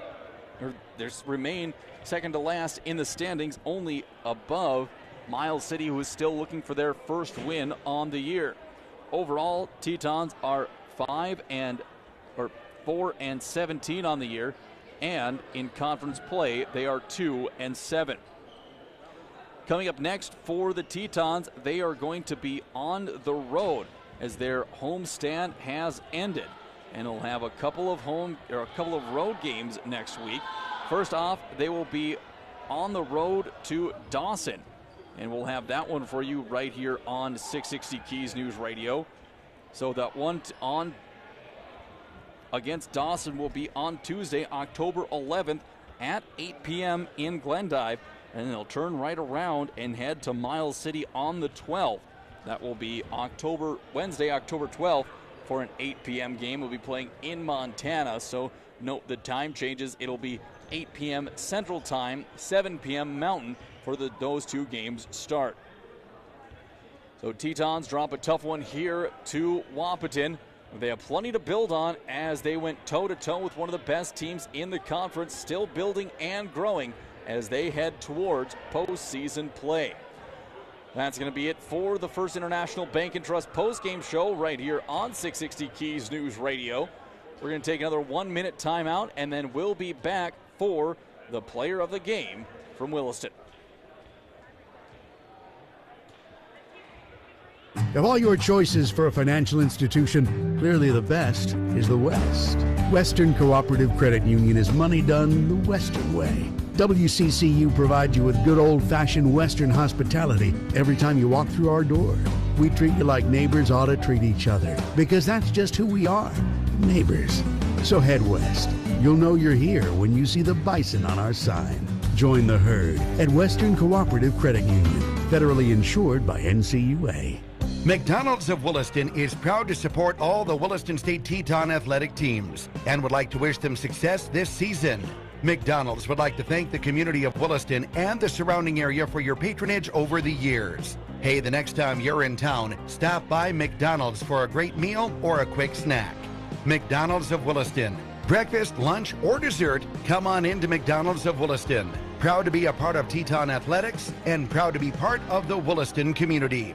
S2: they remain second to last in the standings, only above Miles City, who is still looking for their first win on the year. Overall, Tetons are 4-17 on the year, and in conference play, they are 2-7. Coming up next for the Tetons, they are going to be on the road as their homestand has ended, and they'll have a couple of road games next week. First off, they will be on the road to Dawson, and we'll have that one for you right here on 660 Keys News Radio. So that one on against Dawson will be on Tuesday, October 11th at 8 p.m. in Glendive, and they'll turn right around and head to Miles City on the 12th. That will be Wednesday, October 12th for an 8 p.m. game. We'll be playing in Montana, so note the time changes. It'll be 8 p.m. Central Time, 7 p.m. Mountain for those two games start. So Tetons drop a tough one here to Wahpeton. They have plenty to build on as they went toe-to-toe with one of the best teams in the conference, still building and growing as they head towards postseason play. That's going to be it for the First International Bank and Trust postgame show right here on 660 Keys News Radio. We're going to take another 1-minute timeout, and then we'll be back for the player of the game from Williston.
S4: Of all your choices for a financial institution, clearly the best is the West. Western Cooperative Credit Union is money done the Western way. WCCU provides you with good old-fashioned Western hospitality every time you walk through our door. We treat you like neighbors ought to treat each other, because that's just who we are, neighbors. So head west. You'll know you're here when you see the bison on our sign. Join the herd at Western Cooperative Credit Union, federally insured by NCUA.
S3: McDonald's of Williston is proud to support all the Williston State Teton athletic teams and would like to wish them success this season. McDonald's would like to thank the community of Williston and the surrounding area for your patronage over the years. Hey, the next time you're in town, stop by McDonald's for a great meal or a quick snack. McDonald's of Williston. Breakfast, lunch, or dessert, come on into McDonald's of Williston. Proud to be a part of Teton Athletics and proud to be part of the Williston community.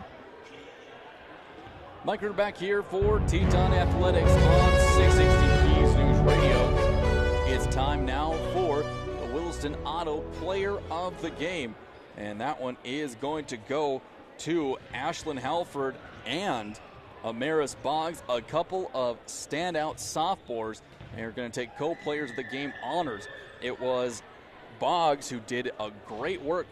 S2: Mike Ritter back here for Teton Athletics on 660 Keys News Radio. It's time now for the Williston Auto Player of the Game. And that one is going to go to Ashlyn Halford and Amaris Boggs, a couple of standout sophomores. They're going to take co-players of the game honors. It was Boggs who did a great work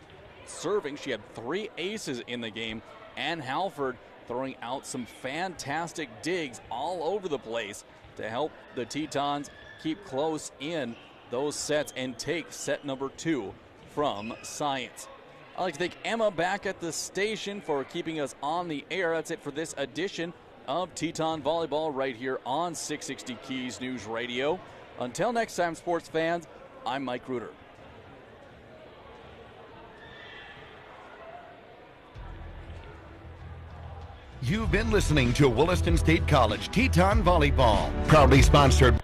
S2: serving. She had 3 aces in the game, and Halford throwing out some fantastic digs all over the place to help the Tetons keep close in those sets and take set number 2 from Science. I'd like to thank Emma back at the station for keeping us on the air. That's it for this edition of Teton Volleyball right here on 660 Keys News Radio. Until next time, sports fans, I'm Mike Ruder.
S3: You've been listening to Williston State College Teton Volleyball, proudly sponsored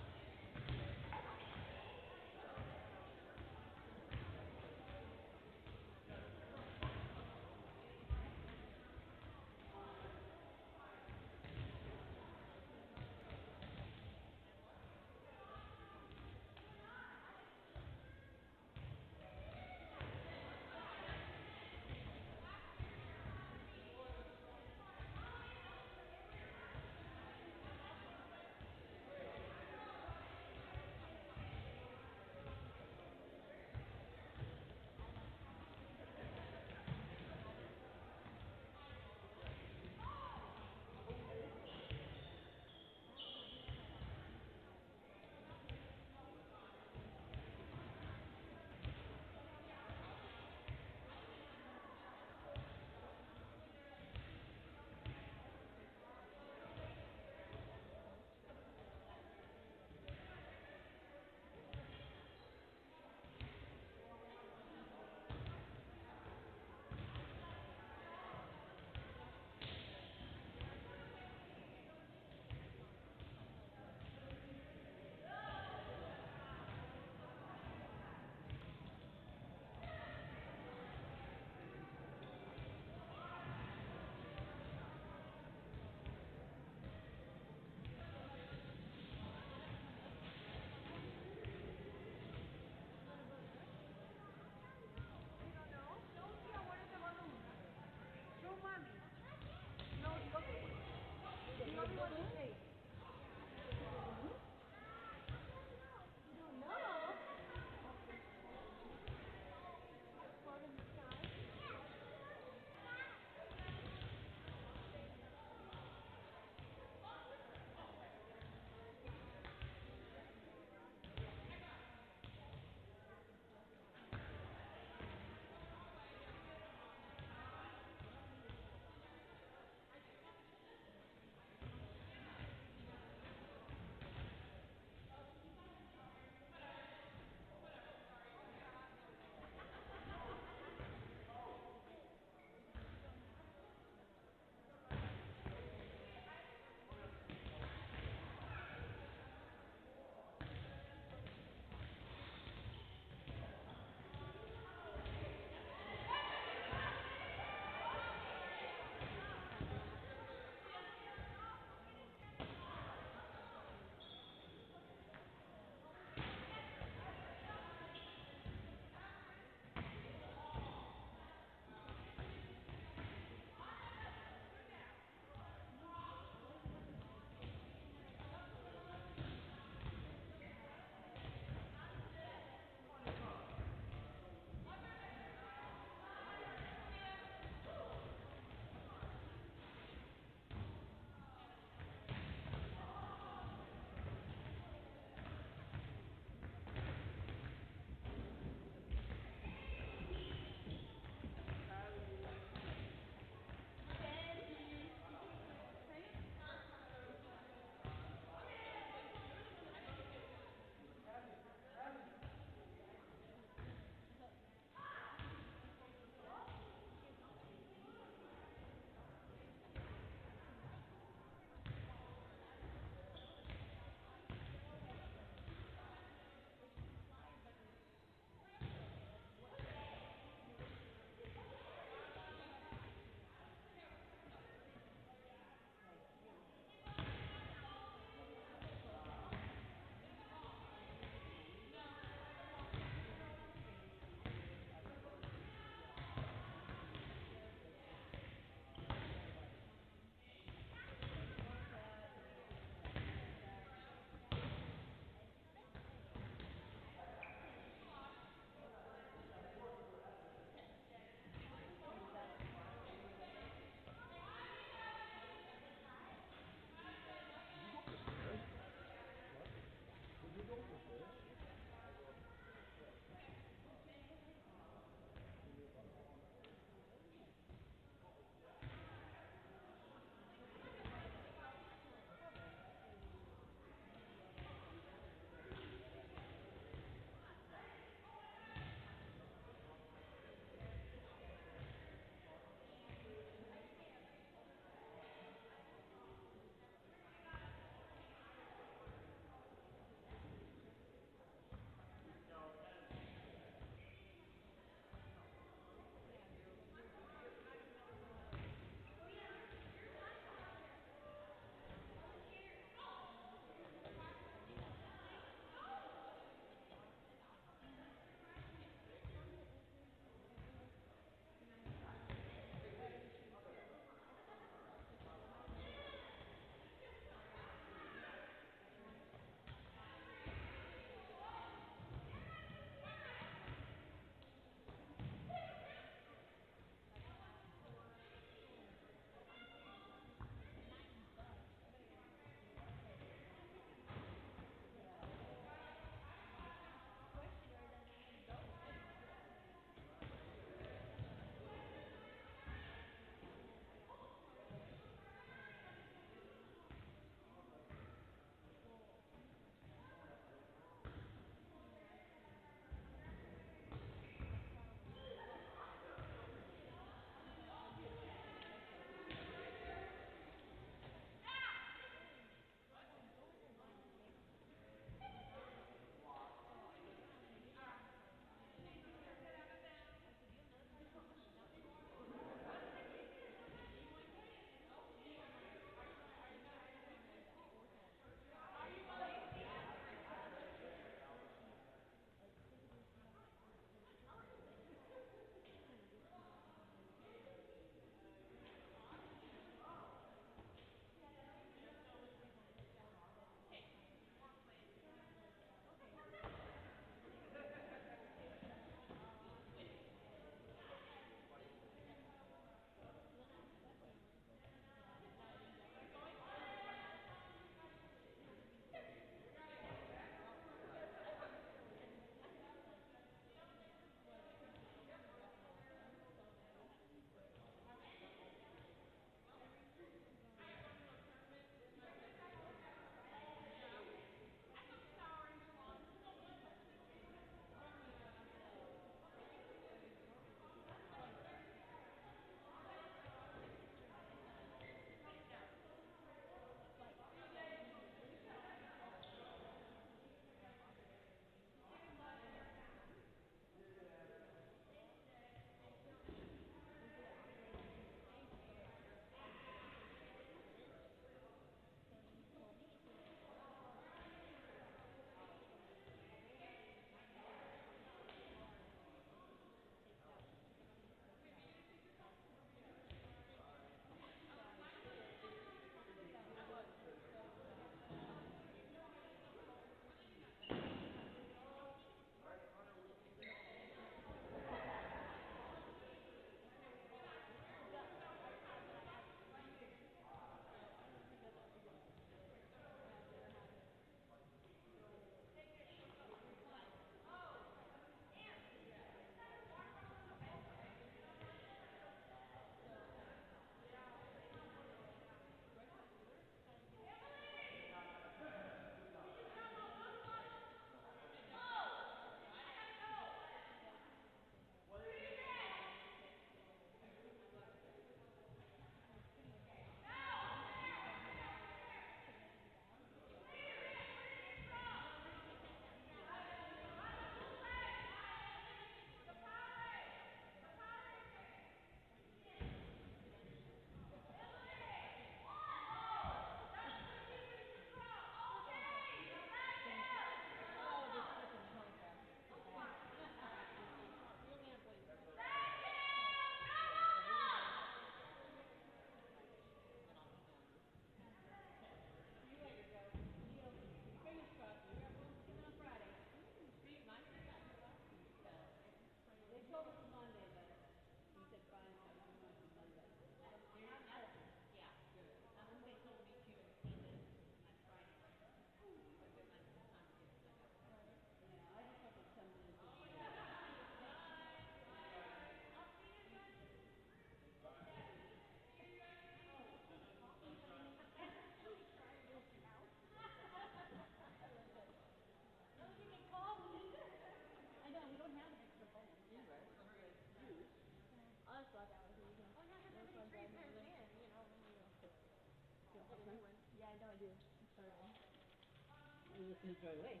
S16: was going to throw it away.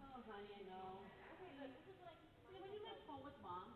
S16: Oh, honey, I know. Okay, look, this is like, when you live home with mom,